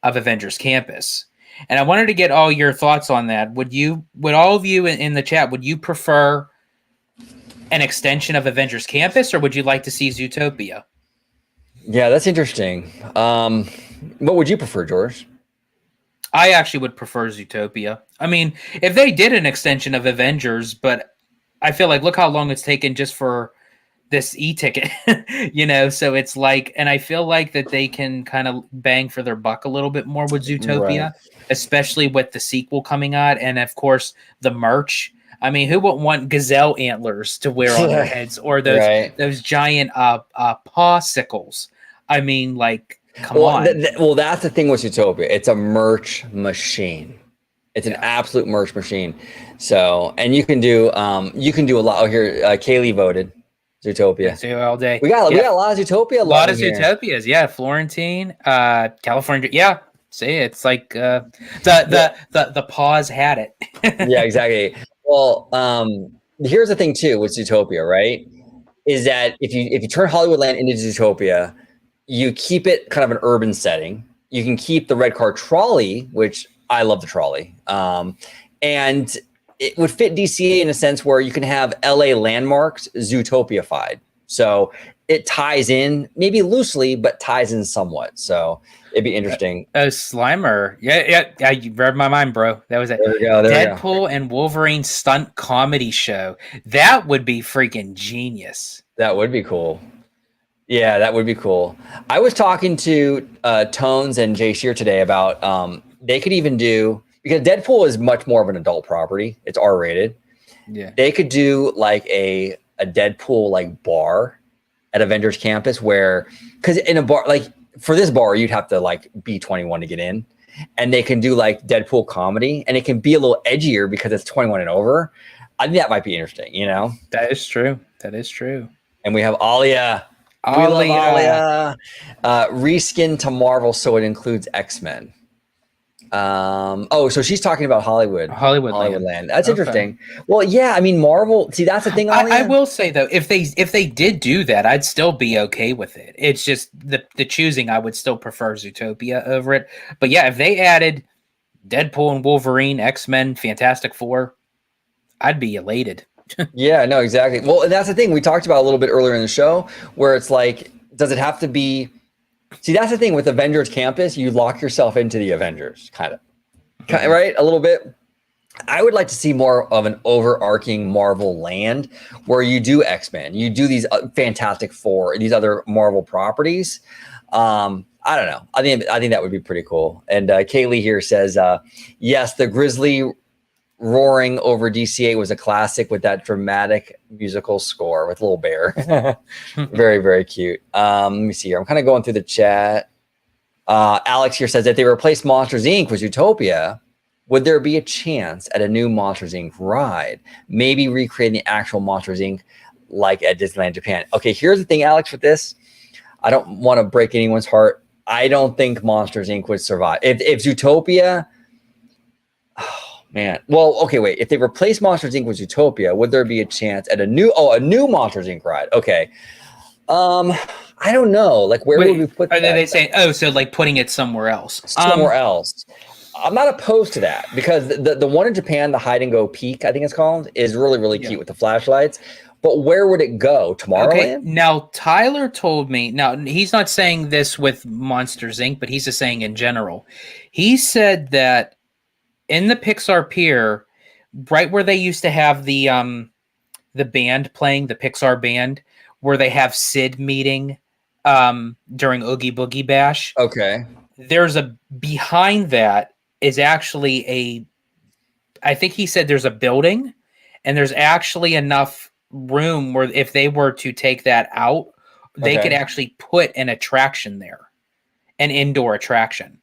of Avengers Campus. And I wanted to get all your thoughts on that. Would all of you in the chat, would you prefer an extension of Avengers Campus, or would you like to see Zootopia? Yeah, that's interesting. What would you prefer, George? I actually would prefer Zootopia. I mean, if they did an extension of Avengers, but I feel like look how long it's taken just for this e-ticket, so it's like, and I feel like that they can kind of bang for their buck a little bit more with Zootopia, especially with the sequel coming out. And of course the merch. I mean, who wouldn't want gazelle antlers to wear on their heads, or those giant pawsicles? I mean, like, come on. Well, that's the thing with Zootopia. It's a merch machine. It's an absolute merch machine. So, and you can do a lot. Oh, here, Kaylee voted Zootopia. All day. We got a lot of Zootopia. A lot of Zootopias. Yeah, Florentine, California. Yeah, see, it's like the paws had it. Yeah, exactly. Well, here's the thing too with Zootopia, right? Is that if you turn Hollywood Land into Zootopia, you keep it kind of an urban setting. You can keep the red car trolley, which I love the trolley, and it would fit DCA in a sense where you can have LA landmarks Zootopia-fied. So it ties in, maybe loosely, but ties in somewhat. So it'd be interesting. Slimer. Yeah. You read my mind, bro. That was it. There we go. Deadpool and Wolverine stunt comedy show. That would be freaking genius. That would be cool. Yeah, that would be cool. I was talking to Tones and Jay Shear today about they could even do, because Deadpool is much more of an adult property. It's R-rated. Yeah. They could do like a Deadpool like bar at Avengers Campus where, because in a bar, like for this bar, you'd have to like be 21 to get in. And they can do like Deadpool comedy, and it can be a little edgier because it's 21 and over. I think that might be interesting, That is true. And we have Alia. We love Alia. Reskin to Marvel, so it includes X-Men. So she's talking about Hollywood Land. That's interesting. Well, yeah, I mean, Marvel. See, that's the thing. I will say though, if they did do that, I'd still be okay with it. It's just the choosing. I would still prefer Zootopia over it. But yeah, if they added Deadpool and Wolverine, X-Men, Fantastic Four, I'd be elated. Yeah, no, exactly. Well, and that's the thing we talked about a little bit earlier in the show, where it's like, does it have to be? See, that's the thing with Avengers Campus. You lock yourself into the Avengers, kind of, right? A little bit. I would like to see more of an overarching Marvel Land where you do X-Men, you do these Fantastic Four, these other Marvel properties. I don't know. I think that would be pretty cool. And Kaylee here says, yes, the Grizzly roaring over DCA was a classic with that dramatic musical score with Little Bear. Very, very cute. Let me see here. I'm kind of going through the chat. Alex here says, if they replace Monsters Inc. with Zootopia, would there be a chance at a new Monsters Inc. ride? Maybe recreating the actual Monsters Inc. like at Disneyland Japan. Okay, here's the thing, Alex, with this. I don't want to break anyone's heart. I don't think Monsters Inc. would survive. If Zootopia... Man, well, okay, wait. If they replace Monsters Inc. with Zootopia, would there be a chance at a new Monsters Inc. ride? Okay, I don't know. Like, where would we put? Are they saying? Oh, so like putting it somewhere else? Somewhere else. I'm not opposed to that because the one in Japan, the Hide and Go Peak, I think it's called, is really really cute with the flashlights. But where would it go? Tomorrowland? Okay, now Tyler told me. Now he's not saying this with Monsters Inc., but he's just saying in general. He said that in the Pixar Pier, right where they used to have the band playing, the Pixar band, where they have Sid meeting during Oogie Boogie Bash. Okay. There's behind that is actually I think he said there's a building, and there's actually enough room where if they were to take that out, they could actually put an attraction there, an indoor attraction.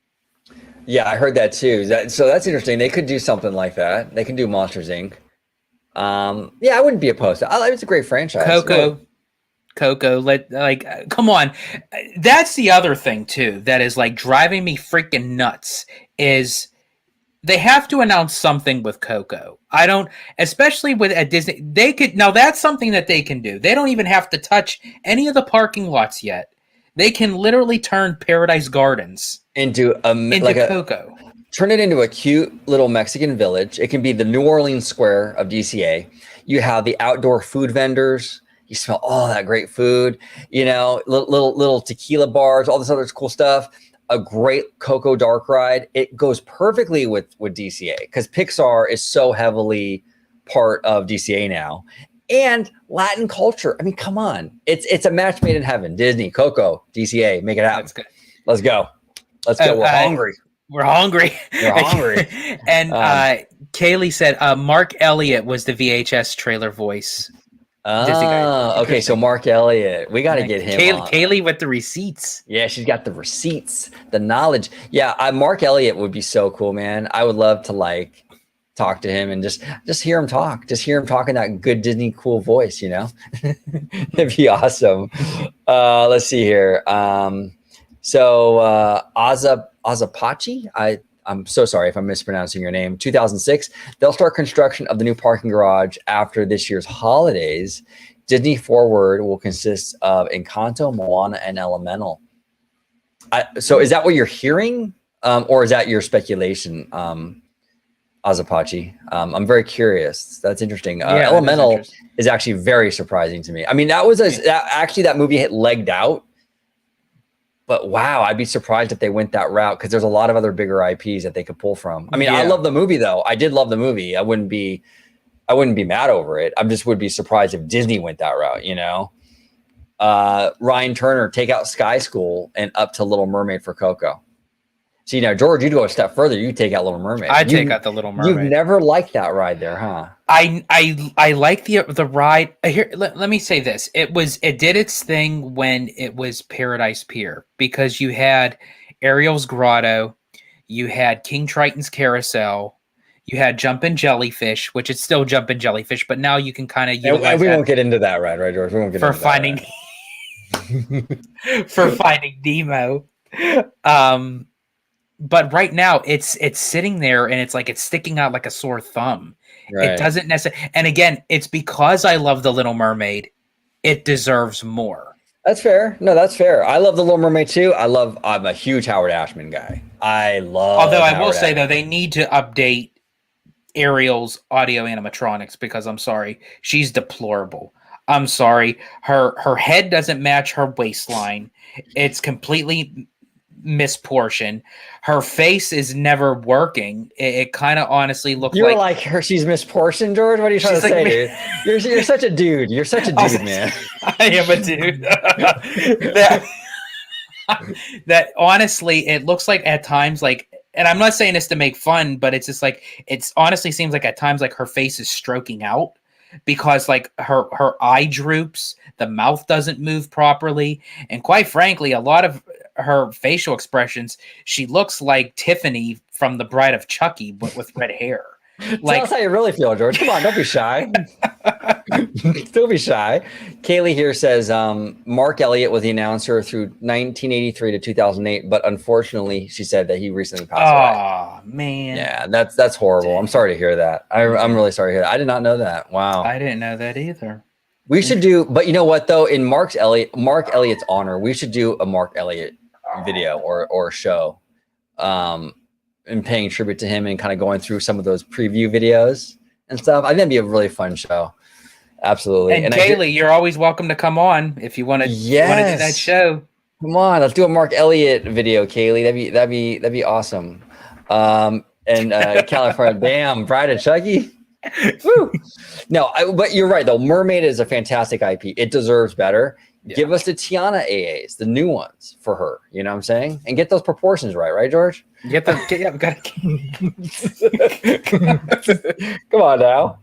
Yeah, I heard that too. So that's interesting. They could do something like that. They can do Monsters Inc. Yeah, I wouldn't be opposed to it. It's a great franchise. Coco, come on. That's the other thing too that is like driving me freaking nuts is they have to announce something with Coco. I don't, especially with at Disney, they could, now that's something that they can do. They don't even have to touch any of the parking lots yet. They can literally turn Paradise Gardens into Coco. Turn it into a cute little Mexican village. It can be the New Orleans Square of DCA. You have the outdoor food vendors. You smell all that great food, little tequila bars, all this other cool stuff. A great Coco dark ride. It goes perfectly with DCA because Pixar is so heavily part of DCA now. And Latin culture. I mean, come on. It's a match made in heaven. Disney, Coco, DCA, make it happen. Let's go. We're hungry. We're hungry. And Kaylee said Mark Elliott was the VHS trailer voice. Okay. So Mark Elliott, we got to get him on. Kaylee with the receipts. Yeah, she's got the receipts, the knowledge. Yeah, Mark Elliott would be so cool, man. I would love to talk to him and just hear him talk. Just hear him talking that good Disney cool voice, It'd be awesome. Let's see here. So Azapachi, I'm so sorry if I'm mispronouncing your name. 2006, they'll start construction of the new parking garage after this year's holidays. Disney Forward will consist of Encanto, Moana, and Elemental. So is that what you're hearing, or is that your speculation, Azapachi? I'm very curious. That's interesting. Elemental is actually very surprising to me. I mean, that movie hit legged out. But wow, I'd be surprised if they went that route because there's a lot of other bigger IPs that they could pull from. I mean, I love the movie though. I did love the movie. I wouldn't be mad over it. I just would be surprised if Disney went that route, Ryan Turner, take out Sky School and up to Little Mermaid for Coco. See, now George, you'd go a step further. You take out Little Mermaid. I take out the Little Mermaid. You've never liked that ride there, huh? I like the ride. Here, let me say this. It did its thing when it was Paradise Pier because you had Ariel's Grotto, you had King Triton's Carousel, you had Jumpin' Jellyfish, which is still Jumpin' Jellyfish, but now you can kind of utilize we won't get into that ride, right, George? We won't get for into finding for Finding Nemo. But right now it's sitting there and it's sticking out like a sore thumb. Right. It doesn't necessarily, and again, it's because I love the Little Mermaid. It deserves more. That's fair. No, that's fair. I love the Little Mermaid too. I'm a huge Howard Ashman guy. Although I will say though, they need to update Ariel's audio animatronics because I'm sorry, she's deplorable. I'm sorry, her head doesn't match her waistline. It's completely misproportioned. Her face is never working. It kind of honestly looks You're like her. She's misproportioned, George. What are you trying to say, dude? You're such a dude. You're such a dude, man. I am a dude. that honestly, it looks like at times and I'm not saying this to make fun, but it's just it's honestly seems like at times her face is stroking out because her eye droops, the mouth doesn't move properly, and quite frankly, a lot of her facial expressions, she looks like Tiffany from The Bride of Chucky, but with red hair. Tell us how you really feel, George. Come on, don't be shy. Don't be shy. Kaylee here says Mark Elliott was the announcer through 1983 to 2008, but unfortunately, she said that he recently passed away. Oh man, yeah, that's horrible. Dang. I'm sorry to hear that. I'm really sorry to hear that. I did not know that. Wow, I didn't know that either. We should do, but you know what though? In Mark Elliott's honor, we should do a Mark Elliott video or show, and paying tribute to him and kind of going through some of those preview videos and stuff. I think that'd be a really fun show. Absolutely. And Kaylee, you're always welcome to come on if you want to. Yes. Want to do that show. Come on, let's do a Mark Elliott video, Kaylee. That'd be awesome. And California, damn, Bride of Chucky. Woo. No, but you're right though. Mermaid is a fantastic IP. It deserves better. Give us the Tiana AAs, the new ones for her. You know what I'm saying? And get those proportions right, George? Come on now.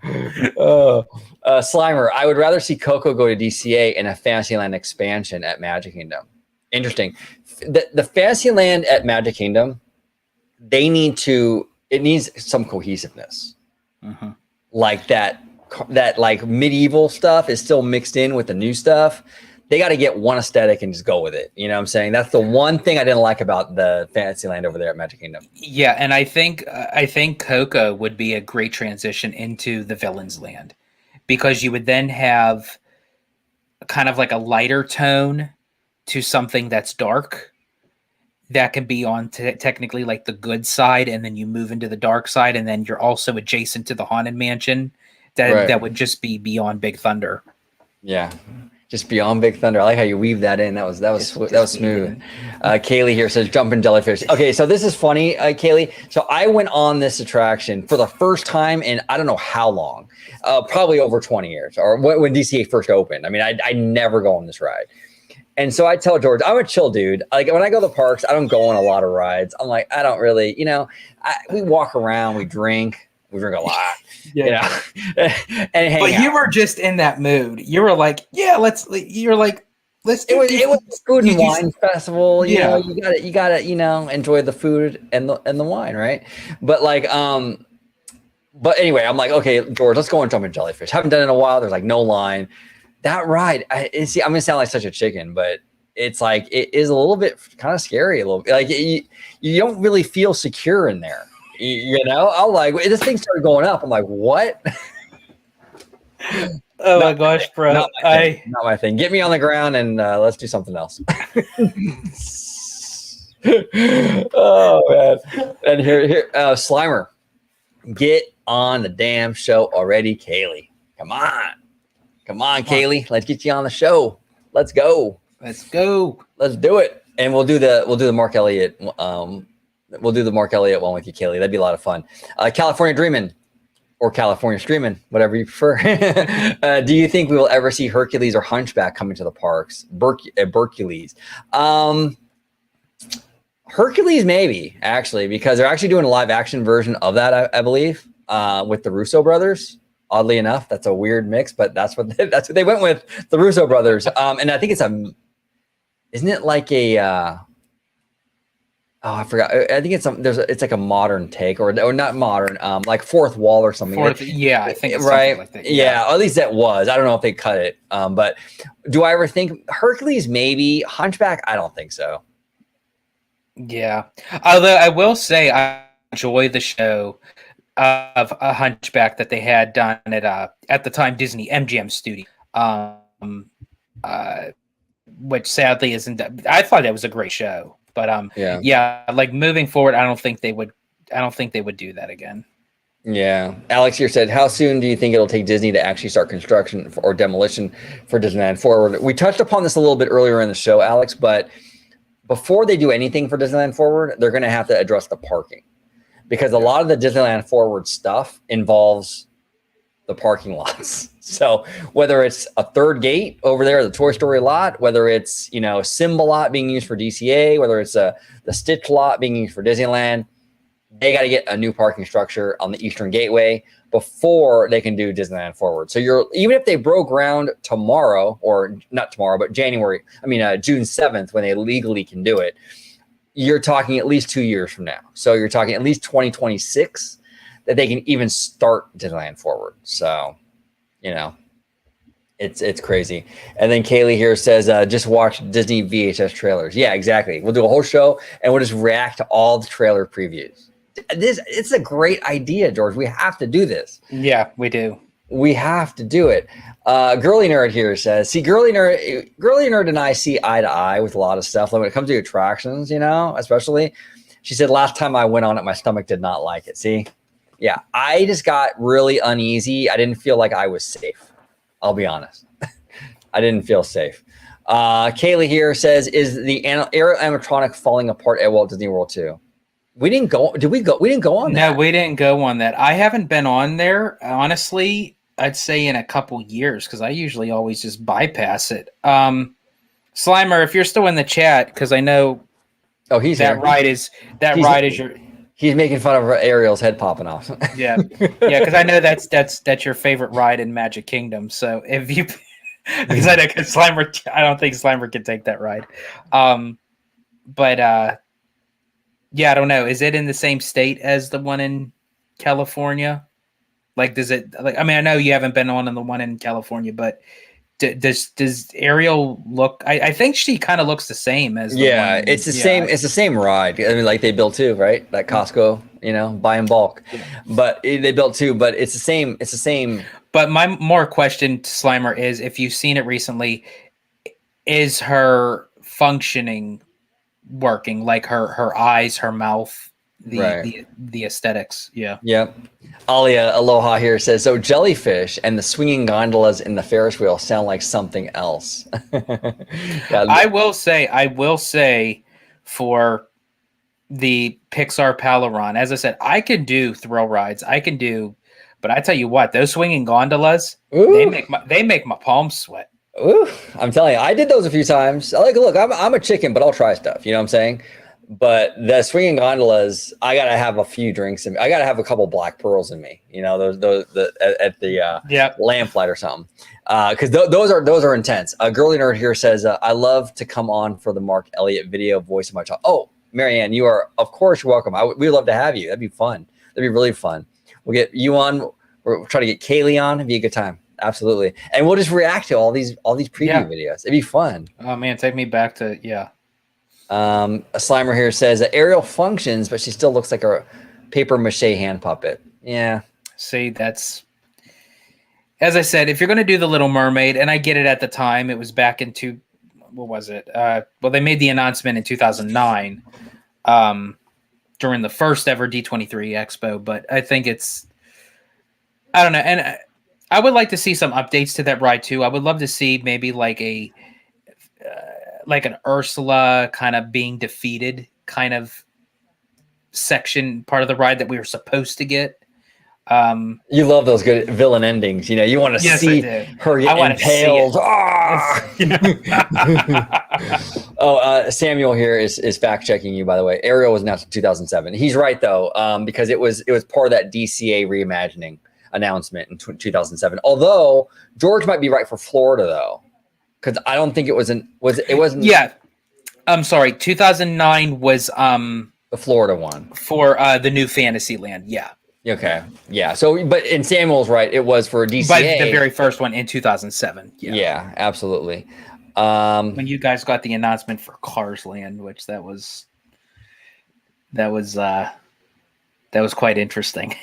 Slimer, I would rather see Coco go to DCA and a Fantasyland expansion at Magic Kingdom. Interesting. The Fantasyland at Magic Kingdom, it needs some cohesiveness. Like that like medieval stuff is still mixed in with the new stuff. They got to get one aesthetic and just go with it. You know what I'm saying? That's the one thing I didn't like about the Fantasyland over there at Magic Kingdom. Yeah, and I think Coco would be a great transition into the Villains Land, because you would then have kind of like a lighter tone to something that's dark that can be on technically like the good side, and then you move into the dark side, and then you're also adjacent to the Haunted Mansion. That would just be beyond Big Thunder. Yeah. Just beyond Big Thunder. I like how you weave that in. That was smooth. Kaylee here says jumping jellyfish. Okay, so this is funny, Kaylee. So I went on this attraction for the first time in I don't know how long, probably over 20 years, or when DCA first opened. I mean, I never go on this ride. And so I tell George, I'm a chill dude. Like when I go to the parks, I don't go on a lot of rides. I'm like, I don't really, we walk around, we drink a lot. Yeah. And but you were just in that mood. You were like, let's do it was food and wine festival. You know, you gotta, enjoy the food and the wine, right? But like, but anyway, I'm like, okay, George, let's go and jump in jellyfish. Haven't done it in a while. There's like no line. That ride, I'm gonna sound like such a chicken, but it's like it is a little bit kind of scary. A little bit like you don't really feel secure in there. I'm like, this thing started going up. I'm like, what? Oh my gosh, bro. Not my thing. Get me on the ground and let's do something else. Oh, man. And here, Slimer, get on the damn show already, Kaylee. Come on, Kaylee. Let's get you on the show. Let's go. Let's do it. And we'll do the Mark Elliott. We'll do the Mark Elliott one with you, Kaylee. That'd be a lot of fun. California Dreamin', or California Streamin', whatever you prefer. Do you think we will ever see Hercules or Hunchback coming to the parks? Hercules. Hercules, maybe, actually, because they're actually doing a live action version of that, I believe, with the Russo brothers. Oddly enough, that's a weird mix, but that's what they went with, the Russo brothers. And I think isn't it like a I forgot. I think it's like a modern take, or not modern, like Fourth Wall or something. I think it's right. Like that. Yeah, at least that was. I don't know if they cut it. But do I ever think Hercules? Maybe. Hunchback? I don't think so. Yeah. Although I will say I enjoy the show of a Hunchback that they had done at the time Disney MGM Studio. Which sadly isn't. I thought that was a great show. But like moving forward, I don't think they would do that again. Yeah. Alex here said, how soon do you think it'll take Disney to actually start construction or demolition for Disneyland Forward? We touched upon this a little bit earlier in the show, Alex, but before they do anything for Disneyland Forward, they're going to have to address the parking, because a lot of the Disneyland Forward stuff involves the parking lots. So whether it's a third gate over there, the Toy Story lot, whether it's, Simba lot being used for DCA, whether it's the Stitch lot being used for Disneyland, they got to get a new parking structure on the Eastern Gateway before they can do Disneyland Forward. So even if they broke ground tomorrow, or not tomorrow, but June 7th, when they legally can do it, you're talking at least 2 years from now. So you're talking at least 2026 that they can even start Disneyland Forward. So, it's crazy. And then Kaylee here says, just watch Disney VHS trailers. Yeah, exactly. We'll do a whole show and we'll just react to all the trailer previews. It's a great idea, George. We have to do this. Yeah, we do. We have to do it. Girly Nerd here says, see, Girly Nerd and I see eye to eye with a lot of stuff. Like when it comes to attractions, especially. She said, last time I went on it, my stomach did not like it. See? Yeah, I just got really uneasy. I didn't feel like I was safe. I'll be honest. I didn't feel safe. Kaylee here says, is the air animatronic falling apart at Walt Disney World too? We didn't go. Did we go? We didn't go on that. No, we didn't go on that. I haven't been on there, honestly, I'd say in a couple years, because I usually always just bypass it. Slimer, if you're still in the chat, because I know he's that here. ride is your. He's making fun of Ariel's head popping off. Yeah, because I know that's your favorite ride in Magic Kingdom. So if you, because I know Slimer, I don't think Slimer can take that ride. But yeah, I don't know. Is it in the same state as the one in California? Like, does it? Like, I mean, I know you haven't been on the one in California, but does Ariel look? I think she kind of looks the same as the one. It's the same. It's the same ride. I mean, like they built two, right? Like Costco, buy in bulk. Yeah. But they built two, but it's the same. It's the same. But my more question to Slimer is, if you've seen it recently, is her functioning working? Like her eyes, her mouth, the aesthetics. Yeah. Yep. Alia Aloha here says, so jellyfish and the swinging gondolas in the Ferris wheel sound like something else. Yeah, I will say for the Pixar Palaron, as I said, I can do thrill rides. But I tell you what, those swinging gondolas, they make my palms sweat. Ooh, I'm telling you, I did those a few times. Look, I'm a chicken, but I'll try stuff. You know what I'm saying? But the swinging gondolas, I gotta have a few drinks in me. I gotta have a couple black pearls in me. Those at the lamplight or something. Because those are intense. A girly nerd here says, I love to come on for the Mark Elliott video voice of my child. Oh, Marianne, you are of course welcome. We'd love to have you. That'd be fun. That'd be really fun. We'll get you on. We'll try to get Kaylee on. It'd be a good time. Absolutely. And we'll just react to all these preview videos. It'd be fun. Oh man, take me back to A Slimer here says that Ariel functions, but she still looks like a paper mache hand puppet. Yeah. See, that's, as I said, if you're going to do the Little Mermaid, and I get it at the time, it was back in what was it? Well, they made the announcement in 2009 during the first ever D23 Expo, but I think I don't know. And I would like to see some updates to that ride too. I would love to see maybe like like an Ursula kind of being defeated kind of section, part of the ride that we were supposed to get. You love those good villain endings. You want to see her get impaled. Samuel here is fact checking you, by the way. Ariel was announced in 2007. He's right though, because it was part of that DCA reimagining announcement in 2007. Although George might be right for Florida though. Because I don't think it wasn't. Yeah, I'm sorry. 2009 was the Florida one for the new Fantasyland. Yeah. Okay. Yeah. So, but in Samuel's right, it was for DCA. But the very first one in 2007. Yeah. Yeah. Absolutely. When you guys got the announcement for Cars Land, which that was quite interesting.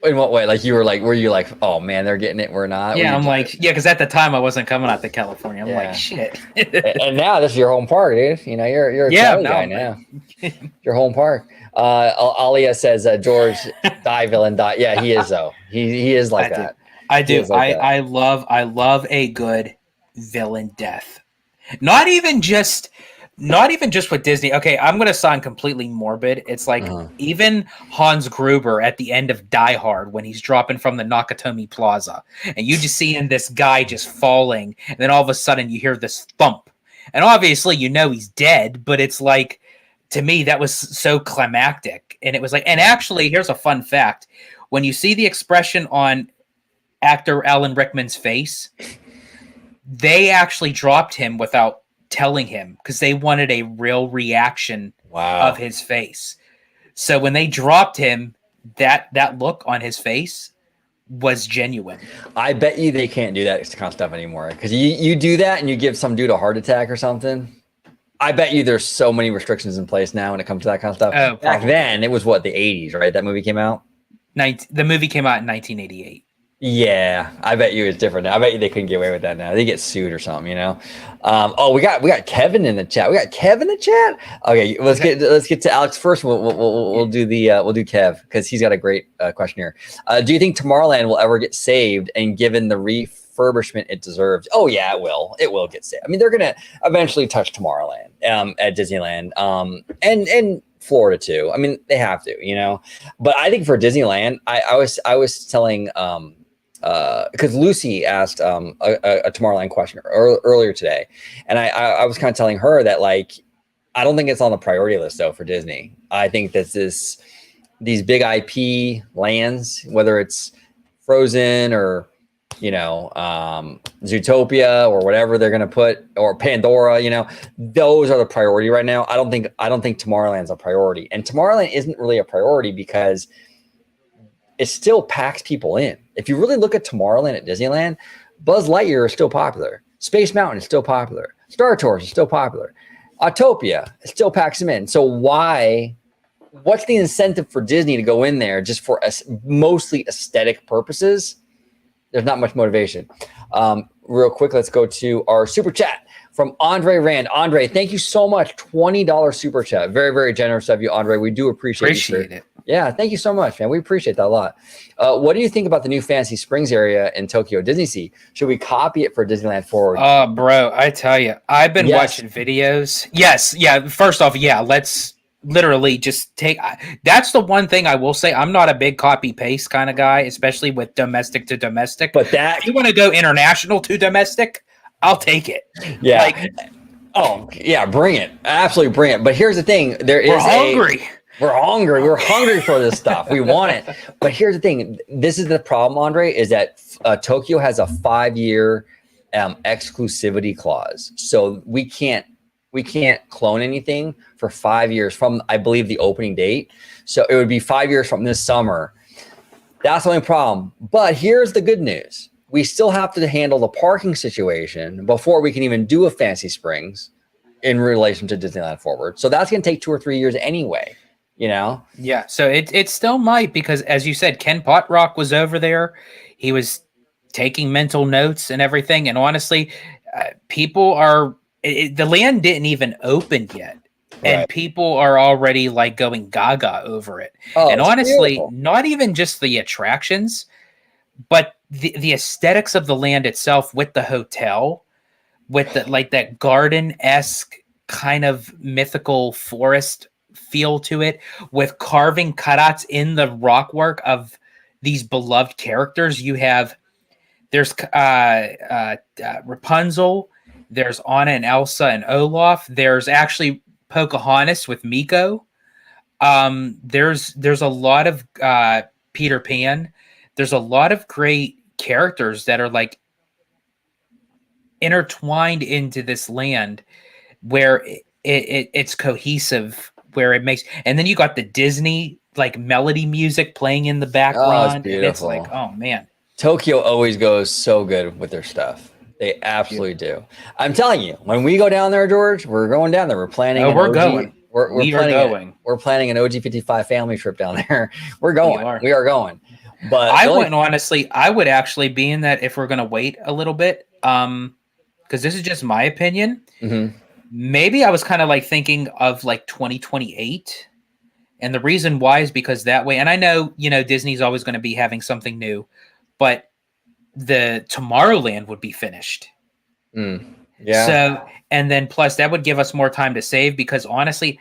In what way? Like were you like, oh man, they're getting it, we're not? Yeah, I'm like, because at the time I wasn't coming out to California. I'm like, shit. And now this is your home park, dude. You're a Cali guy now. Your home park. Alia says George die villain die. Yeah, he is though. He is like that. I do. I love a good villain death. Not even just with Disney. Okay, I'm going to sound completely morbid. It's like even Hans Gruber at the end of Die Hard when he's dropping from the Nakatomi Plaza and you just seeing this guy just falling and then all of a sudden you hear this thump. And obviously he's dead, but it's like, to me, that was so climactic. And it was like, and actually, here's a fun fact. When you see the expression on actor Alan Rickman's face, they actually dropped him without telling him because they wanted a real reaction of his face. So when they dropped him, that look on his face was genuine. I bet you they can't do that kind of stuff anymore because you do that and you give some dude a heart attack or something. I bet you there's so many restrictions in place now when it comes to that kind of stuff. Oh, back then, it was the 80s, right? That movie came out? The movie came out in 1988. Yeah, I bet you it's different now. I bet you they couldn't get away with that now. They get sued or something, we got Kevin in the chat. We got Kev in the chat. Okay, let's get to Alex first. We'll do Kev because he's got a great question here. Do you think Tomorrowland will ever get saved and given the refurbishment it deserves? Oh yeah, it will. It will get saved. I mean, they're gonna eventually touch Tomorrowland at Disneyland and Florida too. I mean, they have to, But I think for Disneyland, I was telling because Lucy asked a Tomorrowland question earlier today, and I was kind of telling her that like I don't think it's on the priority list though for Disney. I think that these big IP lands, whether it's Frozen or Zootopia or whatever they're going to put, or Pandora, those are the priority right now. I don't think Tomorrowland's a priority, and Tomorrowland isn't really a priority because it still packs people in. If you really look at Tomorrowland at Disneyland, Buzz Lightyear is still popular. Space Mountain is still popular. Star Tours is still popular. Autopia still packs them in. So what's the incentive for Disney to go in there just for mostly aesthetic purposes? There's not much motivation. Real quick, let's go to our super chat from Andre Rand. Andre, thank you so much. $20 super chat. Very, very generous of you, Andre. We do appreciate it. Yeah, thank you so much, man. We appreciate that a lot. What do you think about the new Fantasy Springs area in Tokyo Disney Sea? Should we copy it for Disneyland Forward? Bro, I tell you, I've been watching videos. Yes, yeah. First off, yeah, let's literally just take. That's the one thing I will say. I'm not a big copy paste kind of guy, especially with domestic to domestic. But if you want to go international to domestic, I'll take it. Yeah. Bring it. Absolutely bring it. But here's the thing: we're hungry. We're hungry for this stuff. We want it. But here's the thing: this is the problem, Andre, is that Tokyo has a 5-year exclusivity clause, so we can't clone anything for 5 years from, I believe, the opening date. So it would be 5 years from this summer. That's the only problem. But here's the good news. We still have to handle the parking situation before we can even do a Fantasy Springs in relation to Disneyland Forward. So that's going to take 2 or 3 years anyway, Yeah, so it still might, because as you said, Ken Potrock was over there. He was taking mental notes and everything. And honestly, people are... the land didn't even open yet, and people are already like going gaga over it. And honestly, beautiful. Not even just the attractions, but the aesthetics of the land itself, with the hotel, with the like that garden-esque kind of mythical forest feel to it, with carving cutouts in the rockwork of these beloved characters. There's Rapunzel. There's Anna and Elsa and Olaf. There's actually Pocahontas with Miko. There's a lot of Peter Pan. There's a lot of great characters that are like intertwined into this land where it's cohesive, where it makes, and then you got the Disney like melody music playing in the background. And it's like, oh man. Tokyo always goes so good with their stuff. They absolutely do. I'm telling you, when we go down there, George, we're going down there. We're planning. We're going. We're planning an OG55 family trip down there. We're going. We are going. But I would actually be in that if we're going to wait a little bit. Because this is just my opinion. Mm-hmm. Maybe I was kind of like thinking of like 2028. And the reason why is because that way, and I know, Disney's always going to be having something new, but the Tomorrowland would be finished. Yeah. So, and then plus that would give us more time to save, because honestly,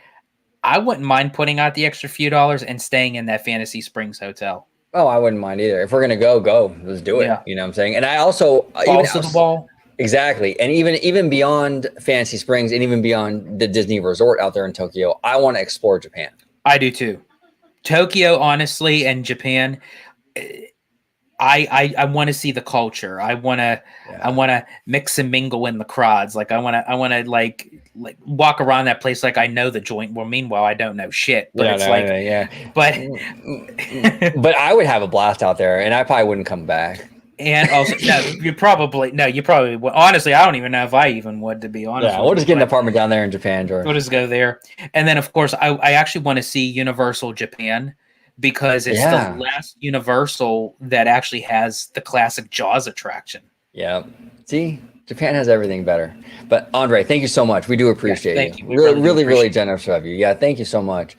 I wouldn't mind putting out the extra few dollars and staying in that Fantasy Springs hotel. Oh, I wouldn't mind either. If we're going to go, let's do it. Yeah. You know what I'm saying? And I also... Balls to the ball. Exactly. And even beyond Fantasy Springs and even beyond the Disney Resort out there in Tokyo, I want to explore Japan. I do too. Tokyo, honestly, and Japan... I want to see the culture. I want to mix and mingle in the crowds. Like I want to like walk around that place like I know the joint. Well, meanwhile, I don't know shit. But But I would have a blast out there, and I probably wouldn't come back. And also, you probably would. Honestly, I don't even know if I even would, to be honest. Yeah, we'll just get an apartment down there in Japan, George. We'll just go there, and then of course, I actually want to see Universal Japan, because it's the last Universal that actually has the classic Jaws attraction. Yeah. See, Japan has everything better. But Andre, thank you so much. We do appreciate you. Really generous of you. Yeah, thank you so much.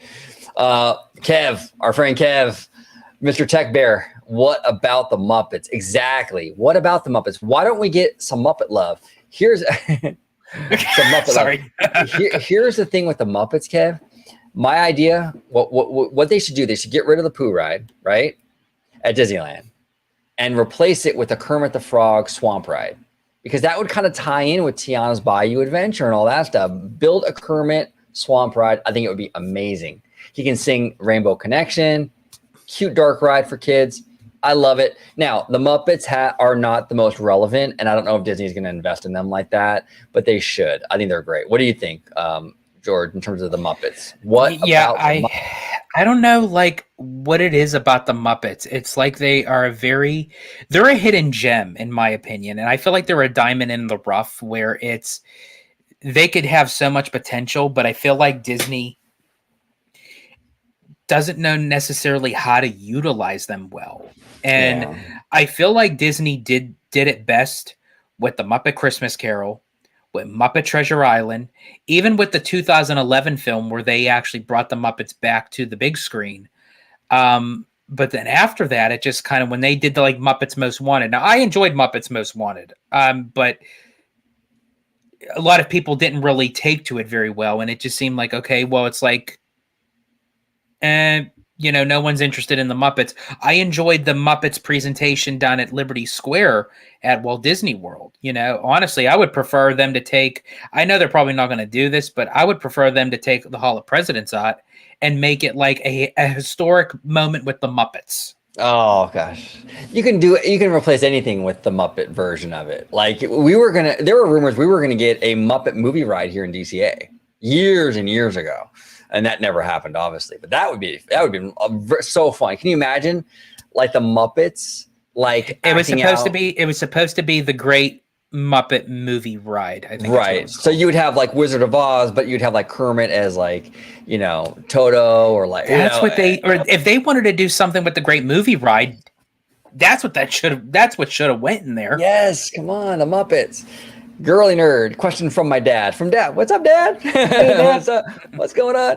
Kev, our friend Kev, Mr. Tech Bear, what about the Muppets? Exactly. What about the Muppets? Why don't we get some Muppet love? Here's some Muppet love. Here's the thing with the Muppets, Kev. My idea, what they should do, they should get rid of the Pooh ride, right, at Disneyland, and replace it with a Kermit the Frog swamp ride, because that would kind of tie in with Tiana's Bayou Adventure and all that stuff. Build a Kermit swamp ride. I think it would be amazing. He can sing Rainbow Connection, cute dark ride for kids. I love it. Now, the Muppets are not the most relevant, and I don't know if Disney's going to invest in them like that, but they should. I think they're great. What do you think, George, in terms of the Muppets? I don't know, like, what it is about the Muppets. It's like they're a hidden gem, in my opinion, and I feel like they're a diamond in the rough where they could have so much potential, but I feel like Disney doesn't know necessarily how to utilize them well. And I feel like Disney did it best with the Muppet Christmas Carol, with Muppet Treasure Island, even with the 2011 film where they actually brought the Muppets back to the big screen. But then after that, it just kind of, when they did the like Muppets Most Wanted. Now, I enjoyed Muppets Most Wanted, but a lot of people didn't really take to it very well. And it just seemed like, okay, well, it's like, and no one's interested in the Muppets. I enjoyed the Muppets presentation down at Liberty Square at Walt Disney World. Honestly, I would prefer them to take, I know they're probably not going to do this, but I would prefer them to take the Hall of Presidents out and make it like a historic moment with the Muppets. Oh gosh, you can replace anything with the Muppet version of it. Like there were rumors we were gonna get a Muppet movie ride here in DCA years and years ago, and that never happened, obviously. But that would be so fun. Can you imagine, like the Muppets, like it was supposed to be the Great Muppet movie ride, I think. Right. So you would have like Wizard of Oz, but you'd have like Kermit as like, Toto, or like if they wanted to do something with the Great Movie Ride, that's what should have went in there. Yes, come on, the Muppets. Girly nerd question from my dad. From Dad, what's up, Dad? Hey, Dad. What's up? What's going on?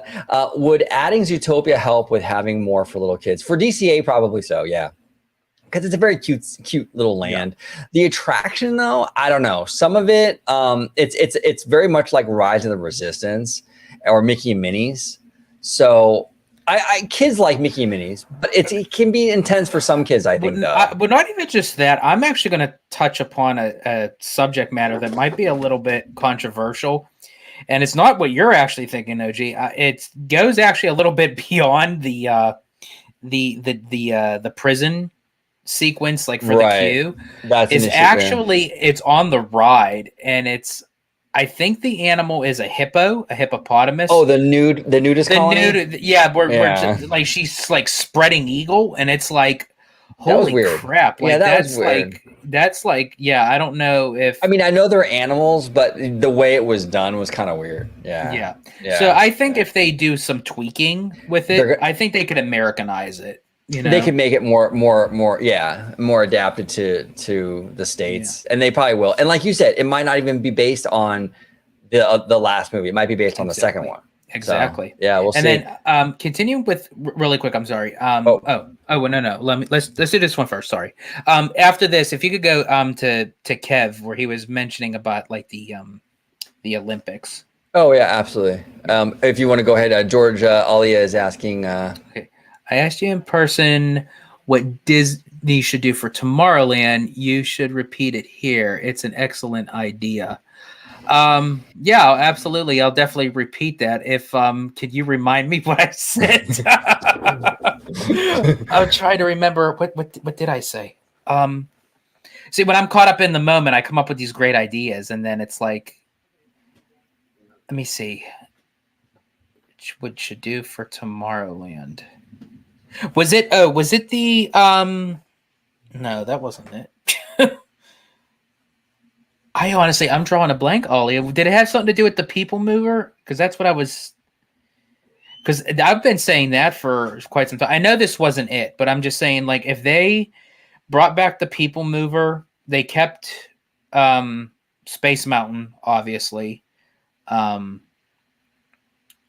Would adding Zootopia help with having more for little kids? For DCA, probably so. Yeah. Because it's a very cute little land. Yeah. The attraction, though, I don't know. Some of it, it's very much like Rise of the Resistance or Mickey and Minnie's. So kids like Mickey and Minnie's, but it can be intense for some kids, I think. But not even just that. I'm actually going to touch upon a subject matter that might be a little bit controversial, and it's not what you're actually thinking, OG. It goes actually a little bit beyond the prison sequence, like for the queue. It's on the ride, and I think the animal is a hippopotamus. Oh, the nudist colony? Where like she's like spreading eagle, and it's like, holy crap. Like, was weird. I don't know if, I mean, I know they're animals, but the way it was done was kind of weird. Yeah. So I think if they do some tweaking with it, I think they could Americanize it. They could make it more adapted to the States, and they probably will. And like you said, it might not even be based on the last movie. It might be based on the second one. Exactly. So, yeah, we'll see. And then continuing with really quick. I'm sorry. No. Let's do this one first. Sorry. After this, if you could go to Kev, where he was mentioning about like the Olympics. Oh yeah, absolutely. If you want to go ahead, George Alia is asking. Okay. I asked you in person what Disney should do for Tomorrowland. You should repeat it here. It's an excellent idea. Absolutely. I'll definitely repeat that. If could you remind me what I said? I'll try to remember what did I say? See, when I'm caught up in the moment, I come up with these great ideas, and then it's like, let me see. What should do for Tomorrowland? Was it the no, that wasn't it. I'm drawing a blank, Ollie. Did it have something to do with the People Mover? Because that's what because I've been saying that for quite some time. I know this wasn't it, but I'm just saying, like, if they brought back the People Mover, they kept Space Mountain, obviously.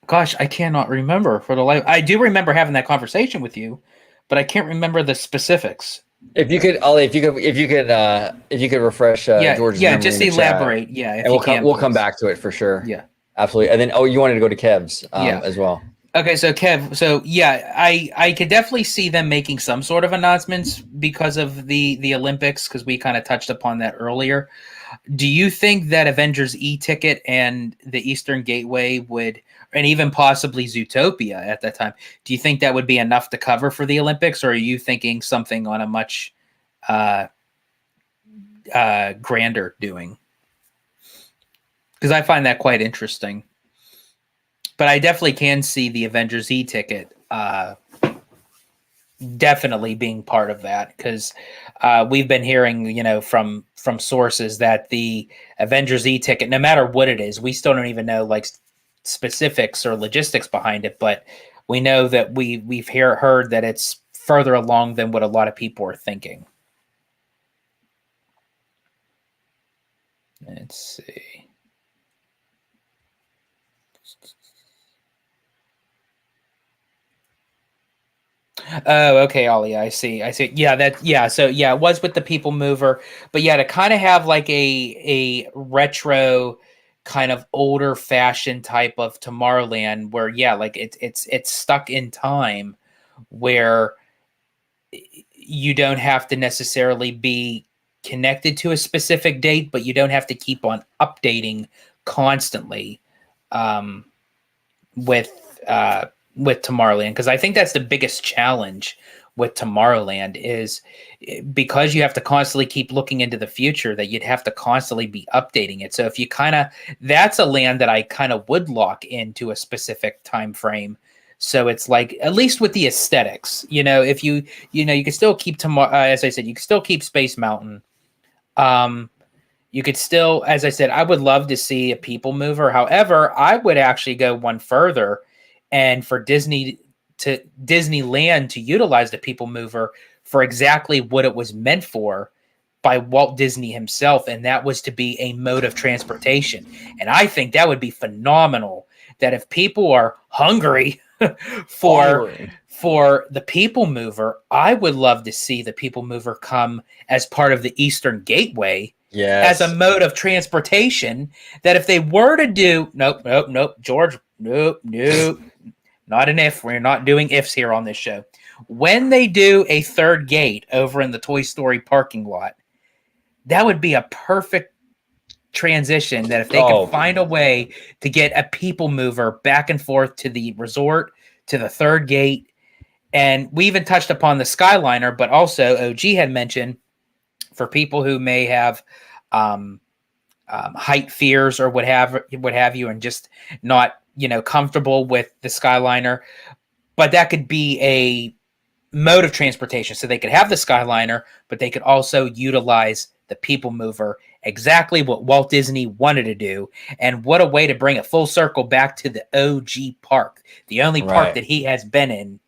Gosh, I cannot remember for the life. I do remember having that conversation with you, but I can't remember the specifics. If you could, Ollie, if you could refresh George's memory just elaborate. And we'll come back to it for sure. Yeah, absolutely. And then you wanted to go to Kev's as well. Okay, so Kev, so yeah, I could definitely see them making some sort of announcements because of the Olympics, because we kind of touched upon that earlier. Do you think that Avengers E-Ticket and the Eastern Gateway would, and even possibly Zootopia at that time, do you think that would be enough to cover for the Olympics, or are you thinking something on a much uh, grander doing? Because I find that quite interesting. But I definitely can see the Avengers E-Ticket definitely being part of that, because we've been hearing, from sources that the Avengers E-Ticket, no matter what it is, we still don't even know like specifics or logistics behind it, but we know that we've heard that it's further along than what a lot of people are thinking. Let's see. Oh, okay, Ollie, I see. Yeah, so yeah, it was with the People Mover, but yeah, to kind of have like a retro kind of older fashioned type of Tomorrowland where yeah, like it's stuck in time where you don't have to necessarily be connected to a specific date, but you don't have to keep on updating constantly. Um, with with Tomorrowland, because I think that's the biggest challenge with Tomorrowland is because you have to constantly keep looking into the future, that you'd have to constantly be updating it. So if you that's a land that I kind of would lock into a specific time frame. So it's like, at least with the aesthetics, if you can still keep as I said, you can still keep Space Mountain. You could still, as I said, I would love to see a People Mover. However, I would actually go one further, and for Disneyland to utilize the People Mover for exactly what it was meant for by Walt Disney himself, and that was to be a mode of transportation. And I think that would be phenomenal. That if people are hungry for the People Mover, I would love to see the People Mover come as part of the Eastern Gateway. Yes. As a mode of transportation, that if they were to do nope, George, nope, not an if. We're not doing ifs here on this show. When they do a third gate over in the Toy Story parking lot, that would be a perfect transition. That if they could find a way to get a People Mover back and forth to the resort, to the third gate, and we even touched upon the Skyliner, but also OG had mentioned for people who may have height fears or what have you, and just not comfortable with the Skyliner, but that could be a mode of transportation. So they could have the Skyliner, but they could also utilize the People Mover, exactly what Walt Disney wanted to do. And what a way to bring it full circle back to the OG park, the only park that he has been in.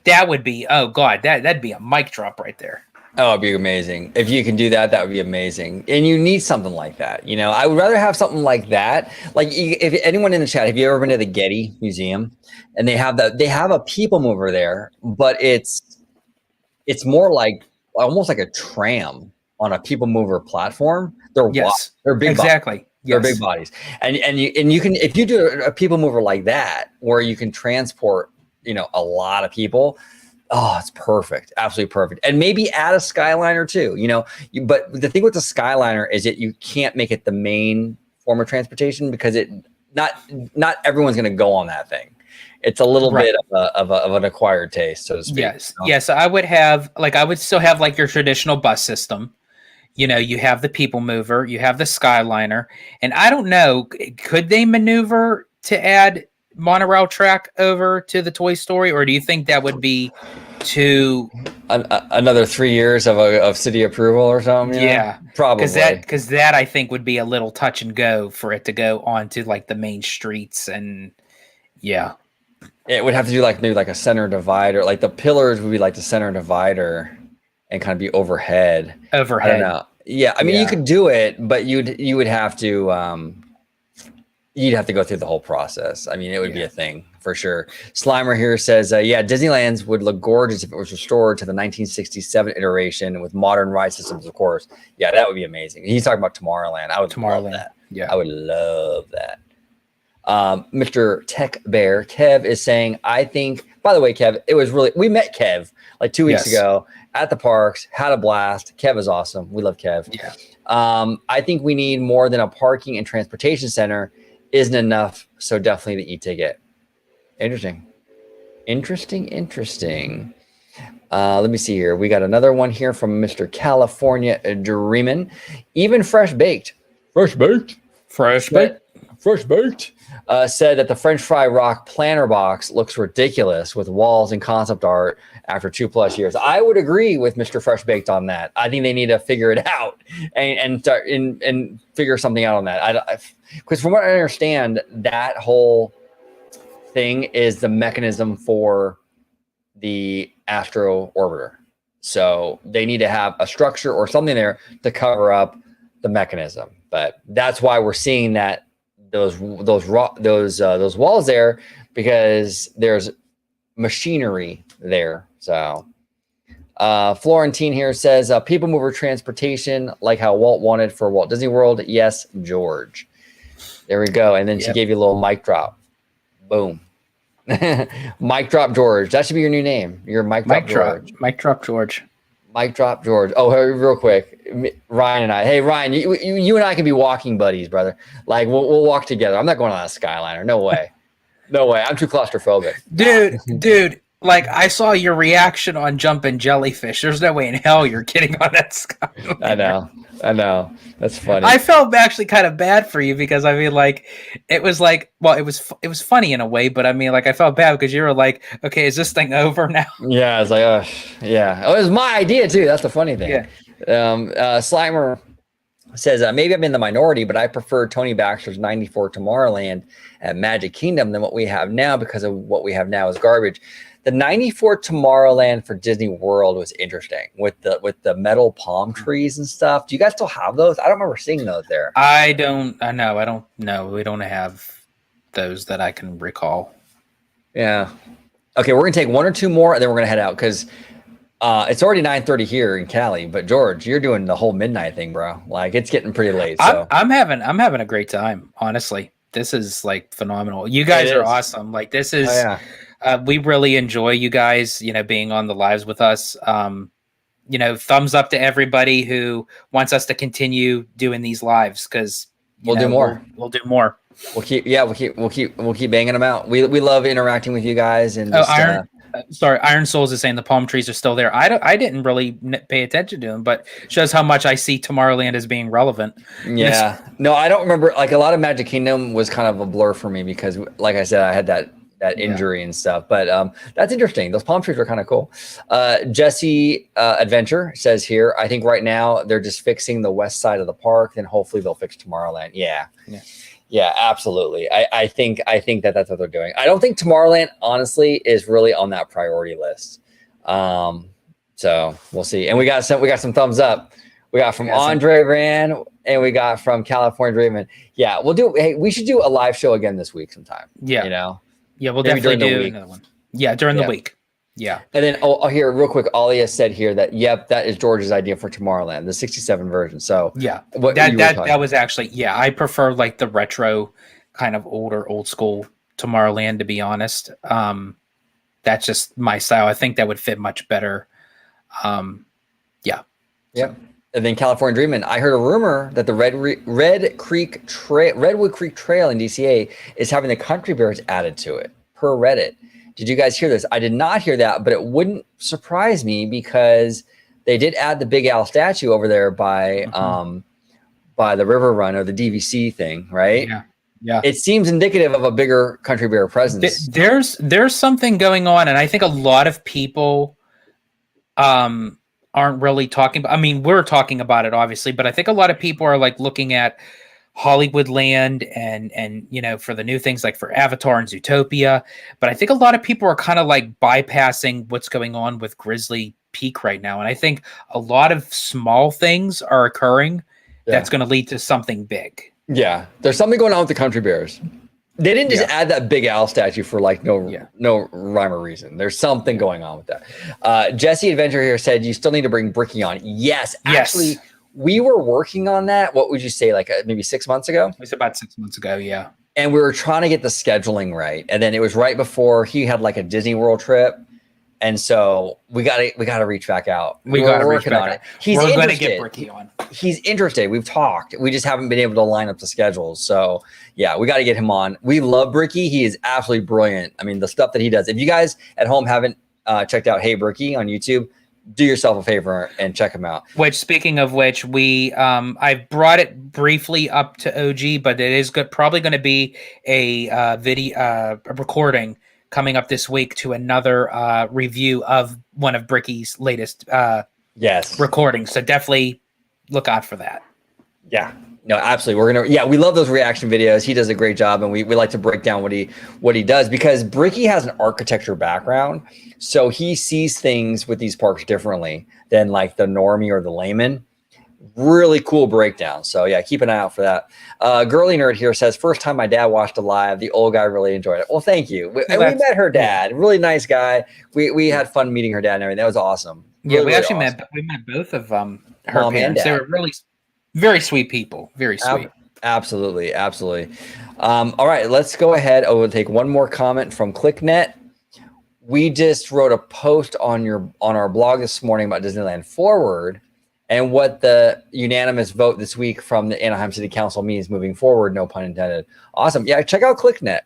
That would be, oh God, that'd be a mic drop right there. Oh, it'd be amazing. If you can do that, that would be amazing. And you need something like that. I would rather have something like that. Like, if anyone in the chat, have you ever been to the Getty Museum? And they have a People Mover there, but it's more like almost like a tram on a People Mover platform. They're they're big, exactly. Bodies. They're big bodies, and you can, if you do a People Mover like that, where you can transport a lot of people. Oh, it's perfect. Absolutely perfect. And maybe add a Skyliner too, but the thing with the Skyliner is that you can't make it the main form of transportation, because not everyone's going to go on that thing. It's a little bit of an acquired taste, so to speak. Yes. Yes. I would still have like your traditional bus system. You have the People Mover, you have the Skyliner, and I don't know, could they maneuver to add monorail track over to the Toy Story, or do you think that would be another 3 years of city approval or something? Yeah, probably. Because that I think would be a little touch and go for it to go onto like the main streets, and yeah, it would have to do like maybe like a center divider. Like the pillars would be like the center divider, and kind of be overhead. I don't know. Yeah, I mean, you could do it, but you would have to. You'd have to go through the whole process. I mean, it would be a thing for sure. Slimer here says, Disneyland's would look gorgeous if it was restored to the 1967 iteration with modern ride systems, of course. Yeah, that would be amazing. He's talking about Tomorrowland. I would love that. Yeah, I would love that. Mr. Tech Bear, Kev is saying, I think, by the way, Kev, we met Kev like 2 weeks ago at the parks, had a blast. Kev is awesome. We love Kev. Yeah. I think we need more than a parking and transportation center isn't enough. So definitely the e-ticket. Interesting. Let me see here. We got another one here from Mr. California Dreamin'. Even Fresh Baked said that the French Fry Rock planner box looks ridiculous with walls and concept art after 2+ years. I would agree with Mr. Fresh Baked on that. I think they need to figure it out and figure something out on that. Because from what I understand, that whole thing is the mechanism for the Astro Orbiter. So they need to have a structure or something there to cover up the mechanism. But that's why we're seeing that those walls there, because there's machinery there. So Florentine here says people mover transportation, like how Walt wanted for Walt Disney World. Yes, George. There we go. And then she gave you a little mic drop. Boom. Mic drop George. That should be your new name. Your mic drop George. Mic drop George. Mic drop George. Oh, hey, real quick, Ryan and I. Hey, Ryan, you and I can be walking buddies, brother. Like we'll walk together. I'm not going on a Skyliner. No way. No way. I'm too claustrophobic. Dude. Like I saw your reaction on Jumpin' Jellyfish. There's no way in hell you're getting on that Skyliner. I know. That's funny. I felt actually kind of bad for you because I mean, like, it was funny in a way, but I mean, like, I felt bad because you were like, okay, is this thing over now? Yeah, it's like, yeah. Oh, it was my idea too. That's the funny thing. Yeah. Slimer says maybe I'm in the minority, but I prefer Tony Baxter's '94 Tomorrowland at Magic Kingdom than what we have now because of what we have now is garbage. The '94 Tomorrowland for Disney World was interesting with the metal palm trees and stuff. Do you guys still have those? I don't remember seeing those there. I don't know. We don't have those that I can recall. Yeah. Okay, we're gonna take one or two more, and then we're gonna head out because it's already 9:30 here in Cali. But George, you're doing the whole midnight thing, bro. Like it's getting pretty late. So I'm having a great time. Honestly, this is like phenomenal. You guys are awesome. Like this is. Oh, yeah. We really enjoy you guys, being on the lives with us. Thumbs up to everybody who wants us to continue doing these lives because we'll do more. We'll do more. We'll keep banging them out. We love interacting with you guys. And Iron Souls is saying the palm trees are still there. I didn't really pay attention to them, but shows how much I see Tomorrowland as being relevant. Yeah, no, I don't remember. Like a lot of Magic Kingdom was kind of a blur for me because, like I said, I had that injury and stuff, but that's interesting. Those palm trees are kind of cool. Jesse Adventure says here, I think right now they're just fixing the west side of the park, then hopefully they'll fix Tomorrowland. Yeah, absolutely. I think that's what they're doing. I don't think Tomorrowland honestly is really on that priority list. So we'll see. And we got some thumbs up. We got from Andre Ran and we got from California Dreamin'. Yeah, we should do a live show again this week sometime. Yeah. Yeah, we'll definitely do another one. Yeah, during the week. Yeah. And then here real quick, Alia said here that that is George's idea for Tomorrowland, the 67 version. So yeah, that was actually I prefer like the retro kind of old school Tomorrowland, to be honest. That's just my style. I think that would fit much better. Yeah. And then California Dreamin', I heard a rumor that the Redwood Creek Trail in DCA is having the Country Bears added to it per Reddit. Did you guys hear this? I did not hear that, but it wouldn't surprise me because they did add the Big Al statue over there by the River Run or the DVC thing, right? Yeah. It seems indicative of a bigger Country Bear presence. There's something going on, and I think a lot of people aren't really talking about. I mean, we're talking about it obviously, but I think a lot of people are like looking at Hollywood Land and for the new things like for Avatar and Zootopia. But I think a lot of people are kind of like bypassing what's going on with Grizzly Peak right now. And I think a lot of small things are occurring that's going to lead to something big. Yeah. There's something going on with the Country Bears. They didn't just add that Big Al statue for like no rhyme or reason. There's something going on with that. Jesse Adventure here said you still need to bring Bricky on. Yes. Actually, we were working on that. What would you say, like maybe 6 months ago? It's about 6 months ago, yeah. and we were trying to get the scheduling right. And then it was right before he had like a Disney World trip. And so we got to reach back out. We're working on it. We're going to get Bricky on. He's interested. We've talked. We just haven't been able to line up the schedules. So yeah, we got to get him on. We love Bricky. He is absolutely brilliant. I mean, the stuff that he does. If you guys at home haven't checked out Hey Bricky on YouTube, do yourself a favor and check him out. Which, speaking of which, we I brought it briefly up to OG, but it is probably going to be a video, a recording coming up this week to another review of one of Bricky's latest recordings. So definitely look out for that. Yeah. No, absolutely. We love those reaction videos. He does a great job, and we like to break down what he does, because Bricky has an architecture background. So he sees things with these parks differently than like the normie or the layman. Really cool breakdown. So yeah, keep an eye out for that. Girly Nerd here says, first time my dad watched it live. The old guy really enjoyed it. Well, thank you. We met her dad. Really nice guy. We had fun meeting her dad and everything. That was awesome. Yeah, we actually met both of her Mom parents. They were really very sweet people. Very sweet. Absolutely. All right, let's go ahead. We'll take one more comment from ClickNet. We just wrote a post on our blog this morning about Disneyland Forward and what the unanimous vote this week from the Anaheim City Council means moving forward. No pun intended. Awesome. Yeah, check out ClickNet.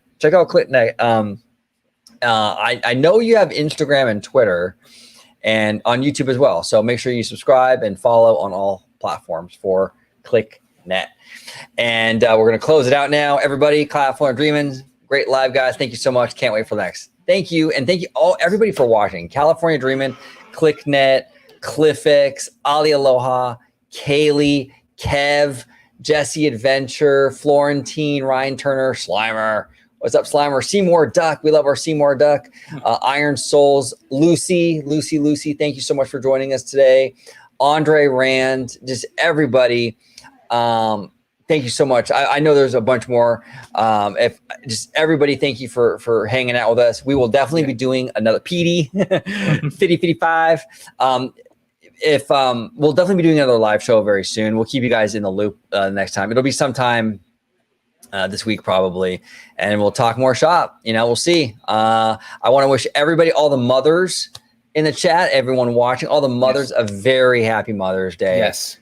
I know you have Instagram and Twitter and on YouTube as well. So make sure you subscribe and follow on all platforms for ClickNet. And we're going to close it out now. Everybody, California Dreamin', great live, guys. Thank you so much. Can't wait for the next. Thank you. And thank you everybody for watching. California Dreamin', ClickNet, CliffX, Ali Aloha, Kaylee, Kev, Jesse Adventure, Florentine, Ryan Turner, Slimer. What's up, Slimer? Seymour Duck. We love our Seymour Duck. Iron Souls, Lucy. Thank you so much for joining us today. Andre Rand, just everybody. Thank you so much. I know there's a bunch more. If just everybody, thank you for hanging out with us. We will definitely be doing another PD 55. We'll definitely be doing another live show very soon. We'll keep you guys in the loop next time. It'll be sometime this week probably, and we'll talk more shop. We'll see. I want to wish everybody, all the mothers in the chat, everyone watching, all the mothers, a very happy Mother's Day. Yes.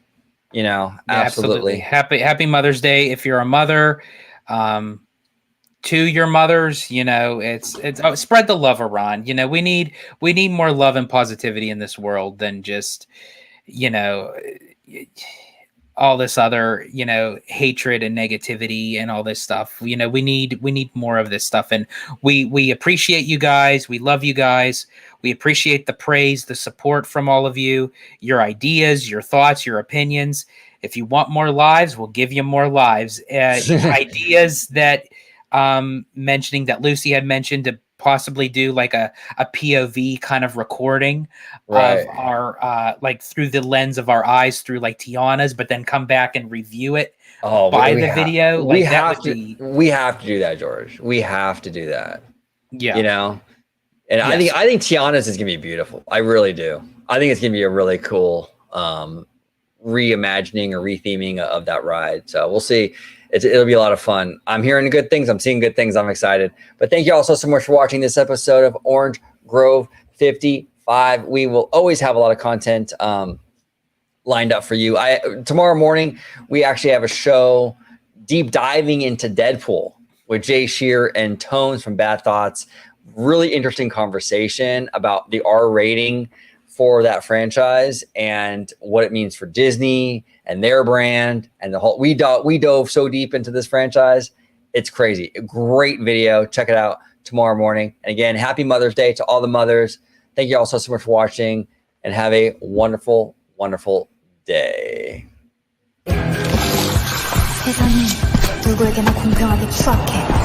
Absolutely. Happy Mother's Day. If you're a mother, to your mothers, it's spread the love around. We need more love and positivity in this world than just, all this other, hatred and negativity and all this stuff. We need more of this stuff. And we appreciate you guys. We love you guys. We appreciate the praise, the support from all of you, your ideas, your thoughts, your opinions. If you want more lives, we'll give you more lives. Ideas that mentioning that Lucy had mentioned to possibly do like a POV kind of recording of our like through the lens of our eyes through like Tiana's, but then come back and review it by the video. We have to do that, George. We have to do that. Yeah. And yes. I think Tiana's is gonna be beautiful. I really do. I think it's gonna be a really cool reimagining or retheming of that ride. So we'll see. It'll be a lot of fun. I'm hearing good things. I'm seeing good things. I'm excited. But thank you all so much for watching this episode of Orange Grove 55. We will always have a lot of content lined up for you. Tomorrow morning, we actually have a show deep diving into Deadpool with Jay Shear and Tones from Bad Thoughts. Really interesting conversation about the R rating for that franchise and what it means for Disney and their brand and the whole. We dove so deep into this franchise. It's crazy. A great video. Check it out tomorrow morning. And again, happy Mother's Day to all the mothers. Thank you all so much for watching, and have a wonderful, wonderful day. 세상은 누구에게나 공평하게 추악해.